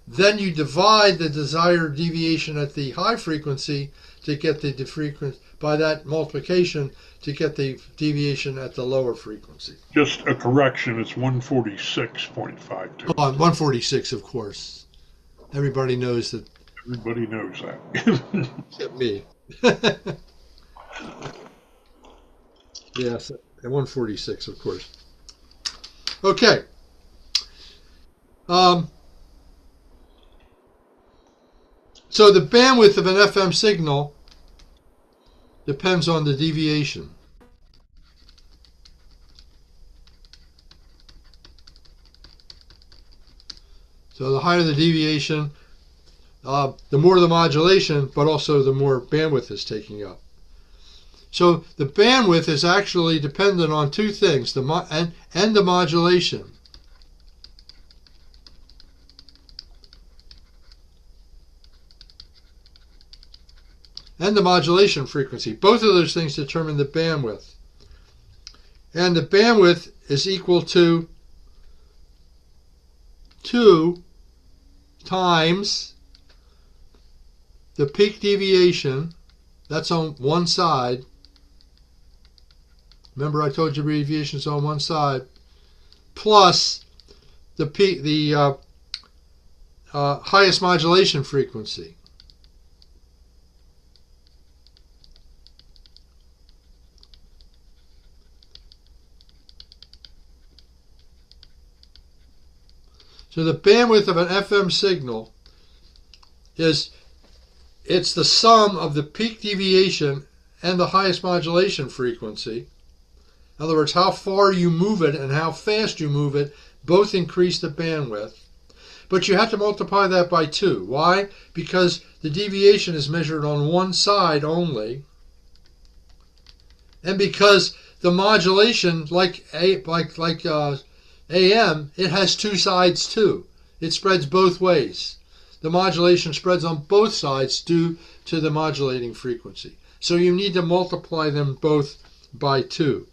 Then you divide the desired deviation at the high frequency to get the frequency by that multiplication to get the deviation at the lower frequency. Just a correction, it's 146.52. Oh, 146, of course. Everybody knows that. Everybody knows that. Except me. Yes, at 146, of course. Okay. So the bandwidth of an FM signal depends on the deviation. So the higher the deviation, the more the modulation, but also the more bandwidth is taking up. So the bandwidth is actually dependent on two things, the modulation. And the modulation frequency. Both of those things determine the bandwidth. And the bandwidth is equal to 2 times the peak deviation, that's on one side. Remember I told you deviation is on one side, plus the highest modulation frequency. So the bandwidth of an FM signal it's the sum of the peak deviation and the highest modulation frequency. In other words, how far you move it and how fast you move it both increase the bandwidth. But you have to multiply that by 2. Why? Because the deviation is measured on one side only. And because the modulation, like AM, it has two sides too. It spreads both ways. The modulation spreads on both sides due to the modulating frequency. So you need to multiply them both by 2.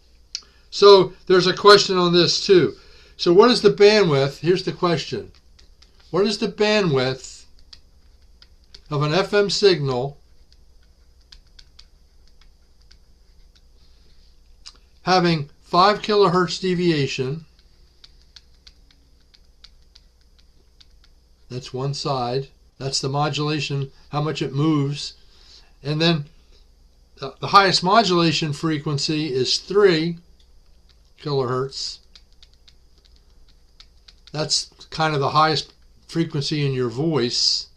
So there's a question on this too. So what is the bandwidth? Here's the question. What is the bandwidth of an FM signal having 5 kilohertz deviation? That's one side. That's the modulation, how much it moves. And then the highest modulation frequency is 3 kilohertz. That's kind of the highest frequency in your voice.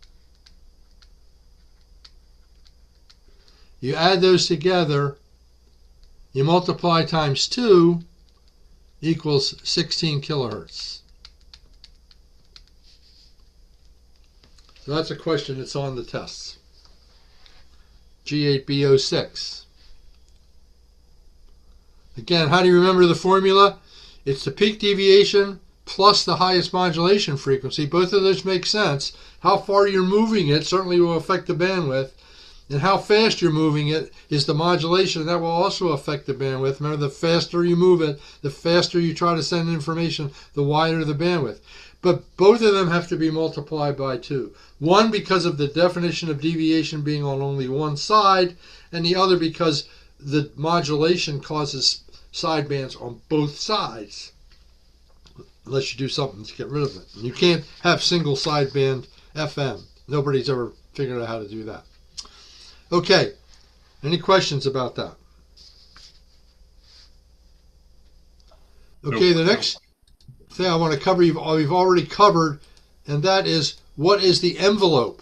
You add those together, you multiply times 2 equals 16 kilohertz. So that's a question that's on the tests. G8B06. Again, how do you remember the formula? It's the peak deviation plus the highest modulation frequency. Both of those make sense. How far you're moving it certainly will affect the bandwidth. And how fast you're moving it is the modulation. That will also affect the bandwidth. Remember, the faster you move it, the faster you try to send information, the wider the bandwidth. But both of them have to be multiplied by 2. One because of the definition of deviation being on only one side, and the other because the modulation causes sidebands on both sides. Unless you do something to get rid of it. And you can't have single sideband FM. Nobody's ever figured out how to do that. Okay, any questions about that? Okay, the next thing I want to cover, we've already covered, and that is, what is the envelope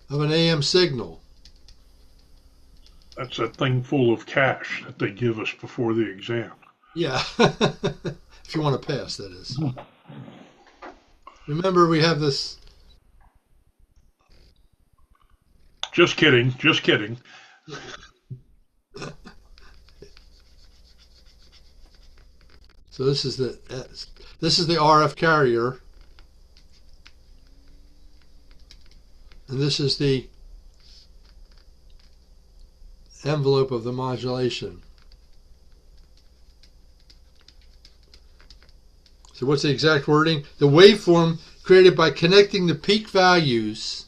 of an AM signal? That's that thing full of cash that they give us before the exam. Yeah, if you want to pass, that is. Remember, we have this. Just kidding, just kidding. So this is the RF carrier, and this is the envelope of the modulation. So what's the exact wording? The waveform created by connecting the peak values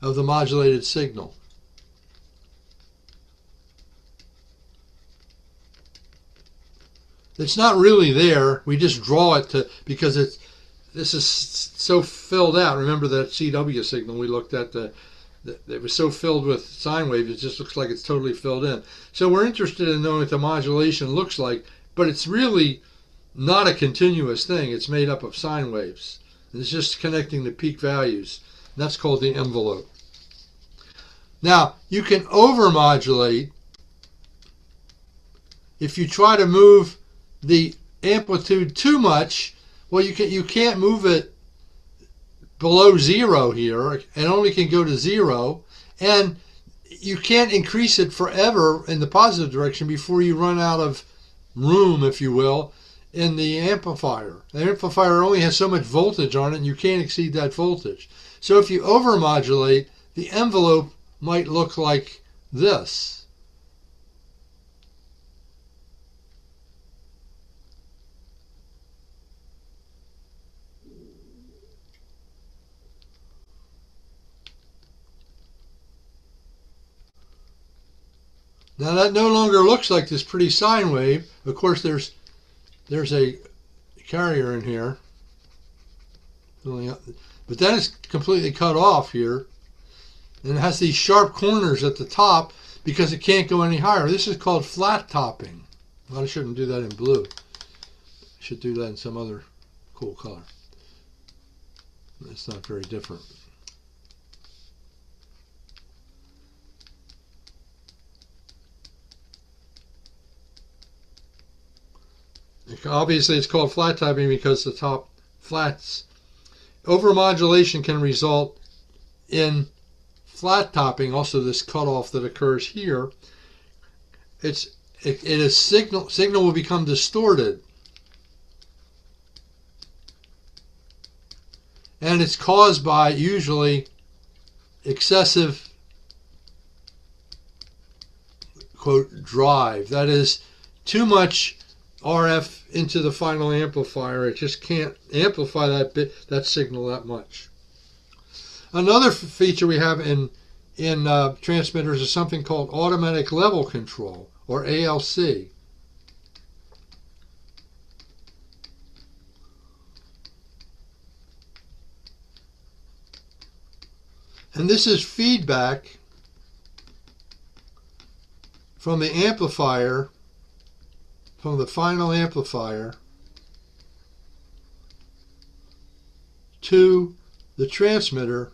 of the modulated signal. It's not really there. We just draw it to, because this is so filled out. Remember that CW signal we looked at, it was so filled with sine waves, it just looks like it's totally filled in. So we're interested in knowing what the modulation looks like, but it's really not a continuous thing. It's made up of sine waves. It's just connecting the peak values. That's called the envelope. Now, you can overmodulate if you try to move the amplitude too much. Well, you can't move it below 0 here, and only can go to 0, and you can't increase it forever in the positive direction before you run out of room, if you will, in the amplifier. The amplifier only has so much voltage on it, and you can't exceed that voltage. So if you overmodulate, the envelope might look like this. Now that no longer looks like this pretty sine wave. Of course, there's a carrier in here, but then it's completely cut off here, and it has these sharp corners at the top because it can't go any higher. This is called flat topping. Well, I shouldn't do that in blue. I should do that in some other cool color. It's not very different. Obviously, it's called flat topping because the top flats. Overmodulation can result in flat topping, also this cutoff that occurs here. Signal will become distorted, and it's caused by usually excessive, quote, drive. That is, too much RF into the final amplifier. It just can't amplify that signal that much. Another feature we have in transmitters is something called automatic level control, or ALC. And this is feedback from the amplifier, from the final amplifier, to the transmitter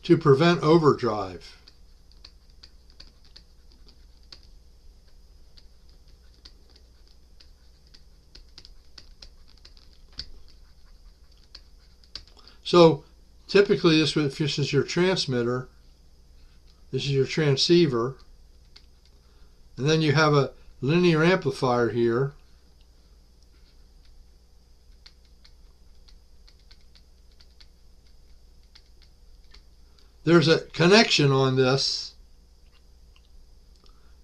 to prevent overdrive. So typically this is your transmitter, this is your transceiver, and then you have a linear amplifier here. There's a connection on this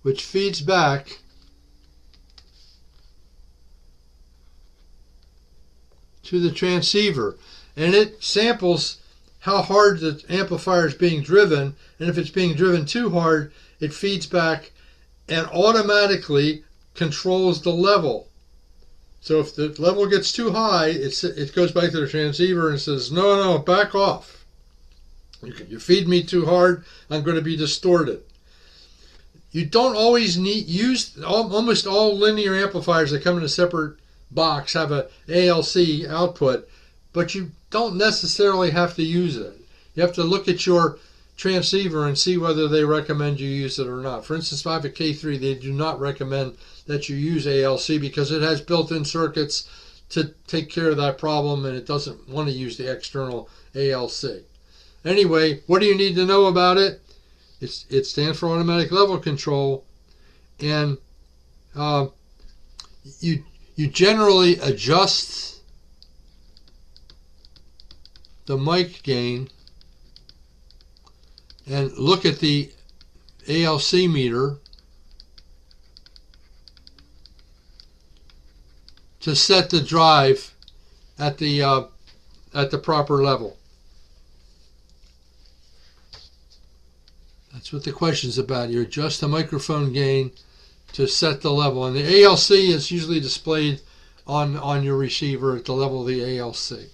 which feeds back to the transceiver, and it samples how hard the amplifier is being driven, and if it's being driven too hard, it feeds back and automatically controls the level. So if the level gets too high, it goes back to the transceiver and says, no, back off. You feed me too hard, I'm going to be distorted. You don't always almost all linear amplifiers that come in a separate box have an ALC output, but you don't necessarily have to use it. You have to look at your transceiver and see whether they recommend you use it or not. For instance, if I have a K3, they do not recommend that you use ALC because it has built-in circuits to take care of that problem, and it doesn't want to use the external ALC. Anyway, what do you need to know about it? It stands for automatic level control, and you generally adjust the mic gain and look at the ALC meter to set the drive at the proper level. That's what the question's about. You adjust the microphone gain to set the level, and the ALC is usually displayed on your receiver at the level of the ALC.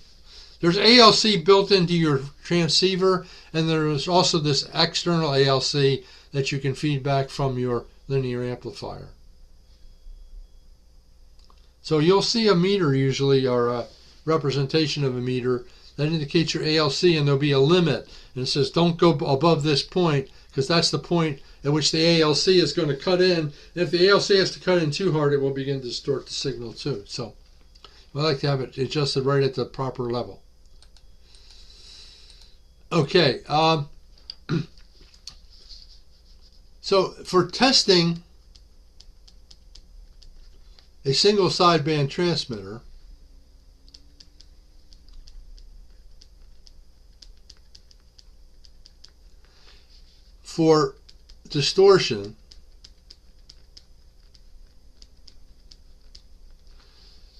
There's ALC built into your transceiver, and there is also this external ALC that you can feed back from your linear amplifier. So you'll see a meter usually, or a representation of a meter that indicates your ALC, and there'll be a limit, and it says don't go above this point, because that's the point at which the ALC is going to cut in. And if the ALC has to cut in too hard, it will begin to distort the signal too. So I like to have it adjusted right at the proper level. Okay, so for testing a single sideband transmitter, for distortion,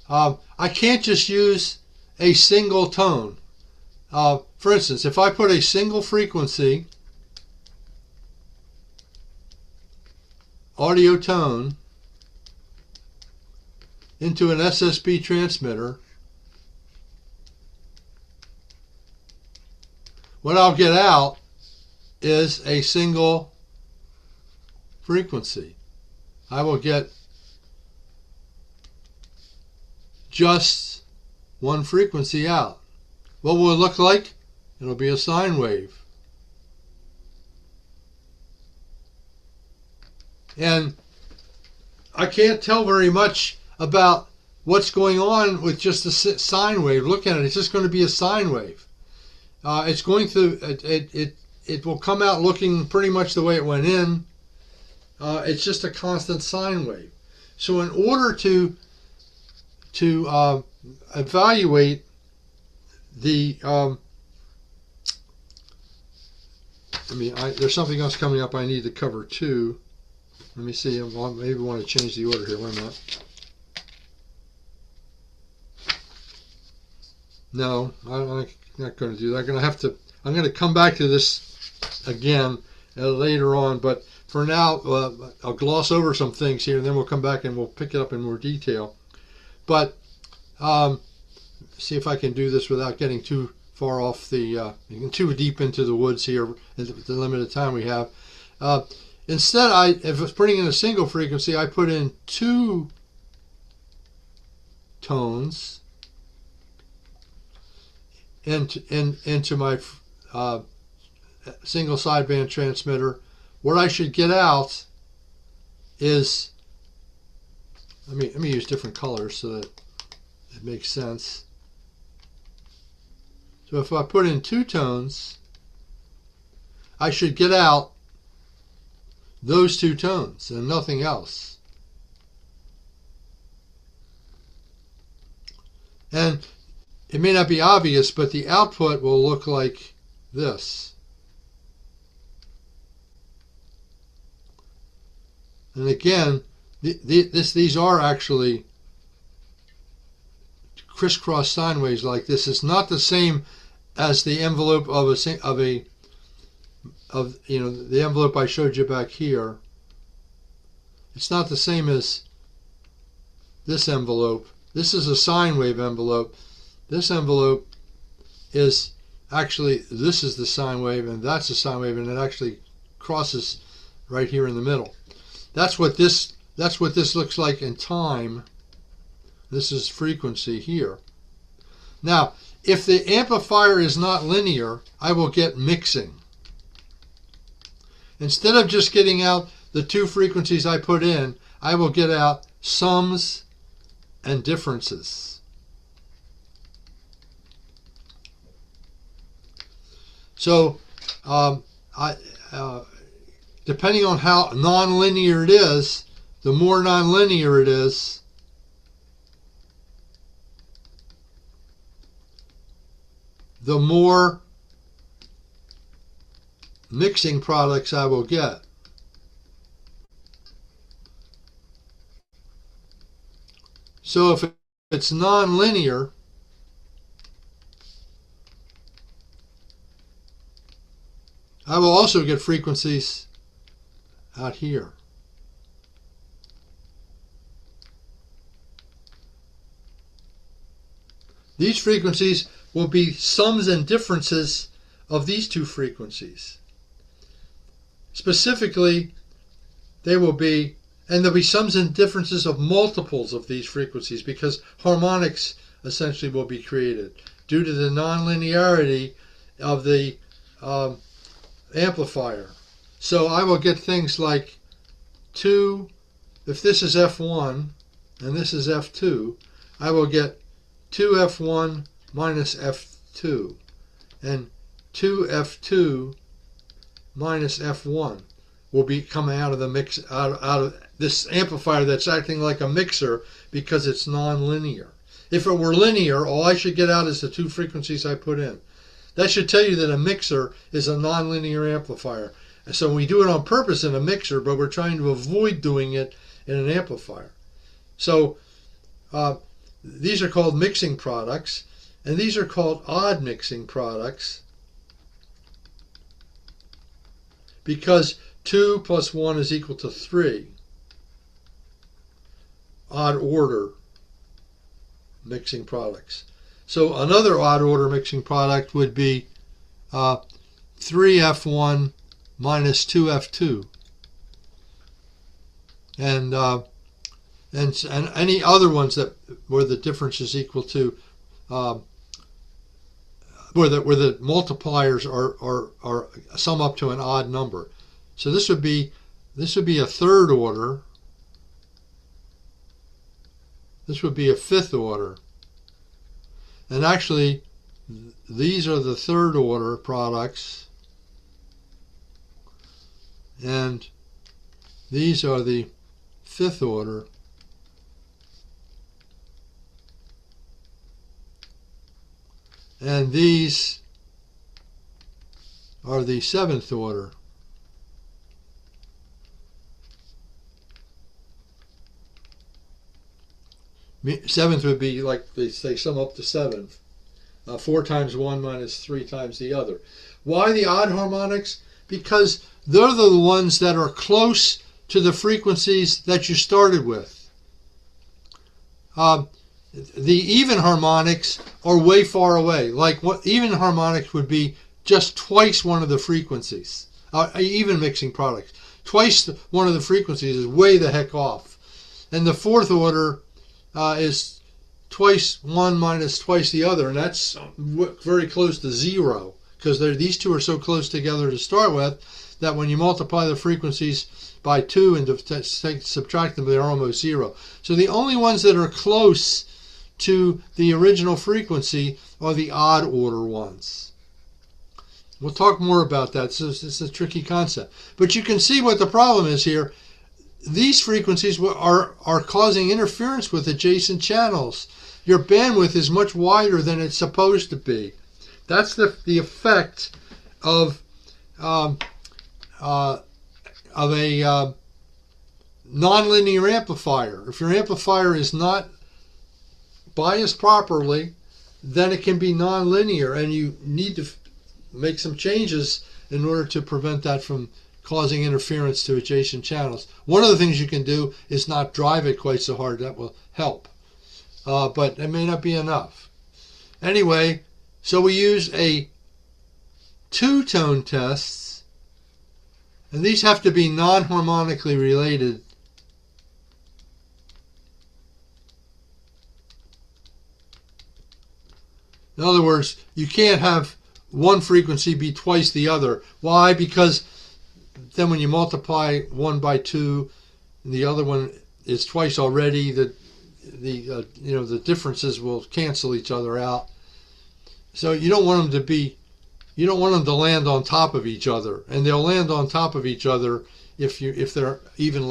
I can't just use a single tone. For instance, if I put a single frequency audio tone into an SSB transmitter, what I'll get out is a single frequency. I will get just one frequency out. What will it look like? It'll be a sine wave. And I can't tell very much about what's going on with just a sine wave. Look at it. It's just going to be a sine wave. It's going to it will come out looking pretty much the way it went in. It's just a constant sine wave. So in order to evaluate the there's something else coming up I need to cover too. Let me see. Maybe I want to change the order here. Wait a minute. No, I'm not going to do that. I'm going to come back to this again later on, but for now I'll gloss over some things here, and then we'll come back and we'll pick it up in more detail. But see if I can do this without getting too far off too deep into the woods here at the limited time we have. Instead, if I was putting in a single frequency, I put in 2 tones into my single sideband transmitter. What I should get out is, let me use different colors so that it makes sense. So if I put in 2 tones, I should get out those 2 tones and nothing else. And it may not be obvious, but the output will look like this. And again, these are actually crisscross sine waves like this. It's not the same as the envelope of the envelope I showed you back here. It's not the same as this envelope. This is a sine wave envelope. This envelope is actually, this is the sine wave, and that's the sine wave, and it actually crosses right here in the middle. That's what this looks like in time. This is frequency here. Now, if the amplifier is not linear, I will get mixing. Instead of just getting out the two frequencies I put in, I will get out sums and differences. So, depending on how nonlinear it is, the more nonlinear it is, the more mixing products I will get. So if it's nonlinear, I will also get frequencies out here. These frequencies will be sums and differences of these two frequencies. Specifically, they will be, and there'll be sums and differences of multiples of these frequencies, because harmonics essentially will be created due to the nonlinearity of the amplifier. So I will get things like 2, if this is F1 and this is F2, I will get 2F1 minus F2 and 2F2 minus F1 will be coming out of the mix, out of this amplifier that's acting like a mixer because it's non-linear. If it were linear, all I should get out is the two frequencies I put in. That should tell you that a mixer is a non-linear amplifier. And so we do it on purpose in a mixer, but we're trying to avoid doing it in an amplifier. So these are called mixing products, and these are called odd mixing products because 2 plus 1 is equal to 3. Odd order mixing products. So another odd order mixing product would be 3F1 minus 2F2. And any other ones that where the difference is equal to where the multipliers are sum up to an odd number. So this would be a third order. This would be a fifth order. And actually, these are the third order products, and these are the fifth order. And these are the seventh order. Seventh would be like they say, sum up to 7. 4 times 1 minus 3 times the other. Why the odd harmonics? Because they're the ones that are close to the frequencies that you started with. The even harmonics are way far away. Like what even harmonics would be just twice one of the frequencies. Even mixing products. Twice one of the frequencies is way the heck off. And the fourth order is twice one minus twice the other, and that's very close to 0 because these two are so close together to start with that when you multiply the frequencies by 2 and subtract them, they're almost 0. So the only ones that are close to the original frequency are the odd order ones. We'll talk more about that. So it's a tricky concept. But you can see what the problem is here. These frequencies are causing interference with adjacent channels. Your bandwidth is much wider than it's supposed to be. That's the effect of a nonlinear amplifier. If your amplifier is not biased properly, then it can be nonlinear, and you need to make some changes in order to prevent that from causing interference to adjacent channels. One of the things you can do is not drive it quite so hard. That will help. but it may not be enough. Anyway, so we use a two-tone tests, and these have to be non-harmonically related. In other words, you can't have one frequency be twice the other. Why? Because then when you multiply one by two, and the other one is twice already, the differences will cancel each other out. So you don't want them to land on top of each other, and they'll land on top of each other if they're if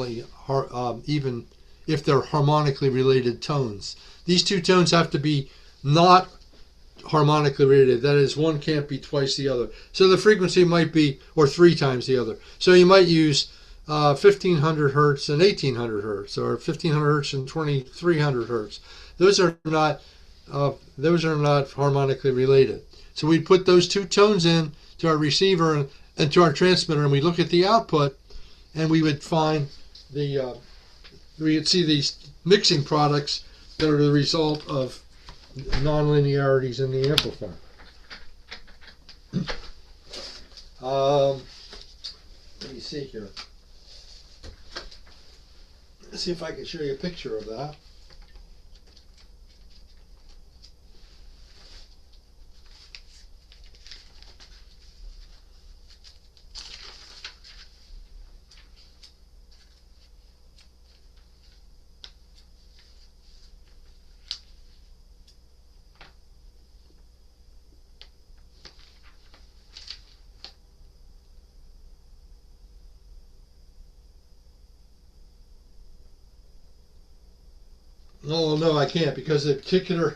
they're harmonically related tones. These two tones have to be not harmonically related. That is, one can't be twice the other. So the frequency might be, or three times the other. So you might use 1500 hertz and 1800 hertz, or 1500 hertz and 2300 hertz. Those are not harmonically related. So we put those two tones in to our receiver and to our transmitter, and we look at the output, and we would find we would see these mixing products that are the result of nonlinearities in the amplifier. Let me see here. Let's see if I can show you a picture of that. Oh no, I can't, because the particular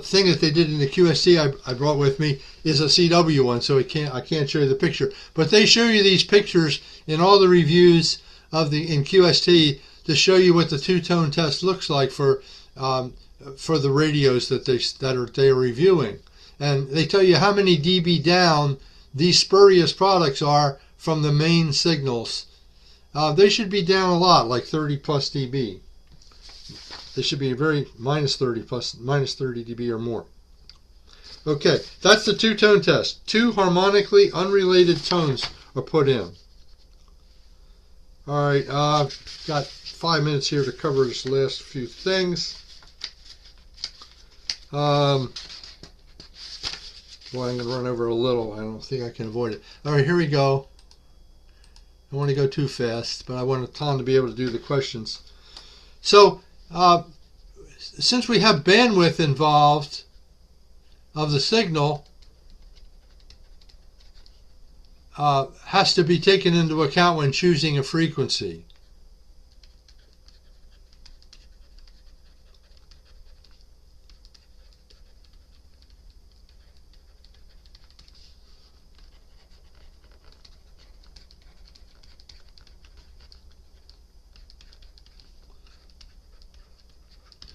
thing that they did in the QSC I brought with me is a CW one, so I can't show you the picture. But they show you these pictures in all the reviews in QST to show you what the two-tone test looks like for the radios that they are reviewing, and they tell you how many dB down these spurious products are from the main signals. They should be down a lot, like 30 plus dB. They should be minus 30 dB or more. Okay, that's the two-tone test. Two harmonically unrelated tones are put in. All right, I've got 5 minutes here to cover this last few things. Boy, I'm going to run over a little. I don't think I can avoid it. All right, here we go. I don't want to go too fast, but I want Tom to be able to do the questions. So, since we have bandwidth involved of the signal, has to be taken into account when choosing a frequency.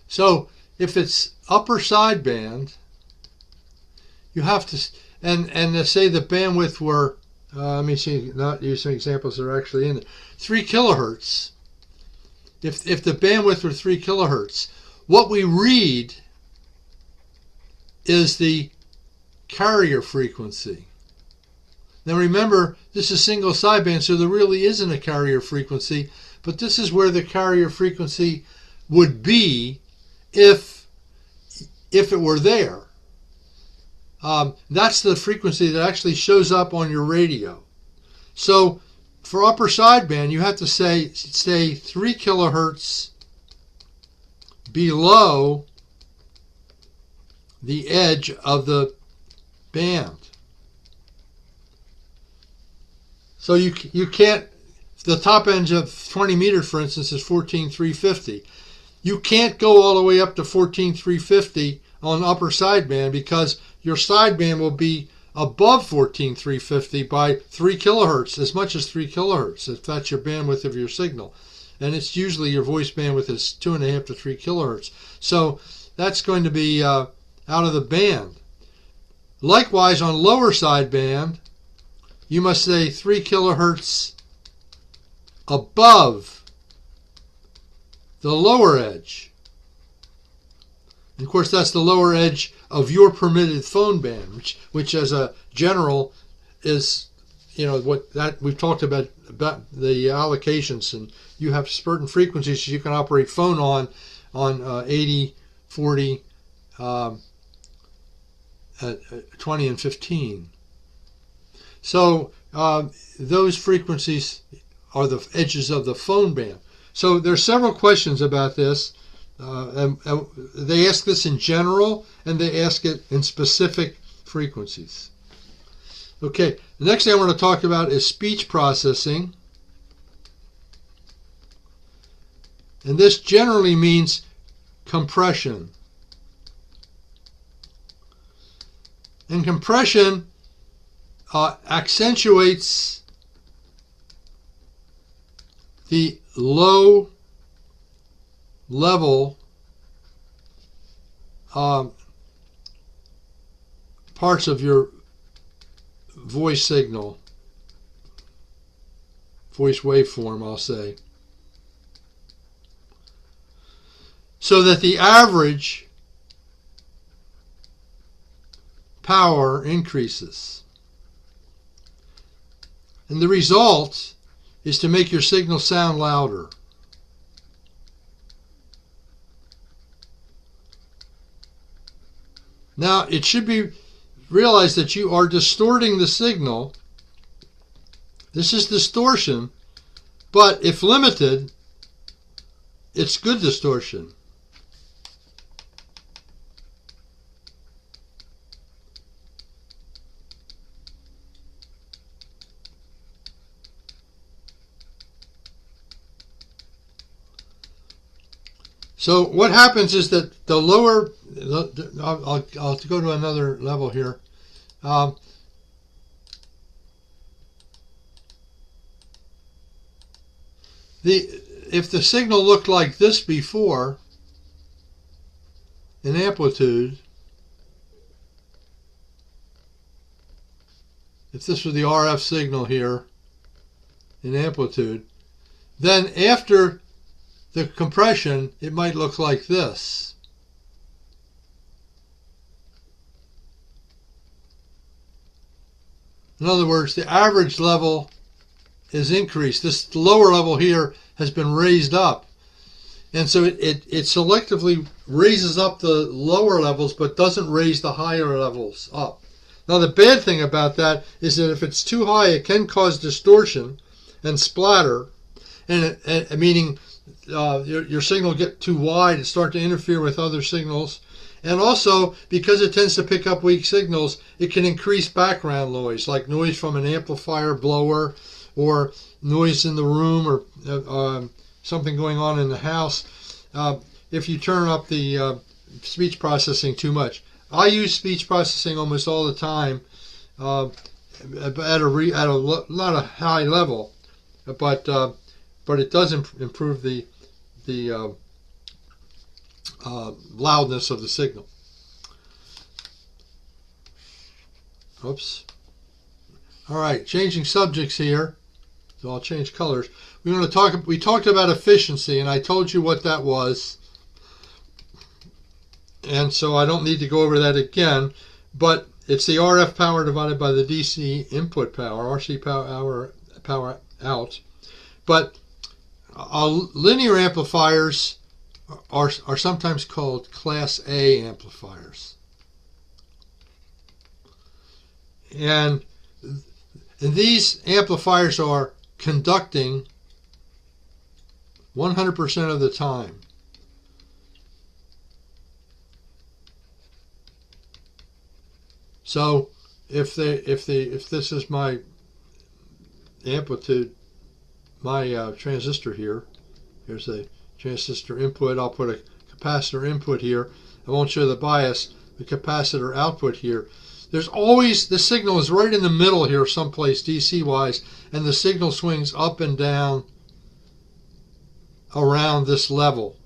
So if it's upper sideband, you have to, and say the bandwidth were, let me see, not use some examples that are actually in it, 3 kilohertz. If the bandwidth were 3 kilohertz, what we read is the carrier frequency. Now remember, this is single sideband, so there really isn't a carrier frequency, but this is where the carrier frequency would be if it were there. That's the frequency that actually shows up on your radio. So for upper sideband, you have to say 3 kilohertz below the edge of the band. So you can't, the top end of 20 meters, for instance, is 14,350. You can't go all the way up to 14,350 on upper sideband because your sideband will be above 14,350 by 3 kilohertz, as much as 3 kilohertz, if that's your bandwidth of your signal. And it's usually your voice bandwidth is 2.5 to 3 kilohertz. So that's going to be out of the band. Likewise, on lower sideband, you must say 3 kilohertz above the lower edge. And of course, that's the lower edge of your permitted phone band, which as a general is, what that we've talked about the allocations, and you have certain frequencies you can operate phone on 80, 40, 20, and 15. So those frequencies are the edges of the phone band. So there's several questions about this. And they ask this in general, and they ask it in specific frequencies. Okay, the next thing I want to talk about is speech processing. And this generally means compression. And compression accentuates the low level parts of your voice signal, voice waveform, I'll say, so that the average power increases. And the result is to make your signal sound louder. Now, it should be realized that you are distorting the signal. This is distortion, but if limited, it's good distortion. So what happens is that the lower, I'll go to another level here. If the signal looked like this before, in amplitude, if this was the RF signal here in amplitude, then after the compression, it might look like this. In other words, the average level is increased. This lower level here has been raised up. And so it selectively raises up the lower levels, but doesn't raise the higher levels up. Now, the bad thing about that is that if it's too high, it can cause distortion and splatter, meaning your signal get too wide and start to interfere with other signals. And also, because it tends to pick up weak signals, it can increase background noise, like noise from an amplifier blower or noise in the room or something going on in the house if you turn up the speech processing too much. I use speech processing almost all the time at a not a high level, but it does improve the loudness of the signal. Oops. All right, changing subjects here. So I'll change colors. We talked about efficiency, and I told you what that was. And so I don't need to go over that again, but it's the RF power divided by the DC input power, RC power out. But linear amplifiers are sometimes called Class A amplifiers. And these amplifiers are conducting 100% of the time. So if this is my amplitude, my transistor here, here's a transistor input, I'll put a capacitor input here. I won't show the bias, the capacitor output here. There's always, the signal is right in the middle here someplace DC wise, and the signal swings up and down around this level.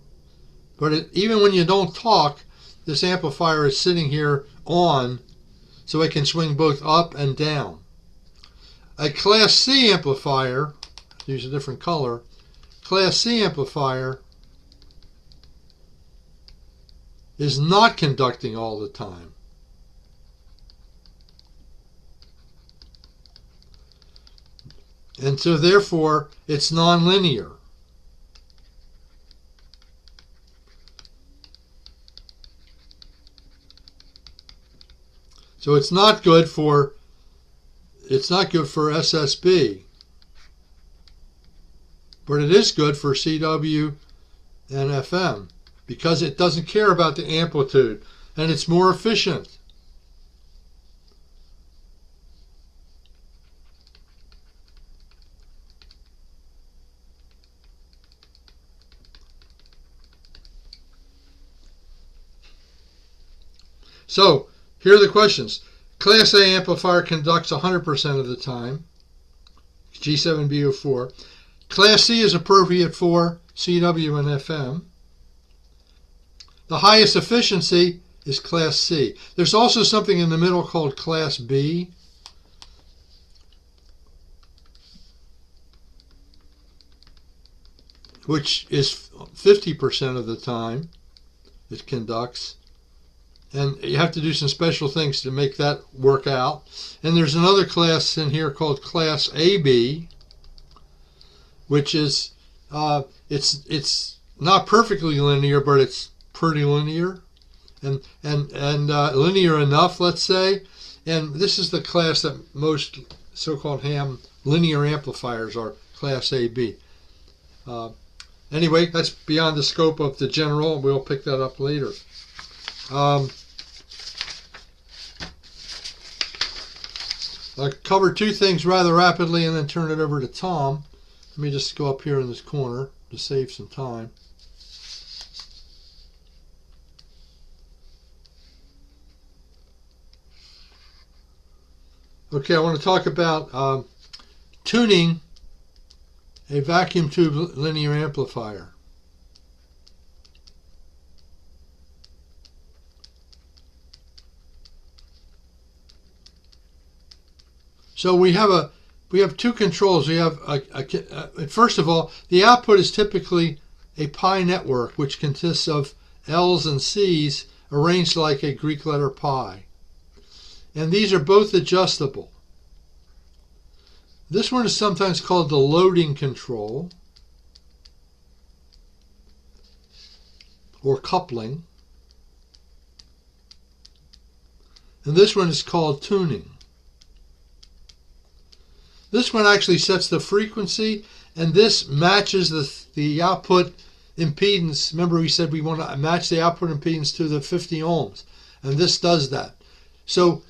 But even when you don't talk, this amplifier is sitting here on, so it can swing both up and down. A Class C amplifier, use a different color, Class C amplifier is not conducting all the time. And so therefore, it's nonlinear. So it's not good for SSB, but it is good for CW and FM because it doesn't care about the amplitude and it's more efficient. So here are the questions. Class A amplifier conducts 100% of the time, G7B04. Class C is appropriate for CW and FM. The highest efficiency is Class C. There's also something in the middle called Class B, which is 50% of the time it conducts. And you have to do some special things to make that work out. And there's another class in here called Class AB, which is it's not perfectly linear, but it's pretty linear and linear enough, let's say. And this is the class that most so-called ham linear amplifiers are, Class AB. Anyway, that's beyond the scope of the general. We'll pick that up later. I'll cover two things rather rapidly and then turn it over to Tom. Let me just go up here in this corner to save some time. Okay, I want to talk about tuning a vacuum tube linear amplifier. So we have two controls. We have first of all, the output is typically a pi network, which consists of L's and C's arranged like a Greek letter pi. And these are both adjustable. This one is sometimes called the loading control or coupling. And this one is called tuning. This one actually sets the frequency, and this matches the output impedance. Remember we said we want to match the output impedance to the 50 ohms, and this does that. So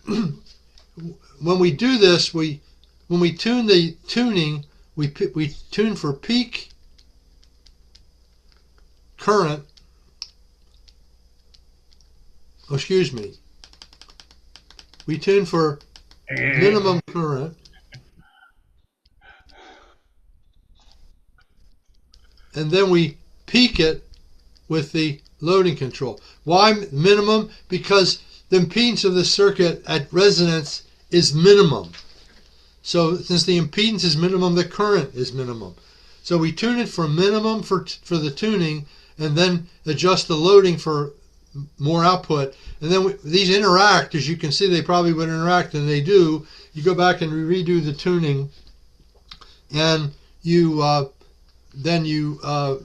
when we do this, when we tune the tuning, we tune for peak current. Oh, excuse me. We tune for minimum current. And then we peak it with the loading control. Why minimum? Because the impedance of the circuit at resonance is minimum. So since the impedance is minimum, the current is minimum. So we tune it for minimum for the tuning, and then adjust the loading for more output. And then these interact. As you can see, they probably would interact, and they do. You go back and redo the tuning, and you then you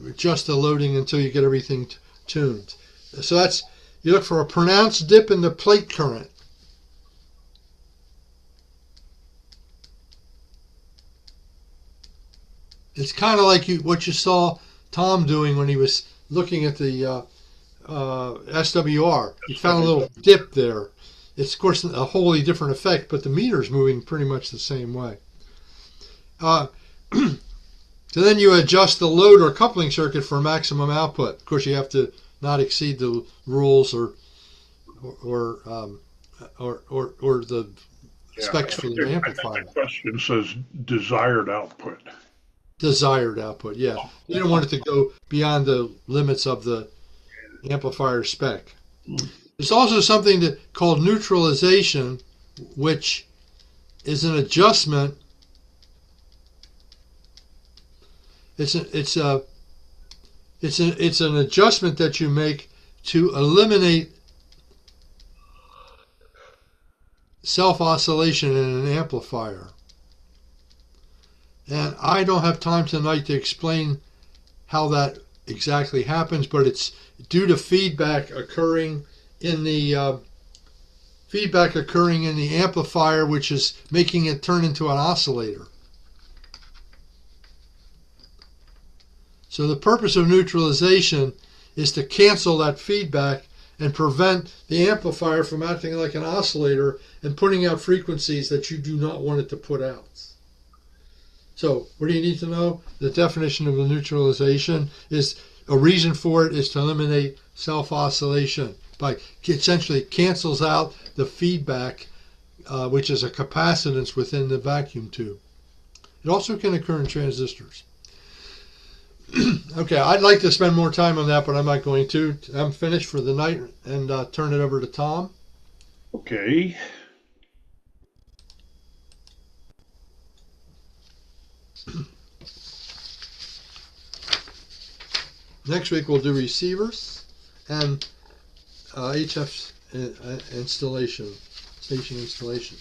adjust the loading until you get everything tuned. So that's, you look for a pronounced dip in the plate current. It's kind of like what you saw Tom doing when he was looking at the SWR. He found a little dip there. It's, of course, a wholly different effect, but the meter's moving pretty much the same way. So then you adjust the load or coupling circuit for maximum output. Of course, you have to not exceed the rules or the specs for the amplifier. I think the question says desired output. Desired output, yeah. You don't want it to go beyond the limits of the amplifier spec. There's also something called neutralization, which is an adjustment. It's an adjustment that you make to eliminate self-oscillation in an amplifier. And I don't have time tonight to explain how that exactly happens, but it's due to feedback occurring in the amplifier, which is making it turn into an oscillator. So the purpose of neutralization is to cancel that feedback and prevent the amplifier from acting like an oscillator and putting out frequencies that you do not want it to put out. So what do you need to know? The definition of a neutralization is a reason for it is to eliminate self-oscillation by essentially cancels out the feedback, which is a capacitance within the vacuum tube. It also can occur in transistors. Okay, I'd like to spend more time on that, but I'm not going to. I'm finished for the night and turn it over to Tom. Okay. Next week we'll do receivers and HF installation, station installation.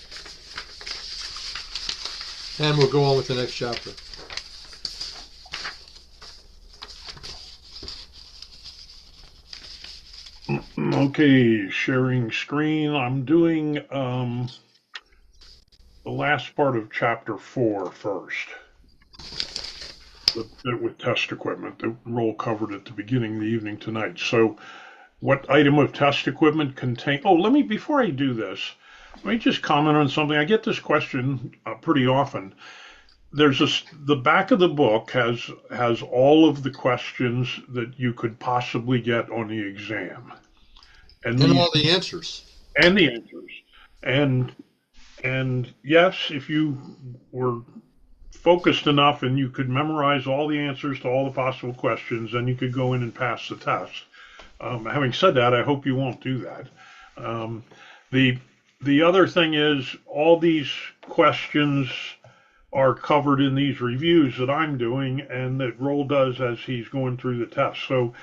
And we'll go on with the next chapter. Okay, sharing screen. I'm doing the last part of chapter 4 first. The bit with test equipment that Roll covered at the beginning of the evening tonight. So what item of test equipment contain... Oh, before I do this, let me just comment on something. I get this question pretty often. The back of the book has all of the questions that you could possibly get on the exam. And all the answers. And the answers. And yes, if you were focused enough and you could memorize all the answers to all the possible questions, then you could go in and pass the test. Having said that, I hope you won't do that. The other thing is all these questions are covered in these reviews that I'm doing and that Roll does as he's going through the test. So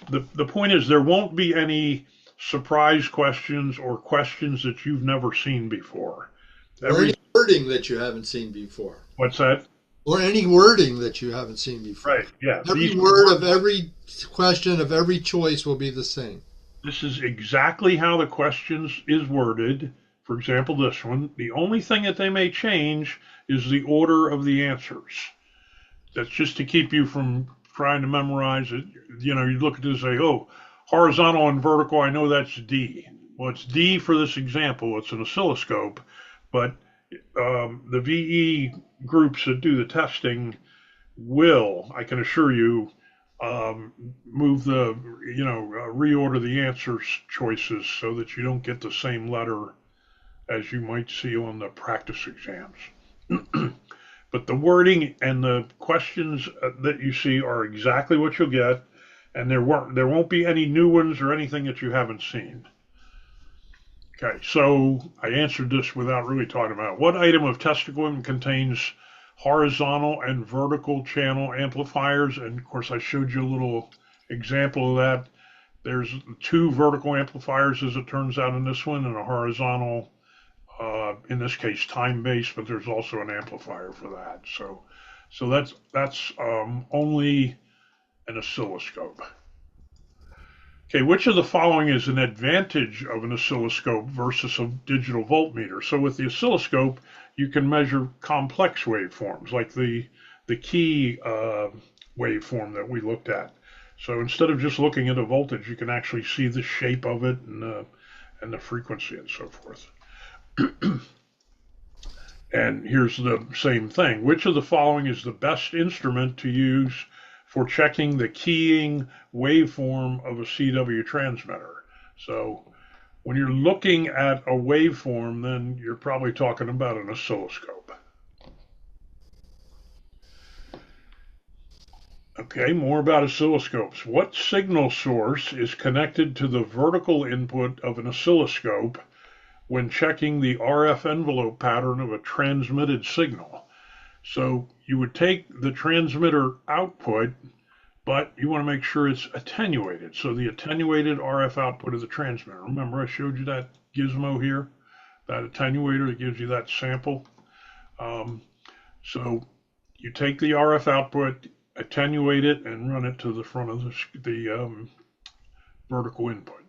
the point is there won't be any surprise questions or questions that you've never seen before. Or any wording that you haven't seen before. What's that? Or any wording that you haven't seen before. Right, yeah. Every word of every question of every choice will be the same. This is exactly how the questions is worded. For example, this one. The only thing that they may change is the order of the answers. That's just to keep you from trying to memorize it. You look at this and say, oh, horizontal and vertical, I know that's D. Well, it's D for this example. It's an oscilloscope, but the VE groups that do the testing will, I can assure you, reorder the answers choices so that you don't get the same letter as you might see on the practice exams. But the wording and the questions that you see are exactly what you'll get, and there won't be any new ones or anything that you haven't seen. Okay, so I answered this without really talking about it. What item of test equipment contains horizontal and vertical channel amplifiers? And of course, I showed you a little example of that. There's 2 vertical amplifiers, as it turns out, in this one, and a horizontal, in this case, time-based, but there's also an amplifier for that. So that's only an oscilloscope. Okay, which of the following is an advantage of an oscilloscope versus a digital voltmeter? So with the oscilloscope, you can measure complex waveforms, like the key waveform that we looked at. So instead of just looking at a voltage, you can actually see the shape of it and the frequency and so forth. And here's the same thing. Which of the following is the best instrument to use for checking the keying waveform of a CW transmitter? So when you're looking at a waveform, then you're probably talking about an oscilloscope. Okay, more about oscilloscopes. What signal source is connected to the vertical input of an oscilloscope when checking the RF envelope pattern of a transmitted signal? So you would take the transmitter output but you want to make sure it's attenuated. So the attenuated RF output of the transmitter. Remember I showed you that gizmo here, that attenuator that gives you that sample. So you take the RF output, attenuate it, and run it to the front of the vertical input.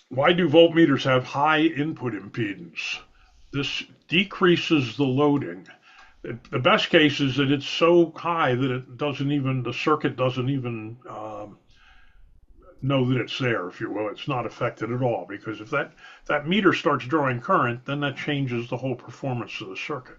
Why do voltmeters have high input impedance? This decreases the loading. The best case is that it's so high that it doesn't even, the circuit doesn't even know that it's there, if you will. It's not affected at all, because if that meter starts drawing current, then that changes the whole performance of the circuit.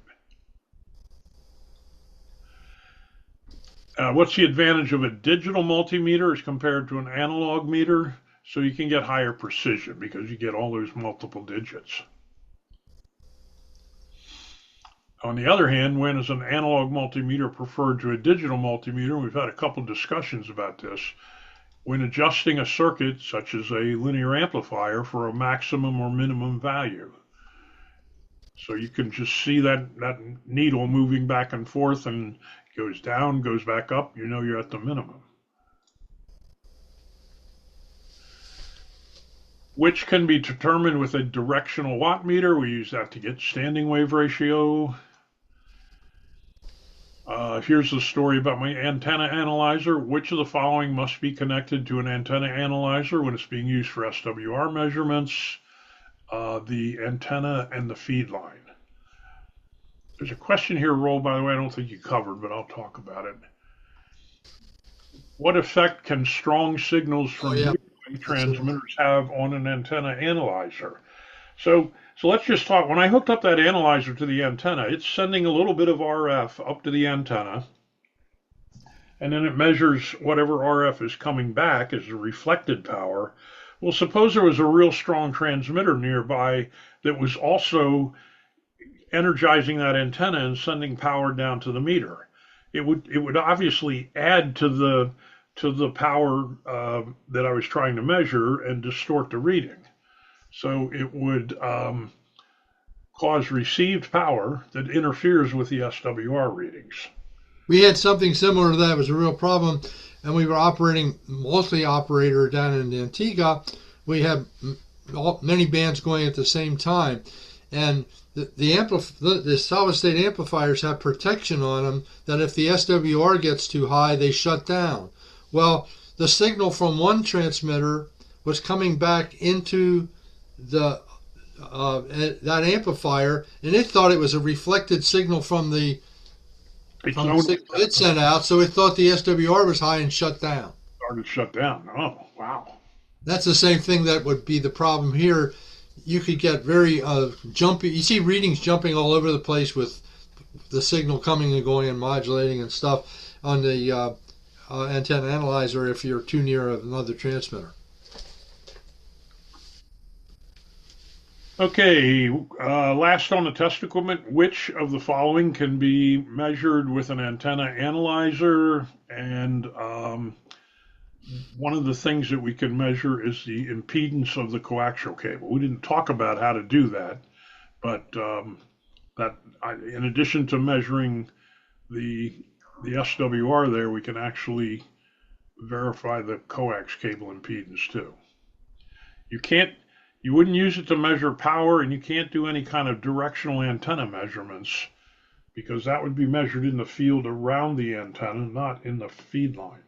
What's the advantage of a digital multimeter as compared to an analog meter? So you can get higher precision because you get all those multiple digits. On the other hand, when is an analog multimeter preferred to a digital multimeter? We've had a couple discussions about this. When adjusting a circuit, such as a linear amplifier, for a maximum or minimum value. So you can just see that needle moving back and forth, and goes down, goes back up, you know you're at the minimum. Which can be determined with a directional wattmeter. We use that to get standing wave ratio. Here's the story about my antenna analyzer. Which of the following must be connected to an antenna analyzer when it's being used for SWR measurements? The antenna and the feed line. There's a question here, Roll, by the way, I don't think you covered, but I'll talk about it. What effect can strong signals from transmitters have on an antenna analyzer? So let's just talk. When I hooked up that analyzer to the antenna, it's sending a little bit of RF up to the antenna, and then it measures whatever RF is coming back as the reflected power. Well, suppose there was a real strong transmitter nearby that was also energizing that antenna and sending power down to the meter. It would obviously add to the power that I was trying to measure and distort the reading. So it would cause received power that interferes with the SWR readings. We had something similar to that. It was a real problem, and we were operating multi-operator down in Antigua. We had many bands going at the same time, and the solid-state amplifiers have protection on them that if the SWR gets too high, they shut down. Well, the signal from one transmitter was coming back into that amplifier, and it thought it was a reflected signal from the signal it sent out, so it thought the SWR was high and shut down. Started to shut down. Oh, wow. That's the same thing that would be the problem here. You could get very jumpy. You see readings jumping all over the place with the signal coming and going and modulating and stuff on the antenna analyzer if you're too near another transmitter. Okay, last on the test equipment, which of the following can be measured with an antenna analyzer? And one of the things that we can measure is the impedance of the coaxial cable. We didn't talk about how to do that, but in addition to measuring the SWR there, we can actually verify the coax cable impedance too. You wouldn't use it to measure power, and you can't do any kind of directional antenna measurements because that would be measured in the field around the antenna, not in the feed line.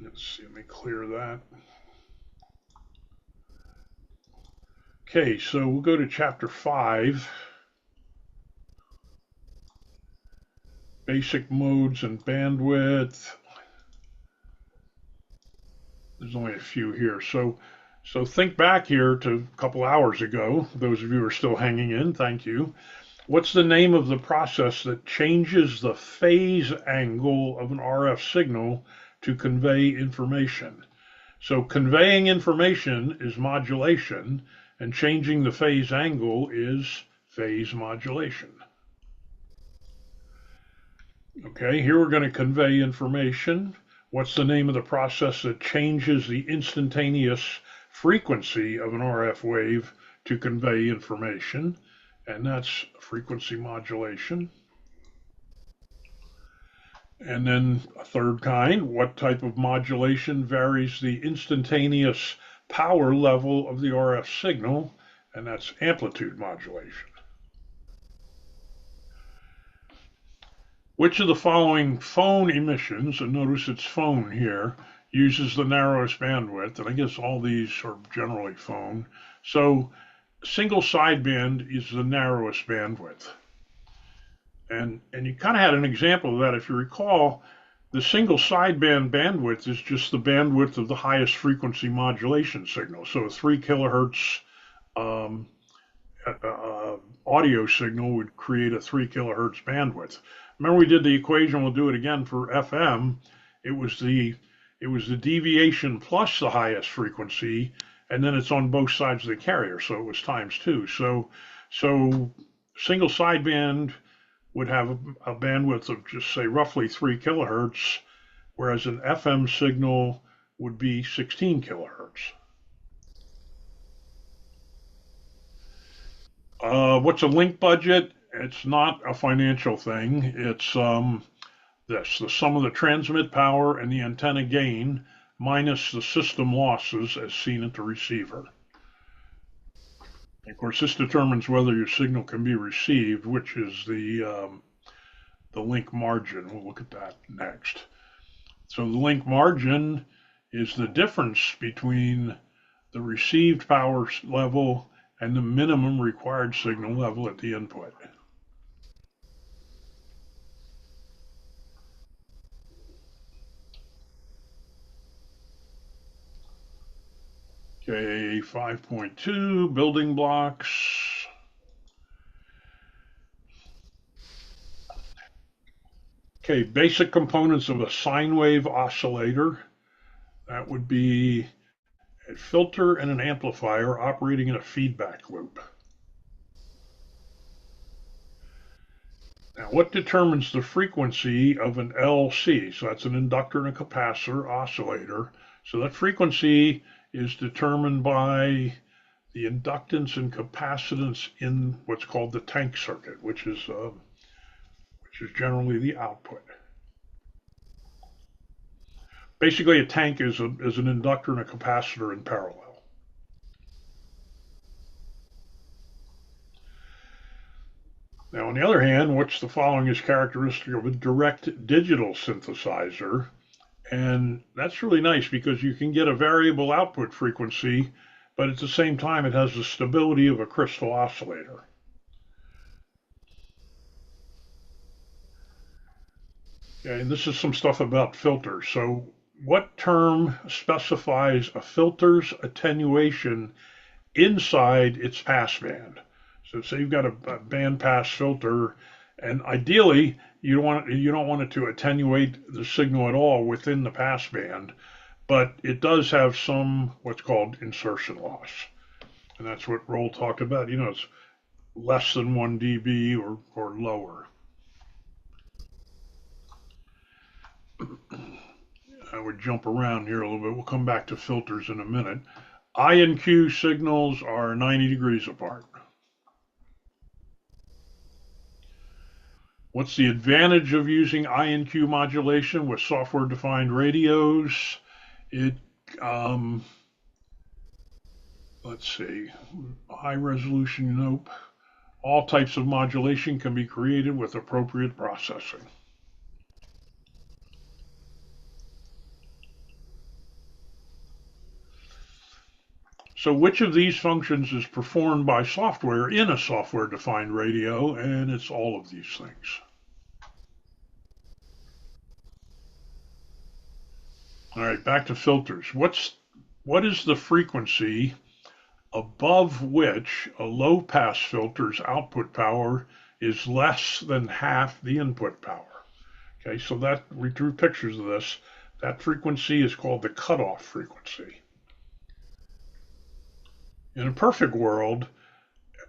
Let's see, let me clear that. Okay, so we'll go to chapter 5. Basic modes and bandwidth. There's only a few here. So think back here to a couple hours ago. Those of you who are still hanging in, thank you. What's the name of the process that changes the phase angle of an RF signal to convey information? So conveying information is modulation, and changing the phase angle is phase modulation. Okay, here we're going to convey information. What's the name of the process that changes the instantaneous frequency of an RF wave to convey information? and that's frequency modulation. And then a third kind, what type of modulation varies the instantaneous power level of the RF signal, and that's amplitude modulation. Which of the following phone emissions, and notice it's phone here, uses the narrowest bandwidth? And I guess all these are generally phone. So single sideband is the narrowest bandwidth. And you kind of had an example of that. If you recall, the single sideband bandwidth is just the bandwidth of the highest frequency modulation signal. So a 3 kilohertz audio signal would create a 3 kilohertz bandwidth. Remember we did the equation, we'll do it again for FM. It was the deviation plus the highest frequency, and then it's on both sides of the carrier, so it was times 2. So single sideband would have a bandwidth of just say roughly 3 kilohertz, whereas an FM signal would be 16 kilohertz. What's a link budget? It's not a financial thing. It's the sum of the transmit power and the antenna gain minus the system losses as seen at the receiver. Of course, this determines whether your signal can be received, which is the link margin. We'll look at that next. So the link margin is the difference between the received power level and the minimum required signal level at the input. Okay, 5.2, building blocks. Okay, basic components of a sine wave oscillator. That would be a filter and an amplifier operating in a feedback loop. Now, what determines the frequency of an LC? So that's an inductor and a capacitor oscillator. So that frequency is determined by the inductance and capacitance in what's called the tank circuit, which is generally the output. Basically, a tank is an inductor and a capacitor in parallel. Now, on the other hand, which the following is characteristic of a direct digital synthesizer? And that's really nice because you can get a variable output frequency, but at the same time, it has the stability of a crystal oscillator. Okay, and this is some stuff about filters. So what term specifies a filter's attenuation inside its passband? So say you've got a band pass filter, and ideally you don't want it to attenuate the signal at all within the passband, but it does have some what's called insertion loss, and that's what Roll talked about. It's less than 1 dB or lower. I would jump around here a little bit. We'll come back to filters in a minute. I and Q signals are 90 degrees apart. What's the advantage of using I and Q modulation with software-defined radios? Let's see, high resolution, nope. All types of modulation can be created with appropriate processing. So which of these functions is performed by software in a software-defined radio? And it's all of these things. All right, back to filters. What is the frequency above which a low-pass filter's output power is less than half the input power? Okay, so we drew pictures of this. That frequency is called the cutoff frequency. In a perfect world,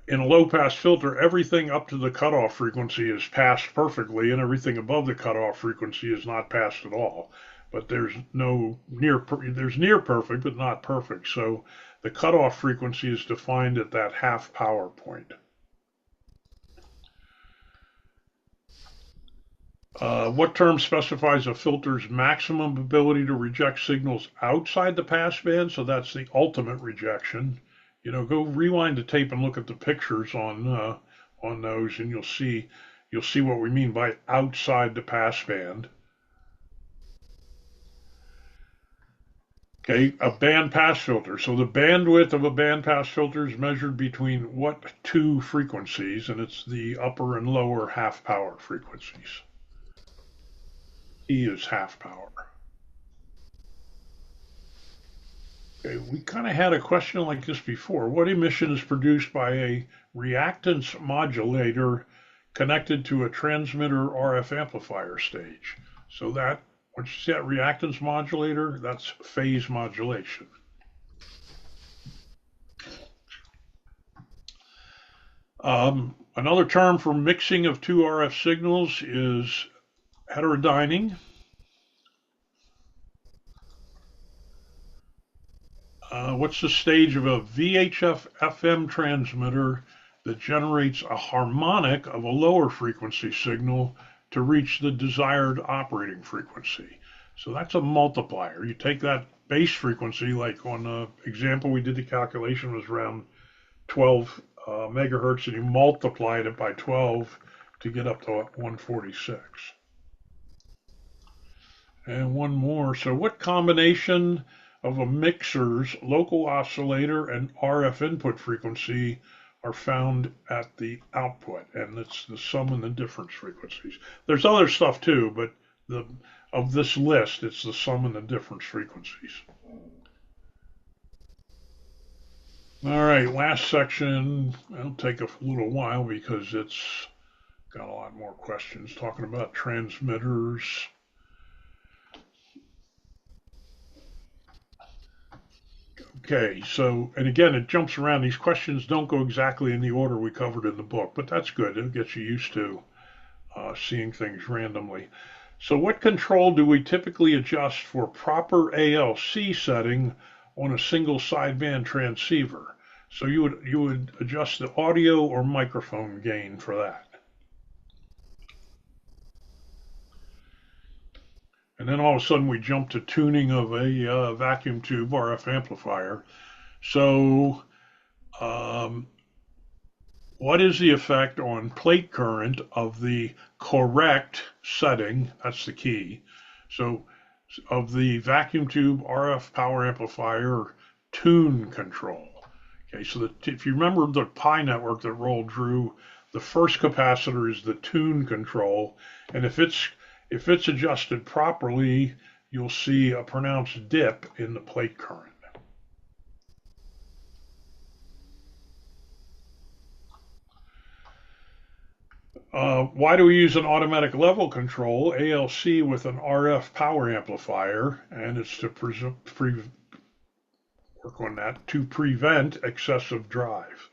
in a low-pass filter, everything up to the cutoff frequency is passed perfectly, and everything above the cutoff frequency is not passed at all. But there's near perfect, but not perfect. So the cutoff frequency is defined at that half power point. What term specifies a filter's maximum ability to reject signals outside the passband? So that's the ultimate rejection. Go rewind the tape and look at the pictures on those, and you'll see what we mean by outside the passband. Okay, a band pass filter. So the bandwidth of a band pass filter is measured between what two frequencies, and it's the upper and lower half power frequencies. E is half power. Okay, we kind of had a question like this before. What emission is produced by a reactance modulator connected to a transmitter RF amplifier stage? So that, once you see that reactance modulator, that's phase modulation. Another term for mixing of two RF signals is heterodyning. What's the stage of a VHF FM transmitter that generates a harmonic of a lower frequency signal to reach the desired operating frequency? So that's a multiplier. You take that base frequency, like on the example we did, the calculation was around 12 megahertz, and you multiplied it by 12 to get up to 146. And one more. So what combination of a mixer's local oscillator and RF input frequency are found at the output? And it's the sum and the difference frequencies. There's other stuff too, but of this list, it's the sum and the difference frequencies. All right, last section. It'll take a little while because it's got a lot more questions talking about transmitters. Okay, so, and again, it jumps around. These questions don't go exactly in the order we covered in the book, but that's good. It'll get you used to seeing things randomly. So what control do we typically adjust for proper ALC setting on a single sideband transceiver? So you would adjust the audio or microphone gain for that. And then all of a sudden we jump to tuning of a vacuum tube RF amplifier. So what is the effect on plate current of the correct setting? That's the key. So of the vacuum tube RF power amplifier tune control. Okay, so if you remember the pi network that rolled through, the first capacitor is the tune control, and if it's adjusted properly, you'll see a pronounced dip in the plate current. Why do we use an automatic level control, ALC, with an RF power amplifier? And it's to work on that, to prevent excessive drive.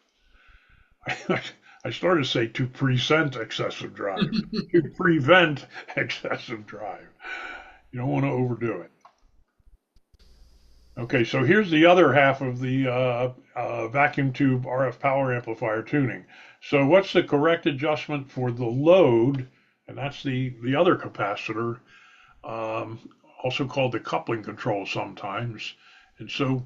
I started to say to present excessive drive, to prevent excessive drive. You don't want to overdo it. Okay, so here's the other half of the vacuum tube RF power amplifier tuning. So what's the correct adjustment for the load? And that's the other capacitor, also called the coupling control sometimes. And so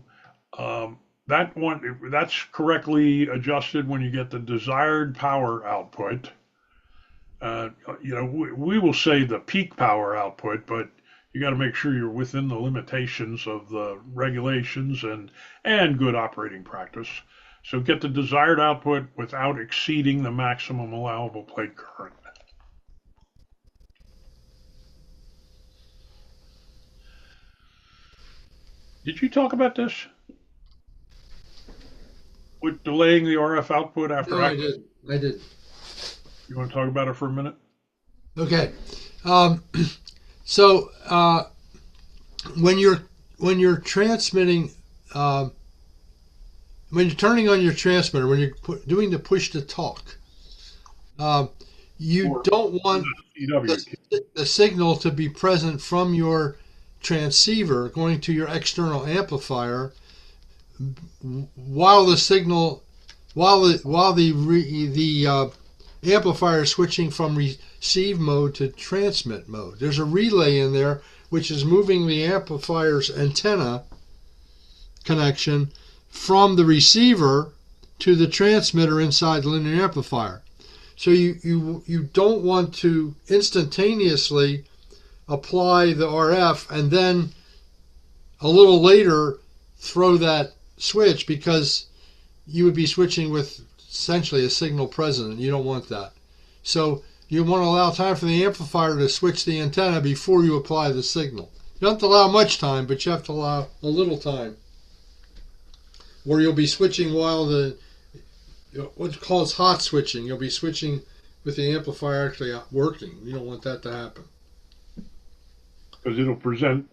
that's correctly adjusted when you get the desired power output. We will say the peak power output, but you got to make sure you're within the limitations of the regulations and good operating practice. So get the desired output without exceeding the maximum allowable plate current. Did you talk about this? With delaying the RF output after? No, I did. You want to talk about it for a minute? Okay. So when you're transmitting, when you're turning on your transmitter, when you're doing the push to talk, you don't want the signal to be present from your transceiver going to your external amplifier while the amplifier is switching from receive mode to transmit mode. There's a relay in there which is moving the amplifier's antenna connection from the receiver to the transmitter inside the linear amplifier. So you don't want to instantaneously apply the RF and then a little later throw that switch, because you would be switching with essentially a signal present, and you don't want that. So you want to allow time for the amplifier to switch the antenna before you apply the signal. You don't have to allow much time, but you have to allow a little time. Or you'll be switching while what's called hot switching. You'll be switching with the amplifier actually working. You don't want that to happen. Because it'll present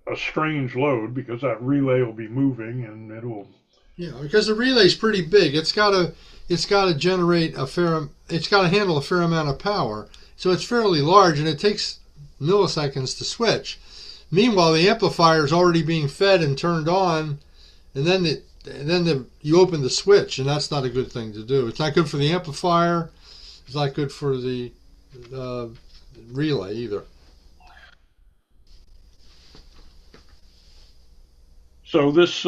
a strange load, because that relay will be moving and it'll... Yeah, because the relay's pretty big. It's got to generate it's got to handle a fair amount of power. So it's fairly large, and it takes milliseconds to switch. Meanwhile, the amplifier is already being fed and turned on, and then you open the switch, and that's not a good thing to do. It's not good for the amplifier. It's not good for the relay either. So this,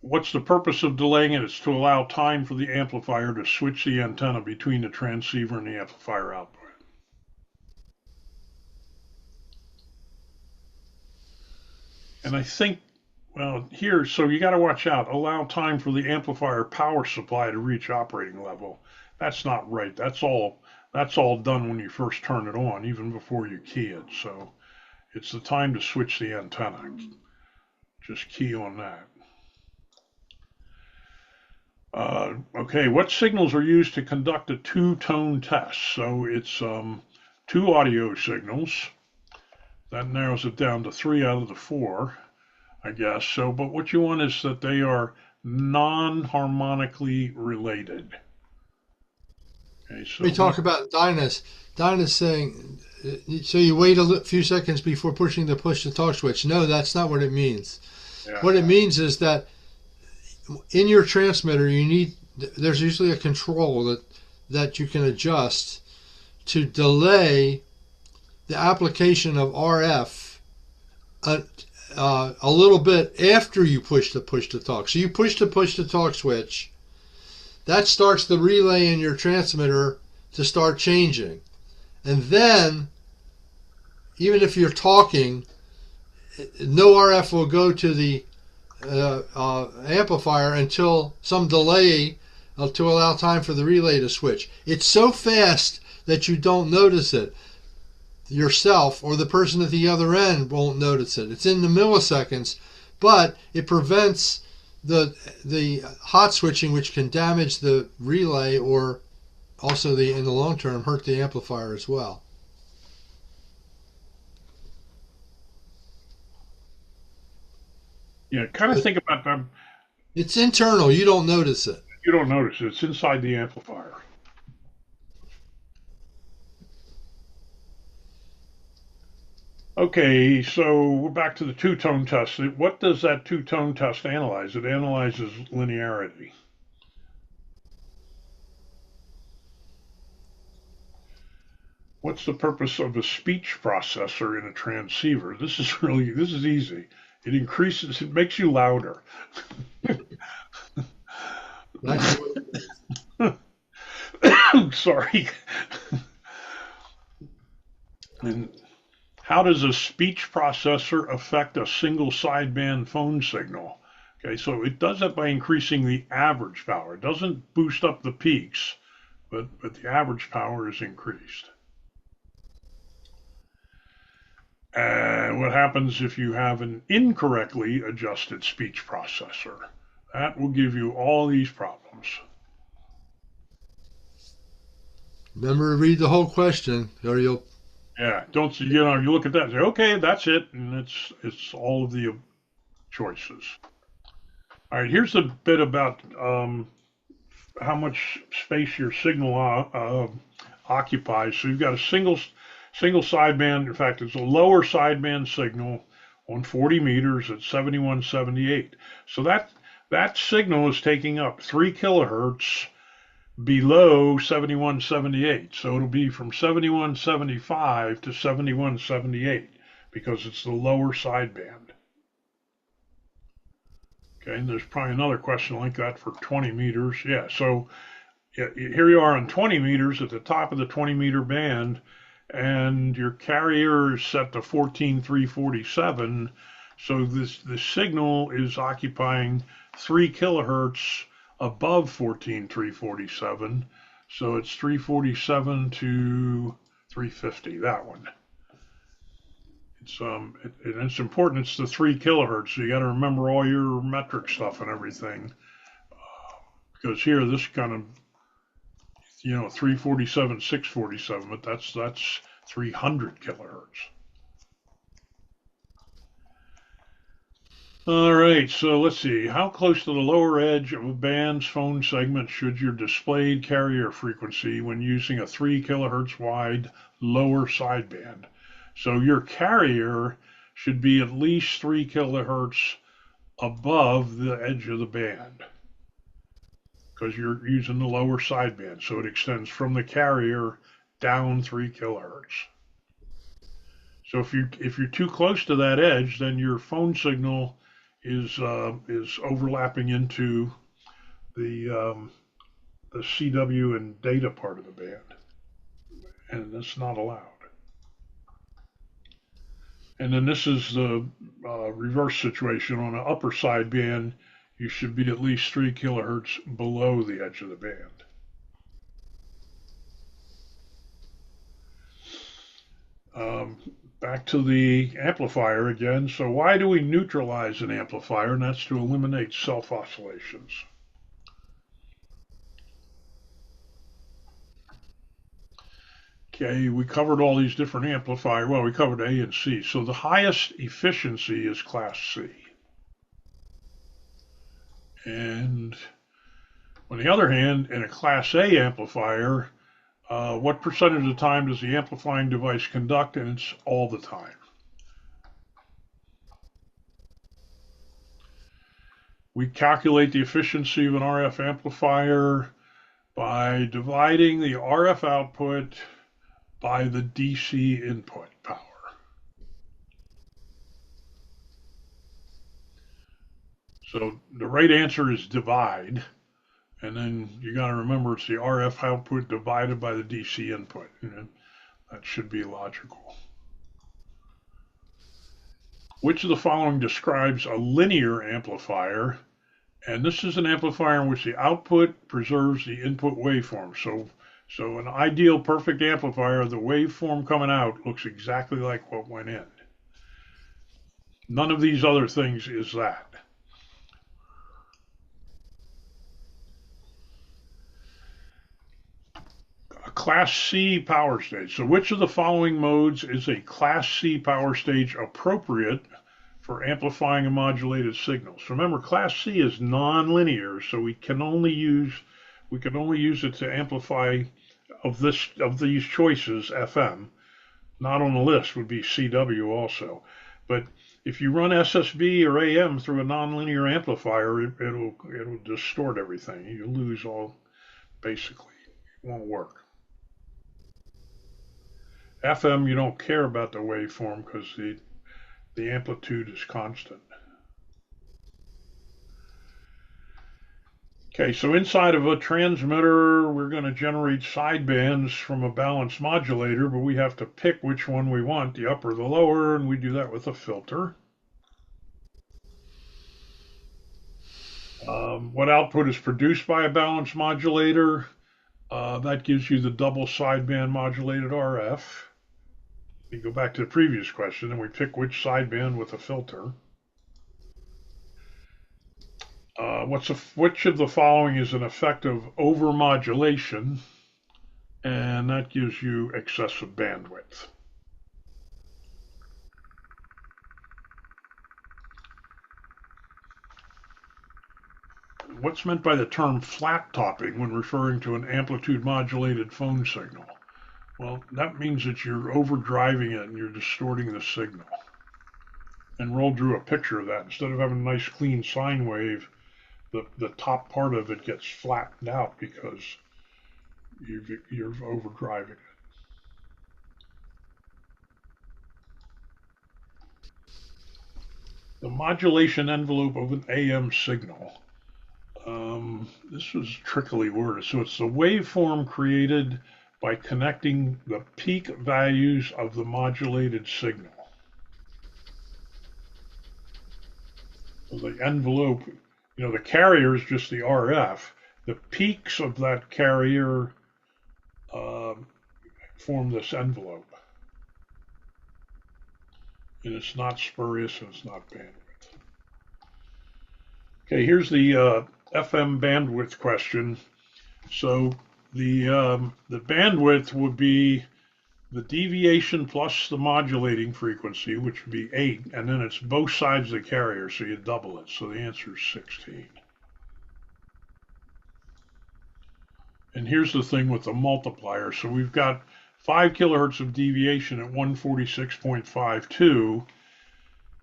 what's the purpose of delaying it? It's to allow time for the amplifier to switch the antenna between the transceiver and the amplifier output. And I think, well, here, so you got to watch out. Allow time for the amplifier power supply to reach operating level. That's not right. That's all done when you first turn it on, even before you key it. So it's the time to switch the antenna. Just key on that. Okay, what signals are used to conduct a two-tone test? So it's two audio signals. That narrows it down to 3 out of the 4, I guess. So, but what you want is that they are non-harmonically related. Okay, so we talk about Dynas. Dynas saying, so you wait a few seconds before pushing the push-to-talk switch. No, that's not what it means. Yeah. What it means is that in your transmitter, there's usually a control that you can adjust to delay the application of RF a little bit after you push the push-to-talk. So you push the push-to-talk switch. That starts the relay in your transmitter to start changing. And then, even if you're talking, no RF will go to the amplifier until some delay to allow time for the relay to switch. It's so fast that you don't notice it yourself, or the person at the other end won't notice it. It's in the milliseconds, but it prevents the hot switching, which can damage the relay, or also in the long term hurt the amplifier as well. Yeah, kind of think about them. It's internal. You don't notice it. You don't notice it. It's inside the amplifier. Okay, so we're back to the two-tone test. What does that two-tone test analyze? It analyzes linearity. What's the purpose of a speech processor in a transceiver? This is easy. It makes you louder. Sorry. And how does a speech processor affect a single sideband phone signal? Okay, so it does that by increasing the average power. It doesn't boost up the peaks, but the average power is increased. And what happens if you have an incorrectly adjusted speech processor? That will give you all these problems. Remember to read the whole question, or you'll... Yeah, don't you look at that and say, okay, that's it, and it's all of the choices. All right, here's a bit about how much space your signal occupies. So you've got a single sideband. In fact, it's a lower sideband signal on 40 meters at 7178. So that signal is taking up 3 kilohertz below 7178. So it'll be from 7175 to 7178 because it's the lower sideband. Okay, and there's probably another question like that for 20 meters. Yeah, so here you are on 20 meters at the top of the 20-meter band, and your carrier is set to 14,347. So the signal is occupying 3 kilohertz above 14,347. So it's 347 to 350, that one. It's important. It's the 3 kilohertz. So you got to remember all your metric stuff and everything. Because here, this kind of, 347, 647, but that's 300 kilohertz. All right, so let's see. How close to the lower edge of a band's phone segment should your displayed carrier frequency when using a 3 kilohertz wide lower sideband? So your carrier should be at least 3 kilohertz above the edge of the band because you're using the lower sideband. So it extends from the carrier down 3 kilohertz. So if you're too close to that edge, then your phone signal is overlapping into the CW and data part of the band, and that's not allowed. And then this is the reverse situation. On an upper sideband, you should be at least 3 kilohertz below the edge of the band. Back to the amplifier again. So why do we neutralize an amplifier? And that's to eliminate self-oscillations. Okay, we covered all these different amplifiers. Well, we covered A and C. So the highest efficiency is class C. And on the other hand, in a class A amplifier, what percentage of the time does the amplifying device conduct? And it's all the time. We calculate the efficiency of an RF amplifier by dividing the RF output by the DC input power. So the right answer is divide. And then you got to remember it's the RF output divided by the DC input. That should be logical. Which of the following describes a linear amplifier? And this is an amplifier in which the output preserves the input waveform. So an ideal perfect amplifier, the waveform coming out looks exactly like what went in. None of these other things is that. Class C power stage. So which of the following modes is a Class C power stage appropriate for amplifying a modulated signal? So remember, Class C is nonlinear, so we can only use it to amplify of these choices FM. Not on the list would be CW also, but if you run SSB or AM through a nonlinear amplifier, it'll distort everything. You lose all, basically, it won't work. FM, you don't care about the waveform because the amplitude is constant. Okay, so inside of a transmitter, we're going to generate sidebands from a balanced modulator, but we have to pick which one we want, the upper or the lower, and we do that with a filter. What output is produced by a balanced modulator? That gives you the double sideband modulated RF. We go back to the previous question and we pick which sideband with a filter. Which of the following is an effect of overmodulation? And that gives you excessive bandwidth. What's meant by the term flat topping when referring to an amplitude modulated phone signal? Well, that means that you're overdriving it and you're distorting the signal. And Roll drew a picture of that. Instead of having a nice clean sine wave, the top part of it gets flattened out because you're overdriving it. The modulation envelope of an AM signal. This was trickily worded. So it's the waveform created by connecting the peak values of the modulated signal. So the envelope, the carrier is just the RF. The peaks of that carrier form this envelope. And it's not spurious and it's not bandwidth. Okay, here's the FM bandwidth question. So the bandwidth would be the deviation plus the modulating frequency, which would be 8, and then it's both sides of the carrier, so you double it. So the answer is 16. And here's the thing with the multiplier. So we've got 5 kilohertz of deviation at 146.52,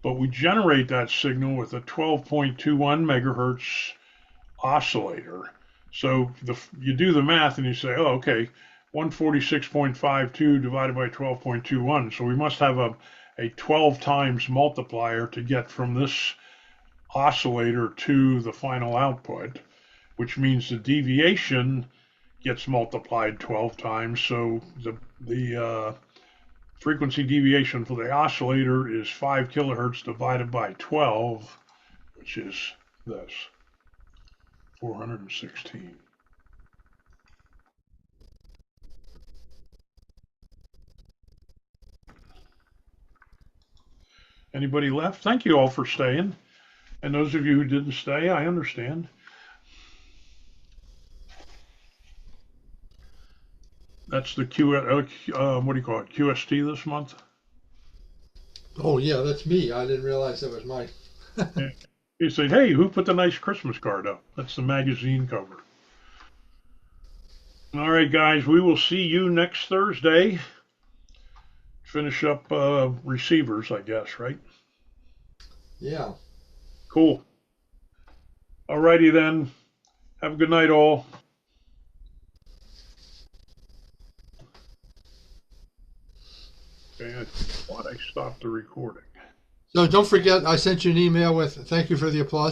but we generate that signal with a 12.21 megahertz oscillator. So you do the math and you say, oh, okay, 146.52 divided by 12.21. So we must have a 12 times multiplier to get from this oscillator to the final output, which means the deviation gets multiplied 12 times. So the frequency deviation for the oscillator is 5 kilohertz divided by 12, which is this, 416. Anybody left? Thank you all for staying. And those of you who didn't stay, I understand. That's the what do you call it, QST this month? Oh, yeah, that's me. I didn't realize that was mine. You say, hey, who put the nice Christmas card up? That's the magazine cover. All right, guys, we will see you next Thursday. Finish up receivers, I guess, right? Yeah. Cool. All righty then. Have a good night, all. Okay, I thought I stopped the recording. So don't forget, I sent you an email with thank you for the applause.